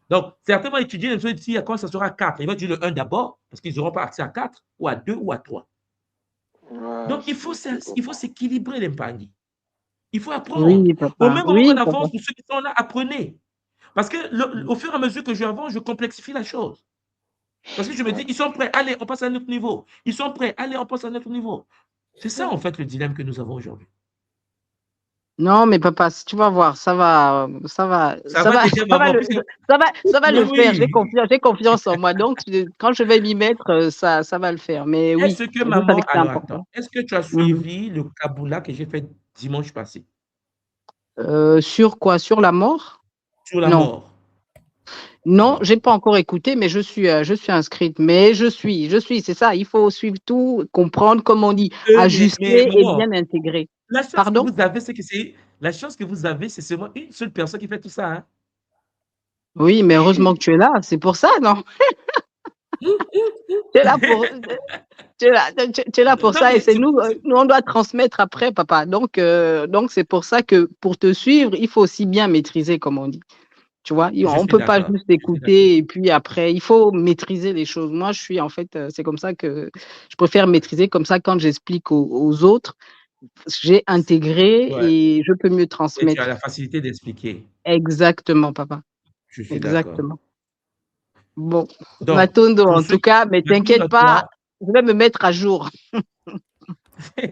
Donc, certainement étudier une Sonetitia quand ça sera 4. Ils vont étudier le 1 d'abord, parce qu'ils n'auront pas accès à 4, ou à 2, ou à 3. Donc, il faut s'équilibrer, l'Empangui. Il faut apprendre.
Oui,
Au
papa.
même moment
Oui,
qu'on
papa.
avance, pour ceux qui sont là, apprenez. Parce que au fur et à mesure que j'avance, je complexifie la chose. Parce que je me dis, ils sont prêts, allez, on passe à un autre niveau. Ils sont prêts, allez, on passe à un autre niveau. C'est ça, en fait, le dilemme que nous avons aujourd'hui.
Non, mais papa, tu vas voir, ça va, ça va,
Ça
ça
va
va,
déjà, maman, puisque...
ça va
Mais
le faire.
oui,
J'ai confiance en moi. Donc, quand je vais m'y mettre, ça va le faire. Mais oui,
est-ce que
vous savez
maman...
que c'est
Alors, attends.
important.
Est-ce que tu as
Mhm.
suivi le Kaboula que j'ai fait dimanche passé
Sur quoi? Sur la mort?
sur la
Non.
mort?
Non,
Bon.
j'ai pas encore écouté, mais je suis inscrite. Mais c'est ça. Il faut suivre tout, comprendre, comme on dit,
Mais
ajuster et
maman,
bien intégrer.
la chance que
Pardon?
vous avez, c'est que c'est seulement une seule personne qui fait tout ça. Hein.
Oui, mais heureusement que tu es là. C'est pour ça, non? Tu es là pour, tu es là pour
Non,
ça et
mais
c'est nous, nous on doit transmettre après, papa. Donc c'est pour ça que pour te suivre, il faut aussi bien maîtriser, comme on dit. Tu vois,
je
on
suis
peut pas
d'accord.
juste
Je suis d'accord.
écouter et puis après, il faut maîtriser les choses. Moi, je suis en fait, c'est comme ça que je préfère maîtriser, comme ça quand j'explique aux autres, j'ai intégré
Ouais.
et je peux mieux
Et tu as
transmettre.
la facilité d'expliquer.
Exactement, papa.
Je suis d'accord.
Exactement. Bon,
Donc,
Matondo,
pour
en
ceux
tout
qui
cas, mais
retournent
t'inquiète
à
pas,
toi,
je vais me mettre à jour. Il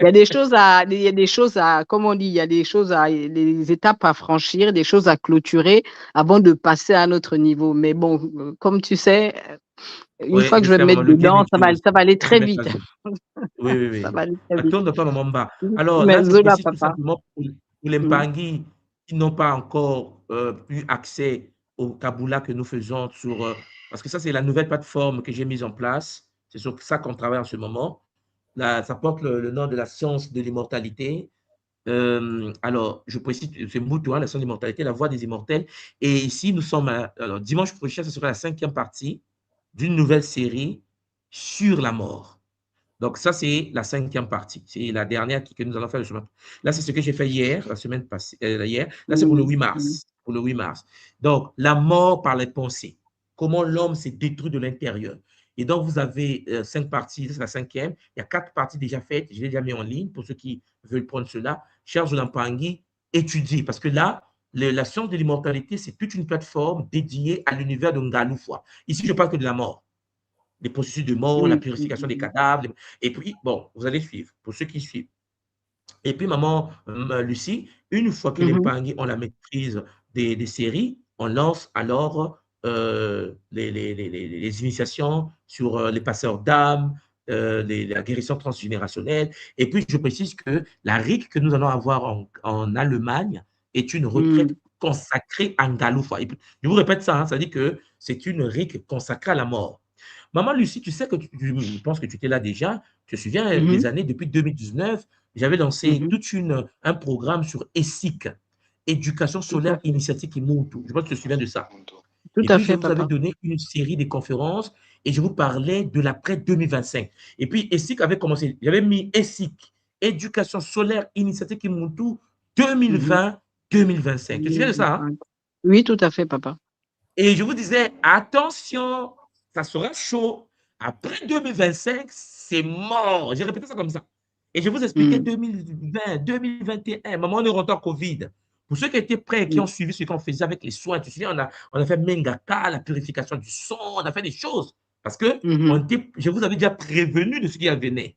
y a des choses à, comme on dit, il y a des étapes à franchir, des choses à clôturer avant de passer à un autre niveau. Mais bon, comme tu sais, une
oui,
fois que
je
je vais
sais,
me mettre
maman, le bien
dedans,
est aussi.
ça va aller
Il faut se
très
mettre à
vite.
jour. Oui, oui,
Ça
oui.
va aller très vite.
Retourne dans ton Mamba. Alors là,
Mais
je
Zola,
précise tout
papa.
simplement pour les
Mm.
Mpangui qui n'ont pas encore eu accès au Kaboula que nous faisons sur... parce que ça, c'est la nouvelle plateforme que j'ai mise en place. C'est sur ça qu'on travaille en ce moment. Là, ça porte le nom de la science de l'immortalité. Alors, je précise, c'est Moutoua, la science de l'immortalité, la voie des immortels. Et ici, nous sommes... alors, dimanche prochain, ce sera la 5e partie d'une nouvelle série sur la mort. Donc, ça, c'est la 5e partie. C'est la dernière que nous allons faire le chemin. Là, c'est ce que j'ai fait hier, la semaine passée. Hier. Là, c'est pour le 8
Mm.
mars. Pour le 8 mars. Donc, la mort par les pensées. Comment l'homme s'est détruit de l'intérieur. Et donc, vous avez 5 parties. C'est la 5e. Il y a 4 parties déjà faites. Je l'ai déjà mis en ligne pour ceux qui veulent prendre cela. Cher Zoulampangui, étudiez. Parce que là, la science de l'immortalité, c'est toute une plateforme dédiée à l'univers de Ngaloufwa. Ici, je parle que de la mort. Les processus de mort, la
Mm.
purification des
Mm.
cadavres. Et puis, bon, vous allez suivre, pour ceux qui suivent. Et puis, maman Lucie, une fois que les
Mhm.
Mpangui ont la maîtrise des séries, on lance alors les initiations sur les passeurs d'âmes, la guérison transgénérationnelle. Et puis, je précise que la RIC que nous allons avoir en Allemagne est une retraite consacrée en Galoufa. Et puis, je vous répète ça, hein, ça dit que c'est une RIC consacrée à la mort. Maman Lucie, tu sais que je pense que tu étais là déjà. Tu te souviens, les années depuis 2019, j'avais lancé un programme sur ESIC, Éducation solaire initiatique Imuntu. Je pense que tu te souviens de ça.
Tout
Et
à
puis, je
fait,
vous avais
papa.
donné une série de conférences et je vous parlais de l'après 2025. Et puis, ESIC avait commencé. J'avais mis ESIC, Éducation solaire initiatique Imuntu 2020-2025. Tu te souviens de ça, hein?
Oui, tout à fait, papa.
Et je vous disais, attention, ça sera chaud. Après 2025, c'est mort. J'ai répété ça comme ça. Et je vous expliquais 2020, 2021, moment on est rentré en Covid. Pour ceux qui étaient prêts, qui ont suivi ce qu'on faisait avec les soins, tu te souviens, on a fait Mengaka, la purification du son, on a fait des choses. Parce que je vous avais déjà prévenu de ce qui venait.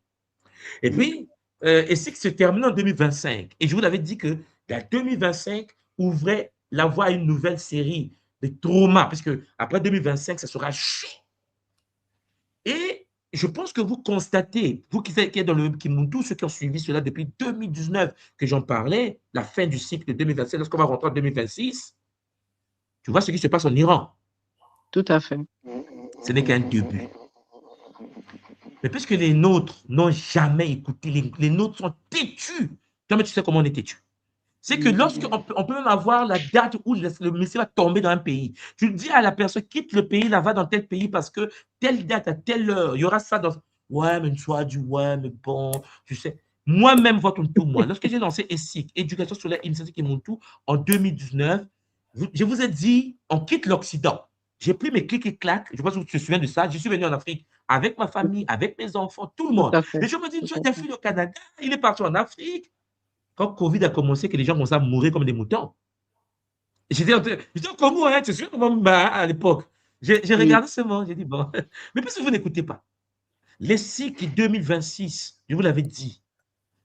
Et puis, et c'est que se termine en 2025. Et je vous avais dit que la 2025 ouvrait la voie à une nouvelle série de traumas, parce que après 2025, ça sera chaud. Et je pense que vous constatez, vous qui êtes dans le Kimuntu, ceux qui ont suivi cela depuis 2019, que j'en parlais, la fin du cycle de 2027, lorsqu'on va rentrer en 2026, tu vois ce qui se passe en Iran.
Tout à fait.
Ce n'est qu'un début. Mais puisque les nôtres n'ont jamais écouté, les nôtres sont têtus. Toi, mais tu sais comment on est têtu. C'est que lorsqu'on peut même avoir la date où le Messie va tomber dans un pays, tu dis à la personne, quitte le pays, là, va dans tel pays parce que telle date, à telle heure, il y aura ça dans... Ouais, mais une soirée du ouais, mais bon, tu sais. Moi-même, votre tout, moi. Lorsque j'ai lancé ESIC, Éducation solaire initiatique et mon tout, en 2019, je vous ai dit, on quitte l'Occident. J'ai pris mes clics et claques, je ne sais pas si vous te souvenez de ça, je suis venu en Afrique avec ma famille, avec mes enfants, tout le monde. Les gens me disent, tu as fui au Canada, il est parti en Afrique. Quand Covid a commencé, que les gens commençaient à mourir comme des moutons. J'étais encore mou, hein, tu sais comment à l'époque. J'ai regardé seulement, j'ai dit, bon, mais puisque vous n'écoutez pas, les cycles 2026, je vous l'avais dit,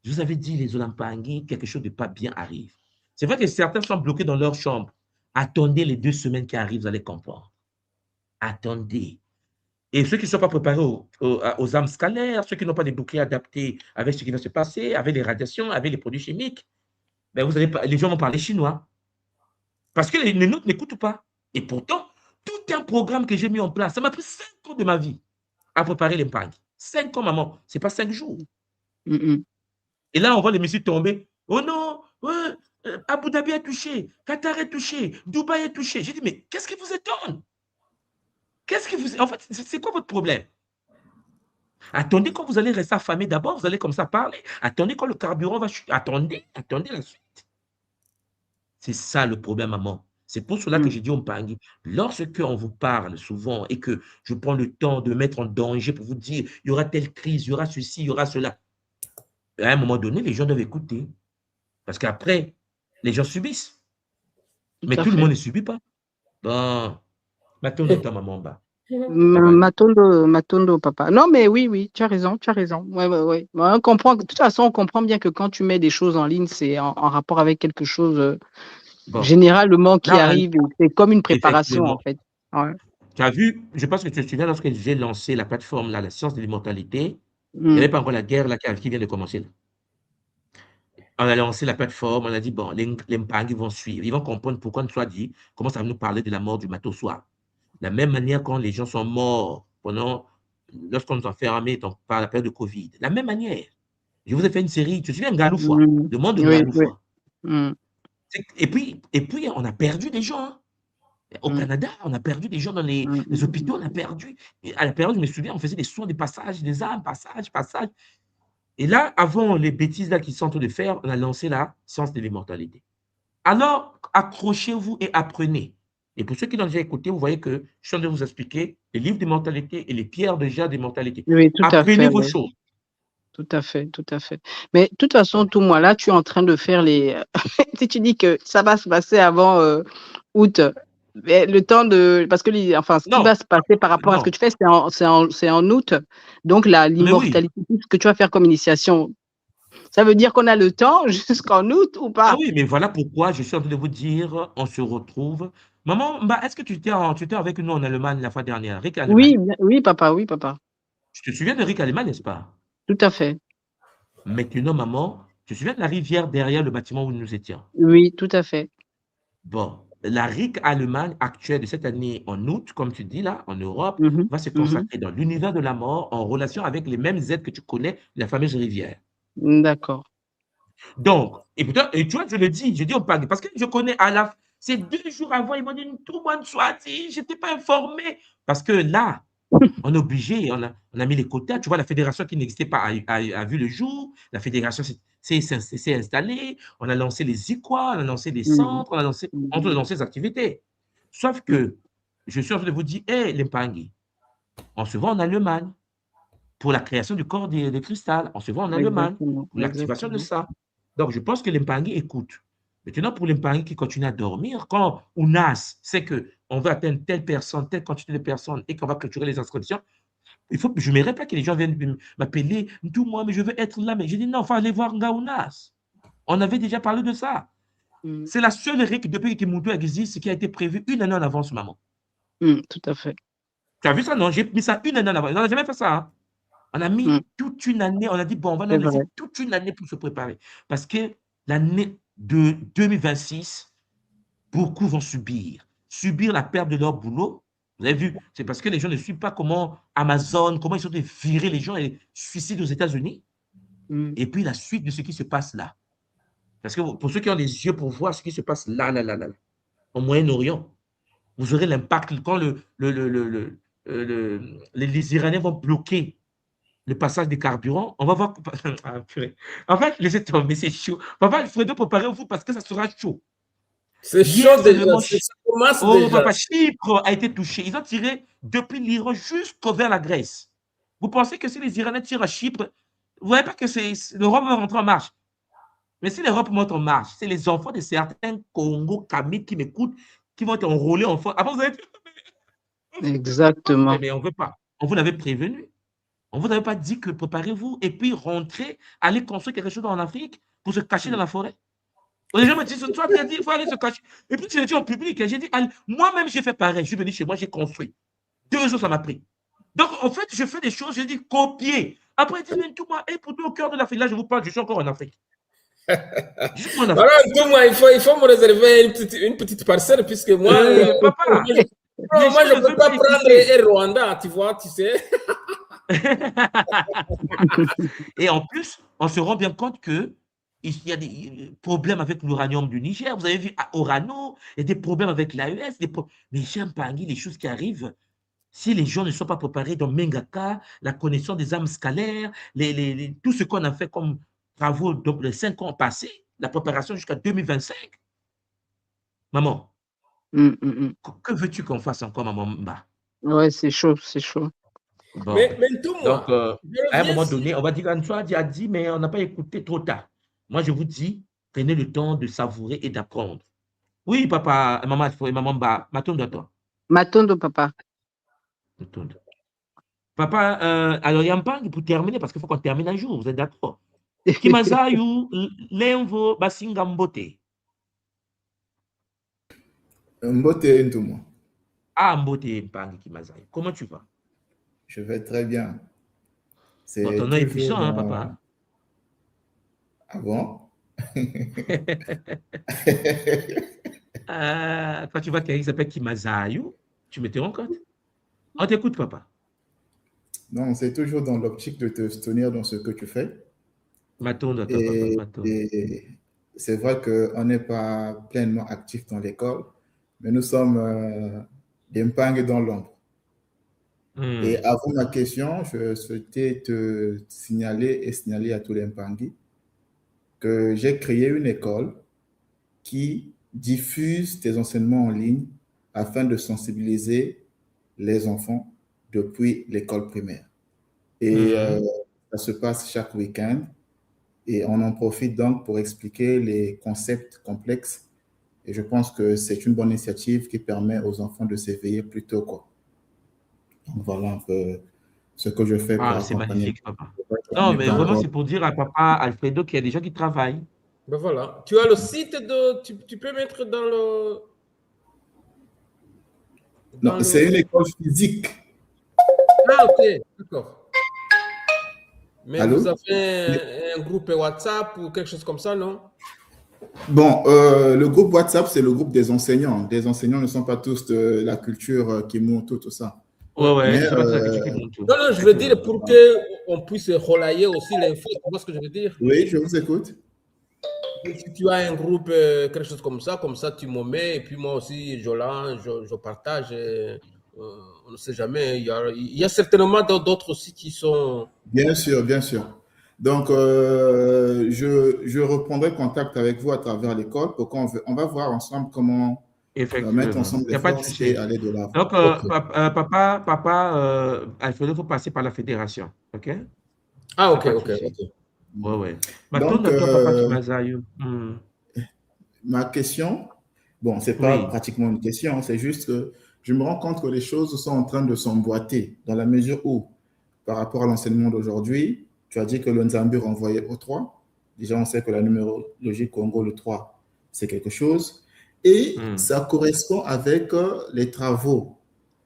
je vous avais dit, les Olampangui, quelque chose de pas bien arrive. C'est vrai que certains sont bloqués dans leur chambre. Attendez les 2 semaines qui arrivent, vous allez comprendre. Attendez. Et ceux qui ne sont pas préparés aux armes scalaires, ceux qui n'ont pas des boucliers adaptés avec ce qui va se passer, avec les radiations, avec les produits chimiques, ben les gens vont parler chinois. Parce que les nôtres n'écoutent pas. Et pourtant, tout un programme que j'ai mis en place, ça m'a pris 5 ans de ma vie à préparer l'épargne. 5 ans, maman. Ce n'est pas 5 jours. Et là, on voit les messieurs tomber. Oh non, ouais, Abu Dhabi est touché, Qatar est touché, Dubaï est touché. J'ai dit, mais qu'est-ce qui vous étonne? En fait, c'est quoi votre problème? Attendez quand vous allez rester affamé d'abord, vous allez comme ça parler. Attendez quand le carburant va chuter. Attendez la suite. C'est ça le problème, maman. C'est pour cela que j'ai dit au Mpangui, lorsque on vous parle souvent et que je prends le temps de mettre en danger pour vous dire, il y aura telle crise, il y aura ceci, il y aura cela. À un moment donné, les gens doivent écouter. Parce qu'après, les gens subissent. Mais tout le monde ne subit pas. Bon, maintenant, ta maman bas.
Matondo, papa. Non, mais oui, tu as raison. Ouais. On comprend, de toute façon, on comprend bien que quand tu mets des choses en ligne, c'est en rapport avec quelque chose généralement qui arrive. C'est comme une préparation, en fait. Ouais.
Tu as vu, je pense que tu te souviens, lorsque j'ai lancé la plateforme, là, la science de l'immortalité, il n'y avait pas encore la guerre là, qui vient de commencer. Là. On a lancé la plateforme, on a dit, bon, les Mpangui vont suivre, ils vont comprendre pourquoi nous soit dit, comment ça va nous parler de la mort du matin au soir. De la même manière, quand les gens sont morts lorsqu'on nous a fermés par la période de Covid, la même manière. Je vous ai fait une série, tu te souviens, Galoufa, le monde de Galoufa. Et puis, on a perdu des gens. Hein. Au Canada, on a perdu des gens dans les hôpitaux, on a perdu. Et à la période, je me souviens, on faisait des soins de passage, des âmes, passage. Et là, avant les bêtises là qu'ils sont en train de faire, on a lancé la science de l'immortalité. Alors, accrochez-vous et apprenez. Et pour ceux qui l'ont déjà écouté, vous voyez que je suis en train de vous expliquer les livres d'immortalité et les pierres déjà d'immortalité.
Oui, tout à fait.
Apprenez vos choses.
Tout à fait. Mais de toute façon, tout moi, là, tu es en train de faire les... si tu dis que ça va se passer avant août, le temps de... Parce que, ce qui va se passer par rapport à ce que tu fais, c'est en août. Donc, l'immortalité, ce que tu vas faire comme initiation, ça veut dire qu'on a le temps jusqu'en août ou pas?
Ah oui, mais voilà pourquoi je suis en train de vous dire, on se retrouve. Maman, est-ce que tu étais avec nous en Allemagne la fois dernière?
Oui, papa.
Tu te souviens de Rick Allemand, n'est-ce pas?
Tout à fait.
Maintenant, maman, tu te souviens de la rivière derrière le bâtiment où nous étions?
Oui, tout à fait.
Bon, la RIC Allemagne actuelle de cette année en août, comme tu dis là, en Europe,
Mhm,
va se
mhm.
consacrer dans l'univers de la mort en relation avec les mêmes aides que tu connais de la fameuse rivière.
D'accord.
Donc, et putain, et tu vois, je dis au pag, parce que je connais c'est 2 jours avant, ils m'ont dit, tout le monde soit dit, je n'étais pas informé. Parce que là, on est obligé, on a mis les quotas. Tu vois, la fédération qui n'existait pas a vu le jour. La fédération s'est installée. On a lancé les IQUA, on a lancé les
Mhm,
centres, on a lancé les activités. Sauf que, je suis en train de vous dire, hé, les Mpangui, on se voit en Allemagne pour la création du corps des cristal. On se voit en Allemagne
exactement,
pour l'activation de
exactement.
ça. Donc, je pense que les Mpangui écoutent. Maintenant, pour les Mpangui qui continuent à dormir, quand UNAS sait qu'on veut atteindre telle personne, telle quantité de personnes et qu'on va clôturer les inscriptions, je ne m'aimerais pas que les gens viennent m'appeler, tout moi, mais je veux être là. Mais j'ai dit non, il faut aller voir Ngaounas. On avait déjà parlé de ça.
Mm,
C'est la seule RIC depuis que Moutou existe qui a été prévue 1 année en avance, maman.
tout à fait.
Tu as vu ça, non? J'ai mis ça 1 année en avance. On n'a jamais fait ça. Hein? On a mis
Mm,
toute une année, on a dit, bon, on va
c'est
nous
vrai.
laisser toute une année pour se préparer. Parce que l'année de 2026, beaucoup vont subir la perte de leur boulot. Vous avez vu, c'est parce que les gens ne suivent pas comment Amazon, comment ils sont de virer les gens et les suicides aux États-Unis.
Mm,
Et puis la suite de ce qui se passe là. Parce que pour ceux qui ont les yeux pour voir ce qui se passe là, au Moyen-Orient, vous aurez l'impact quand les Iraniens vont bloquer le passage des carburants. On va voir. Ah, en fait, laissez tomber, c'est chaud. Papa, Alfredo, préparez-vous parce que ça sera chaud.
C'est
Hier,
chaud
c'est
déjà,
vraiment
ça
chaud.
commence
Oh,
déjà.
papa, Chypre a été touché. Ils ont tiré depuis l'Iran jusqu'au vers la Grèce. Vous pensez que si les Iraniens tirent à Chypre, vous ne voyez pas que l'Europe va rentrer en marche. Mais si l'Europe monte en marche, c'est les enfants de certains Congo, Kamit qui m'écoutent, qui vont être enrôlés en force. Après, vous allez dire,
Exactement.
mais on ne veut pas. On vous l'avait prévenu. On ne vous avait pas dit que préparez-vous et puis rentrez, allez construire quelque chose en Afrique pour se cacher dans la forêt. Les gens me disent, toi, tu as dit, il faut aller se cacher. Et puis, tu l'as dit en public. J'ai dit, moi-même, j'ai fait pareil. Je suis venu chez moi, j'ai construit. 2 jours, ça m'a pris. Donc, en fait, je fais des choses, je dis copier. Après, ils disent, mais tout moi, et pour au cœur de l'Afrique, là, je vous parle, je suis encore en Afrique. Je suis en Afrique.
Voilà, tout moi, il faut me réserver une petite parcelle, puisque moi,
Papa, les
moi,
gens
je
ne
ne peux
veulent
pas
pas
prendre
écouter.
Air Rwanda, tu vois, tu sais.
Et en plus, on se rend bien compte que il y a des problèmes avec l'uranium du Niger. Vous avez vu à Orano, il y a des problèmes avec l'AES. Mais j'aime pas les choses qui arrivent. Si les gens ne sont pas préparés dans Mengaka, la connexion des armes scalaires, tout ce qu'on a fait comme travaux donc les 5 ans passés, la préparation jusqu'à 2025. Maman,
Mm, mm, mm.
que veux-tu qu'on fasse encore, maman Mba?
Ouais, c'est chaud, c'est chaud.
Bon,
Mais tout
donc,
moi, je
à un
reviens
moment
sur...
donné, on va dire, Antoine a dit, mais on n'a pas écouté trop tard. Moi, je vous dis, prenez le temps de savourer et d'apprendre. Oui, papa, maman, Matondo, toi.
Matondo, papa.
Matondo. Papa, alors, Yampang, pour terminer, parce qu'il faut qu'on termine un jour, vous êtes d'accord? Kimazayu, Lenvo, Basinga Mbote.
Mbote Ntouma,
Ah, Mbote, Mpang, Kimazayu. Comment tu vas?
je vais très bien.
Bon, ton
C'est
nom est
toujours
puissant, hein,
dans...
papa?
Avant.
Quand tu vois quelqu'un qui s'appelle Kimazayu, tu me te rends compte? On t'écoute, papa.
Non, c'est toujours dans l'optique de te soutenir dans ce que tu fais.
Matondo, toi, papa,
Et,
Matondo.
et c'est vrai qu'on n'est pas pleinement actif dans l'école, mais nous sommes des mpingues dans l'ombre. Et avant ma question, je souhaitais te signaler et signaler à tous les mpingues que j'ai créé une école qui diffuse des enseignements en ligne afin de sensibiliser les enfants depuis l'école primaire. Et ça se passe chaque week-end. Et on en profite donc pour expliquer les concepts complexes. Et je pense que c'est une bonne initiative qui permet aux enfants de s'éveiller plus tôt, quoi. Donc voilà un peu ce que je fais pour
Ah, c'est
accompagner.
magnifique, papa. Non, mais vraiment, c'est pour dire à papa Alfredo qu'il y a des gens qui travaillent.
Ben voilà. Tu as le site de... Tu peux mettre dans le...
Non, c'est une école physique.
Ah, ok, d'accord. Mais
Allô?
vous avez un groupe WhatsApp ou quelque chose comme ça, non?
Bon, le groupe WhatsApp, c'est le groupe des enseignants. Les enseignants ne sont pas tous de la culture qui monte tout ça.
Ouais,
Mais,
c'est pas la culture qui monte.
Non, je veux dire pour qu'on puisse relayer aussi l'info, tu vois ce que je veux dire?
Oui, je vous écoute.
Si tu as un groupe, quelque chose comme ça tu me mets, et puis moi aussi, je partage. On ne sait jamais. Il y a certainement d'autres aussi qui sont...
Bien sûr, bien sûr. Donc, je reprendrai contact avec vous à travers l'école pour qu'on va voir ensemble comment mettre ensemble
Il n'y
les
a pas de
forces
souci.
et aller de l'avant.
Donc, papa, Alfredo, il faut passer par la fédération. OK?
Ah, ok.
Ouais.
Donc,
Papa Kimazayo.
ma question, bon, c'est pas pratiquement une question, c'est juste que je me rends compte que les choses sont en train de s'emboîter dans la mesure où, par rapport à l'enseignement d'aujourd'hui, tu as dit que le Nzambi renvoyait au 3. Déjà, on sait que la numérologie Congo, le 3, c'est quelque chose. Et ça correspond avec les travaux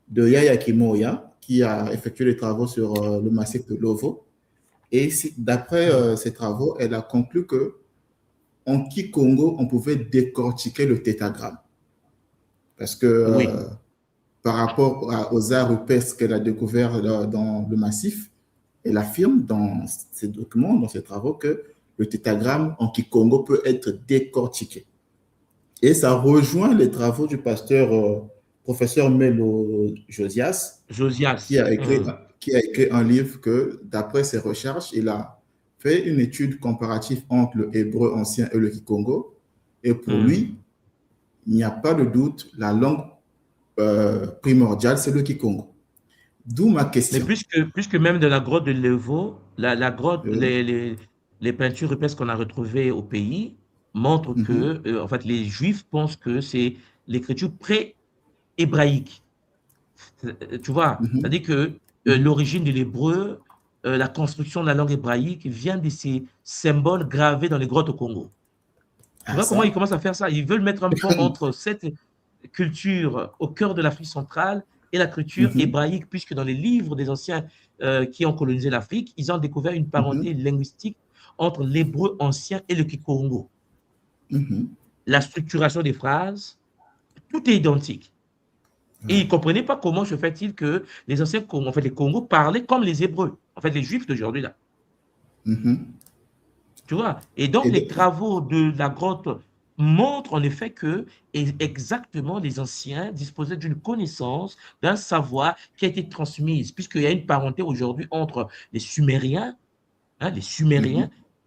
de Yaya Kimoya, qui a effectué les travaux sur le massif de Lovo. Et d'après ces travaux, elle a conclu que en Kikongo, on pouvait décortiquer le tétragramme. Parce que par rapport aux arts rupestres qu'elle a découverts dans le massif, elle affirme dans ses documents, dans ses travaux, que le tétragramme en Kikongo peut être décortiqué. Et ça rejoint les travaux du pasteur professeur Melo Josias, qui a écrit un livre que, d'après ses recherches, il a fait une étude comparative entre le hébreu ancien et le Kikongo. Et pour lui, il n'y a pas de doute, la langue primordiale, c'est le Kikongo. D'où ma question.
Mais puisque même de la grotte de Levo, la grotte, les peintures rupestres qu'on a retrouvées au pays montrent que, en fait, les Juifs pensent que c'est l'écriture pré-hébraïque. Tu vois, c'est-à-dire que l'origine de l'hébreu, la construction de la langue hébraïque vient de ces symboles gravés dans les grottes au Congo. Tu vois comment ils commencent à faire ça? Ils veulent mettre un pont entre cette culture au cœur de l'Afrique centrale et la culture hébraïque, puisque dans les livres des anciens qui ont colonisé l'Afrique, ils ont découvert une parenté linguistique entre l'hébreu ancien et le Kikongo. La structuration des phrases, tout est identique. Et ils ne comprenaient pas comment se fait-il que les anciens Congos, en fait, les Congos parlaient comme les Hébreux, en fait, les Juifs d'aujourd'hui là. Tu vois? Et donc, les travaux de la grotte montrent en effet que exactement les anciens disposaient d'une connaissance, d'un savoir qui a été transmise, puisqu'il y a une parenté aujourd'hui entre les Sumériens,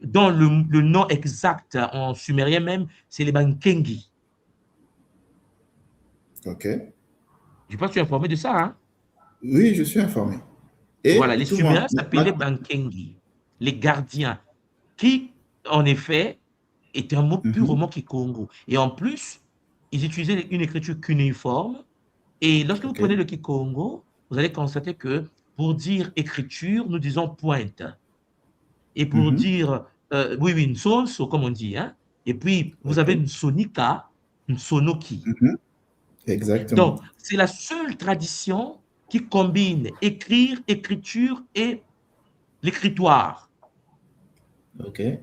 dont le nom exact en sumérien même, c'est les Bankengi.
Ok.
Je pense que tu es informé de ça, hein?
Oui, je suis informé. Et
voilà, les Sumériens s'appelaient Bankengi, les gardiens, qui, en effet, était un mot purement Kikongo. Et en plus, ils utilisaient une écriture cuneiforme. Et lorsque vous prenez le Kikongo, vous allez constater que pour dire écriture, nous disons pointe. Et pour dire, une sonso, comme on dit. Hein? Et puis, vous avez une sonika, une sonoki.
Exactement.
Donc, c'est la seule tradition qui combine écrire, écriture et l'écritoire.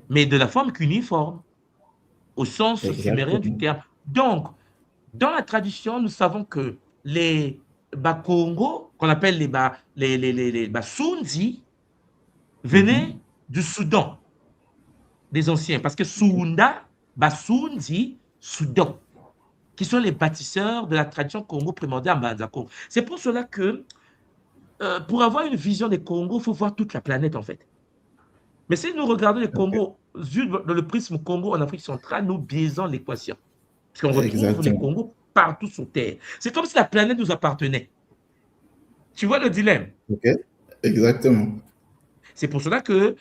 Mais de la forme cuneiforme, au sens sumérien du terme. Donc, dans la tradition, nous savons que les Bakongo, qu'on appelle les Basunzi, venaient du Soudan, des anciens, parce que Sounda, Basunzi, Soudan, qui sont les bâtisseurs de la tradition Congo primordiale Mbanzako. C'est pour cela que, pour avoir une vision des Congos, il faut voir toute la planète, en fait. Mais si nous regardons les Congos, vu dans le prisme Congo en Afrique centrale, nous biaisons l'équation. Parce qu'on retrouve les Congos partout sur Terre. C'est comme si la planète nous appartenait. Tu vois le dilemme?
Exactement.
C'est pour cela que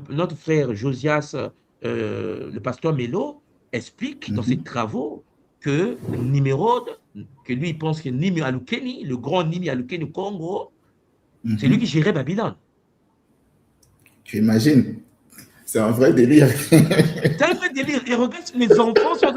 notre frère Josias, le pasteur Melo, explique dans ses travaux que Nimérode, que lui, il pense que Nimi Alukeni, le grand Nimi Alukeni au Congo, c'est lui qui gérait Babylone.
Tu imagines? C'est un vrai délire.
C'est un vrai délire. Et regarde, les enfants sont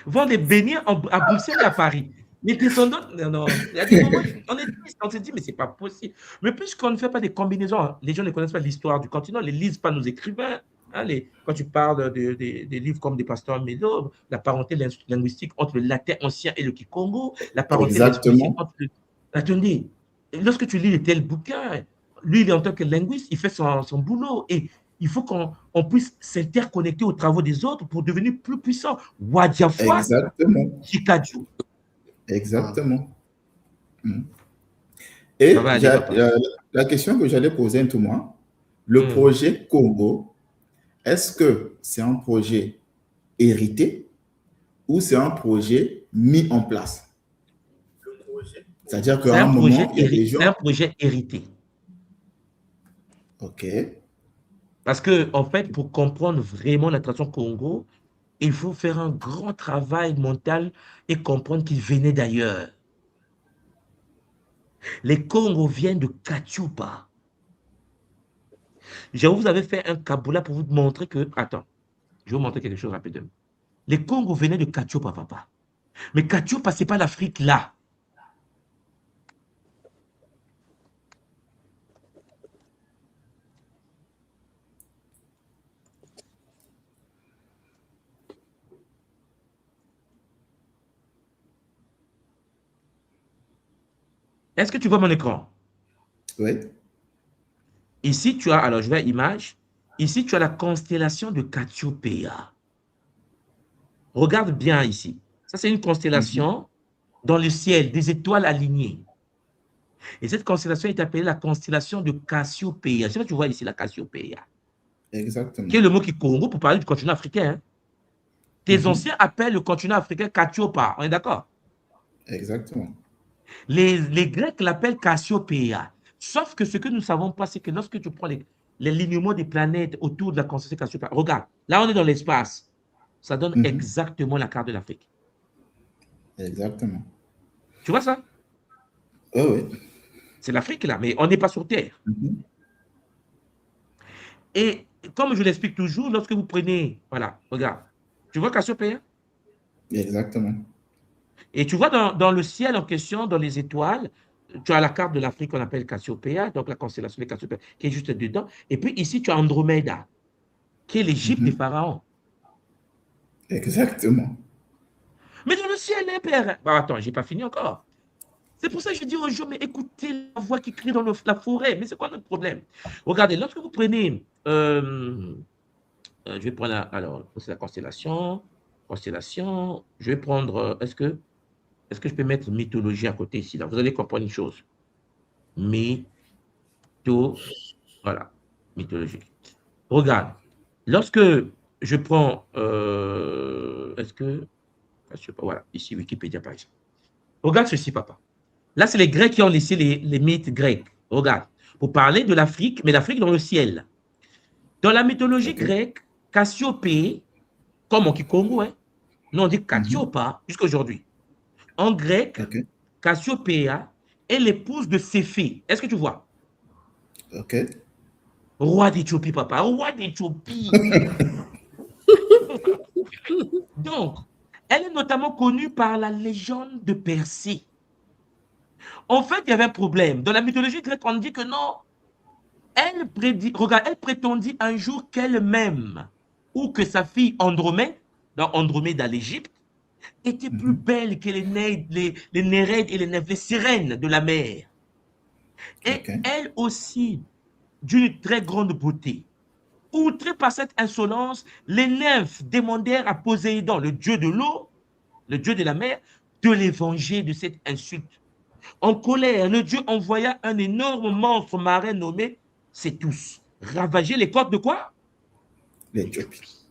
vont les bénir à Bruxelles et à Paris. Les descendants, non. Il y a des moments, on est triste, on se dit, mais c'est pas possible. Mais puisqu'on ne fait pas des combinaisons, hein, les gens ne connaissent pas l'histoire du continent, ils ne lisent pas nos écrivains. Hein, quand tu parles des livres comme des pasteurs Médo, la parenté linguistique entre le latin ancien et le Kikongo, la parenté linguistique entre le... Attendez, lorsque tu lis de tels bouquins, lui, il est en tant que linguiste, il fait son boulot. Et il faut qu'on puisse s'interconnecter aux travaux des autres pour devenir plus puissant. Wadiafwa, Chikadjou.
Exactement. Et la question que j'allais poser à tout le monde, le projet Congo, est-ce que c'est un projet hérité ou c'est un projet mis en place? C'est-à-dire qu'à un moment,
c'est un projet hérité.
OK.
Parce que, en fait, pour comprendre vraiment la tradition Congo, il faut faire un grand travail mental et comprendre qu'il venait d'ailleurs. Les Congos viennent de Kachupa. Je vous avais fait un Kaboula pour vous montrer que... Attends, je vais vous montrer quelque chose rapidement. Les Congos venaient de Kachupa, papa. Mais Kachupa, ce n'est pas l'Afrique là. Est-ce que tu vois mon écran?
Oui.
Ici, tu as, alors je vais à image. Ici, tu as la constellation de Cassiopeia. Regarde bien ici. Ça, c'est une constellation dans le ciel, des étoiles alignées. Et cette constellation est appelée la constellation de Cassiopeia. Je sais pas si tu vois ici la Cassiopeia.
Exactement.
Qui est le mot qui Congo pour parler du continent africain. Hein? Tes anciens appellent le continent africain Katiopa. On est d'accord?
Exactement.
Les Grecs l'appellent Cassiopeia. Sauf que ce que nous ne savons pas, c'est que lorsque tu prends l'alignement des planètes autour de la constellation Cassiopeia, regarde, là on est dans l'espace. Ça donne exactement la carte de l'Afrique.
Exactement.
Tu vois ça?
Oh, oui.
C'est l'Afrique là, mais on n'est pas sur Terre. Et comme je l'explique toujours, lorsque vous prenez, voilà, regarde, tu vois Cassiopeia?
Exactement.
Et tu vois dans le ciel en question, dans les étoiles, tu as la carte de l'Afrique qu'on appelle Cassiopeia, donc la constellation de Cassiopeia, qui est juste dedans. Et puis ici, tu as Andromeda, qui est l'Égypte des pharaons.
Exactement.
Mais dans le ciel, hein, père. Bon, attends, je n'ai pas fini encore. C'est pour ça que je dis aux gens, mais écoutez la voix qui crie dans la forêt. Mais c'est quoi notre problème? Regardez, lorsque vous prenez, je vais prendre, alors, c'est la constellation, je vais prendre, est-ce que je peux mettre mythologie à côté ici, là? Vous allez comprendre une chose. Voilà, mythologie. Regarde, lorsque je prends, est-ce que, je sais pas, voilà, ici, Wikipédia, par exemple. Regarde ceci, papa. Là, c'est les Grecs qui ont laissé les mythes grecs. Regarde, pour parler de l'Afrique, mais l'Afrique dans le ciel. Dans la mythologie grecque, Cassiopée, comme en Kikongo, hein, nous on dit Cassiopa jusqu'à aujourd'hui. En grec, Cassiopéia est l'épouse de Céphée. Est-ce que tu vois?
Ok.
Roi d'Éthiopie, papa. Roi d'Éthiopie. Donc, elle est notamment connue par la légende de Persée. En fait, il y avait un problème. Dans la mythologie grecque, on dit que non. Elle prétendit un jour qu'elle-même, ou que sa fille Andromède, dans Andromède à l'Égypte, était plus belle que les Néreides et les sirènes de la mer. Et elle aussi, d'une très grande beauté. Outrés par cette insolence, les nymphes demandèrent à Poséidon, le dieu de l'eau, le dieu de la mer, de les venger de cette insulte. En colère, le dieu envoya un énorme monstre marin nommé Cétus, ravager les côtes de quoi?
L'Éthiopie.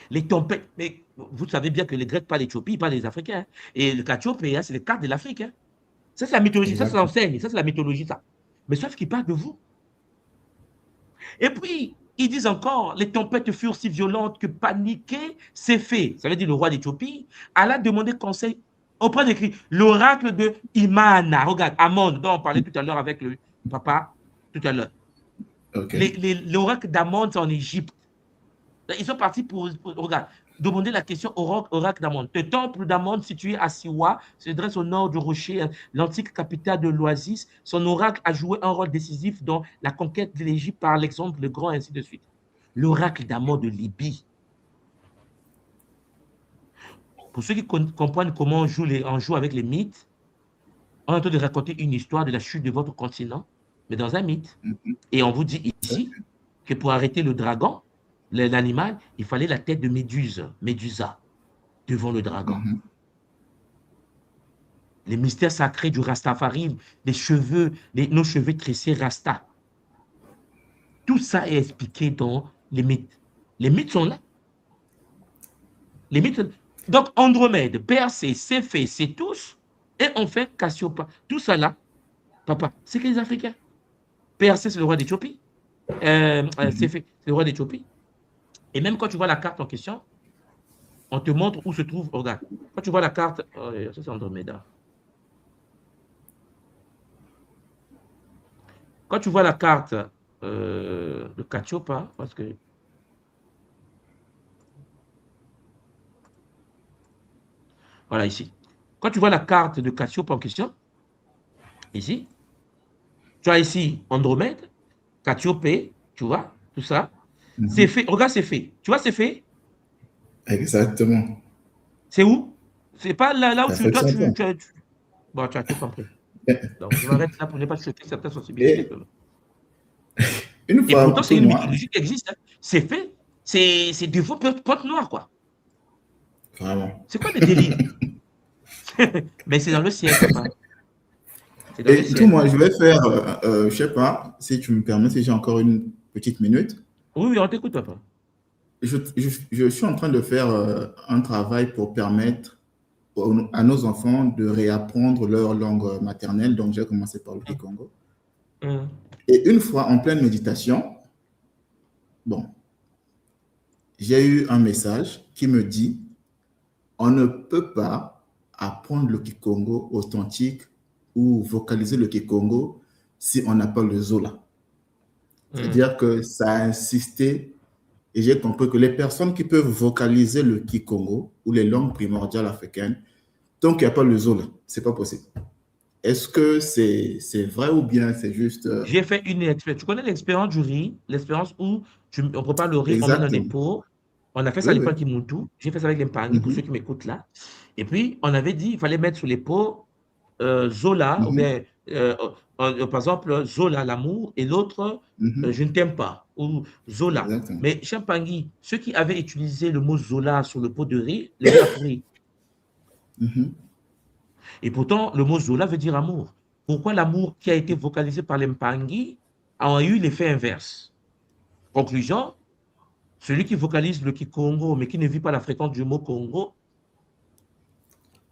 Les tempêtes. Mais vous savez bien que les Grecs parlent l'Éthiopie, ils parlent les Africains. Hein. Et le Cassiopéia, c'est les cartes de l'Afrique. Hein. Ça, c'est la mythologie. Exactement. Ça, c'est l'enseigne. Ça, c'est la mythologie, ça. Mais sauf qu'ils parlent de vous. Et puis, ils disent encore, les tempêtes furent si violentes que paniquer s'est fait. Ça veut dire le roi d'Éthiopie alla demander conseil auprès d'écrit l'oracle de Imana. Regarde, Amon, dont on parlait tout à l'heure avec le papa, tout à l'heure. Okay. L'oracle d'Amon, c'est en Égypte. Ils sont partis pour regarde, Demandez la question au oracle d'Amon. Le temple d'Amon, situé à Siwa, se dresse au nord du rocher, l'antique capitale de l'Oasis. Son oracle a joué un rôle décisif dans la conquête de l'Égypte par Alexandre le Grand, ainsi de suite. L'oracle d'Amon de Libye. Pour ceux qui comprennent comment on joue avec les mythes, on est en train de raconter une histoire de la chute de votre continent, mais dans un mythe. Et on vous dit ici que pour arrêter le dragon, l'animal, il fallait la tête de Médusa, devant le dragon. Les mystères sacrés du Rastafari, les cheveux, nos cheveux tressés Rasta. Tout ça est expliqué dans les mythes. Les mythes sont là. Les mythes. Donc, Andromède, Persée, Céphée, c'est tous. Et on fait Cassiopa. Tout ça là, papa, c'est que les Africains. Persée, c'est le roi d'Éthiopie. Céphée, c'est le roi d'Éthiopie. Et même quand tu vois la carte en question, on te montre où se trouve, regarde, quand tu vois la carte, ça c'est Andromeda. Quand tu vois la carte de Cassiopa, parce que voilà ici. Quand tu vois la carte de Cassiopa en question, ici, tu as ici Andromède, Cassiopée, tu vois, tout ça. C'est fait, regarde, c'est fait. Tu vois, c'est fait.
Exactement.
C'est où? C'est pas là où tu bon, tu as tout compris. Donc, je m'arrête là pour ne pas choquer certaines sensibilités.
Et
pourtant, c'est une mythologie qui existe. Hein. C'est fait. C'est du faux pote noir, quoi.
Vraiment.
C'est quoi le délire? Mais c'est dans le ciel, papa.
Et tout, moi, je vais faire, je sais pas, si tu me permets, si j'ai encore une petite minute.
Oui, on t'écoute, papa.
Je suis en train de faire un travail pour permettre à nos enfants de réapprendre leur langue maternelle. Donc, j'ai commencé par le Kikongo. Et une fois en pleine méditation, bon, j'ai eu un message qui me dit « On ne peut pas apprendre le Kikongo authentique ou vocaliser le Kikongo si on n'a pas le Zola. » C'est-à-dire que ça a insisté et j'ai compris que les personnes qui peuvent vocaliser le Kikongo ou les langues primordiales africaines, tant qu'il n'y a pas le Zola, ce n'est pas possible. Est-ce que c'est vrai ou bien c'est juste…
J'ai fait une expérience. Tu connais l'expérience du riz, l'expérience où on prépare le riz,
Exactement.
on met dans des pots. On a fait ça à l'époque Kimoutou. J'ai fait ça avec les Mpangui, pour ceux qui m'écoutent là. Et puis, on avait dit qu'il fallait mettre sur les pots Zola, ou bien, par exemple, Zola, l'amour, et l'autre, je ne t'aime pas, ou Zola.
Exactement.
Mais chez Mpangui, ceux qui avaient utilisé le mot Zola sur le pot de riz, le riz a pourri. Et pourtant, le mot Zola veut dire amour. Pourquoi l'amour qui a été vocalisé par les Mpangui a eu l'effet inverse? Conclusion, celui qui vocalise le Kikongo, mais qui ne vit pas la fréquence du mot Congo,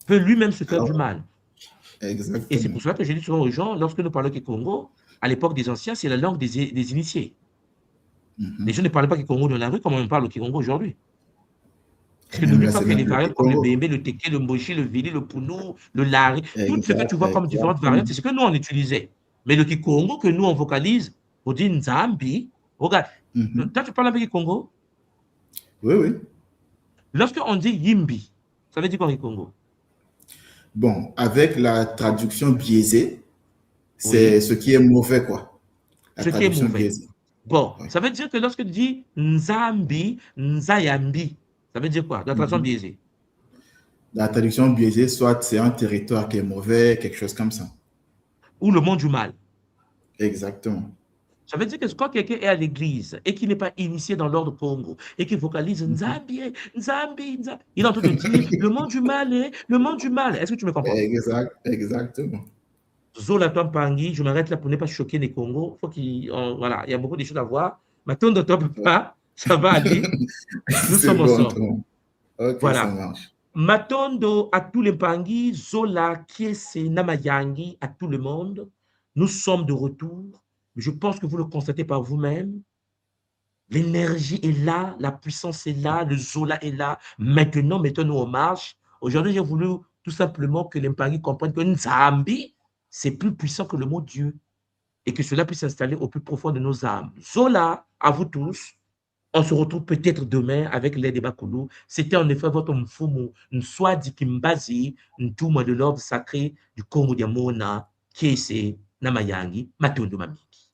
peut lui-même se faire du mal.
Exactement.
Et c'est pour cela que je dis souvent aux gens, lorsque nous parlons Kikongo, à l'époque des anciens, c'est la langue des initiés. Les gens ne parlaient pas Kikongo dans la rue comme on parle au Kikongo aujourd'hui. Parce que n'oublie pas que les variantes comme le Bémbé, le Teke, le Mboshi, le Vili, le Pounou, le Lari, tout ce que tu vois comme différentes variantes, c'est ce que nous on utilisait. Mais le Kikongo que nous on vocalise, on dit Nzambi, regarde, toi tu parles avec Kikongo?
Oui, oui.
Lorsqu'on dit Yimbi, ça veut dire quoi Kikongo?
Bon, avec la traduction biaisée, c'est ce qui est mauvais, quoi.
Ce qui est mauvais. Bon, ça veut dire que lorsque tu dis Nzambi, Nzayambi, ça veut dire quoi? La traduction biaisée.
La traduction biaisée, soit c'est un territoire qui est mauvais, quelque chose comme ça.
Ou le monde du mal.
Exactement.
Ça veut dire que quand quelqu'un est à l'église et qui n'est pas initié dans l'ordre Congo et qui vocalise Nzambi, Nzambi, Nzambi, il est en train de dire le monde du mal est le monde du mal. Est-ce que tu me comprends?
Exactement.
Zola Mpangui, je m'arrête là pour ne pas choquer les Congos. Voilà, il y a beaucoup de choses à voir. Maintenant, dans ton papa, ça va aller. Nous sommes ensemble.
Ok,
voilà.
Ça marche.
Matondo à tous les Mpangui, Zola, Kiese, Namayangi, à tout le monde. Nous sommes de retour. Je pense que vous le constatez par vous-même. L'énergie est là, la puissance est là, le Zola est là. Maintenant, mettons-nous en marche. Aujourd'hui, j'ai voulu tout simplement que les Mpangui comprennent que Nzambi, c'est plus puissant que le mot Dieu et que cela puisse s'installer au plus profond de nos âmes. Zola, à vous tous, On se retrouve peut-être demain avec les débats Kulu. C'était en effet votre mfumu, Nswadi Kimbazi, Ntuma de l'ordre sacré du Congo Diamona, Kese, Namayangi, Matundu Mamiki.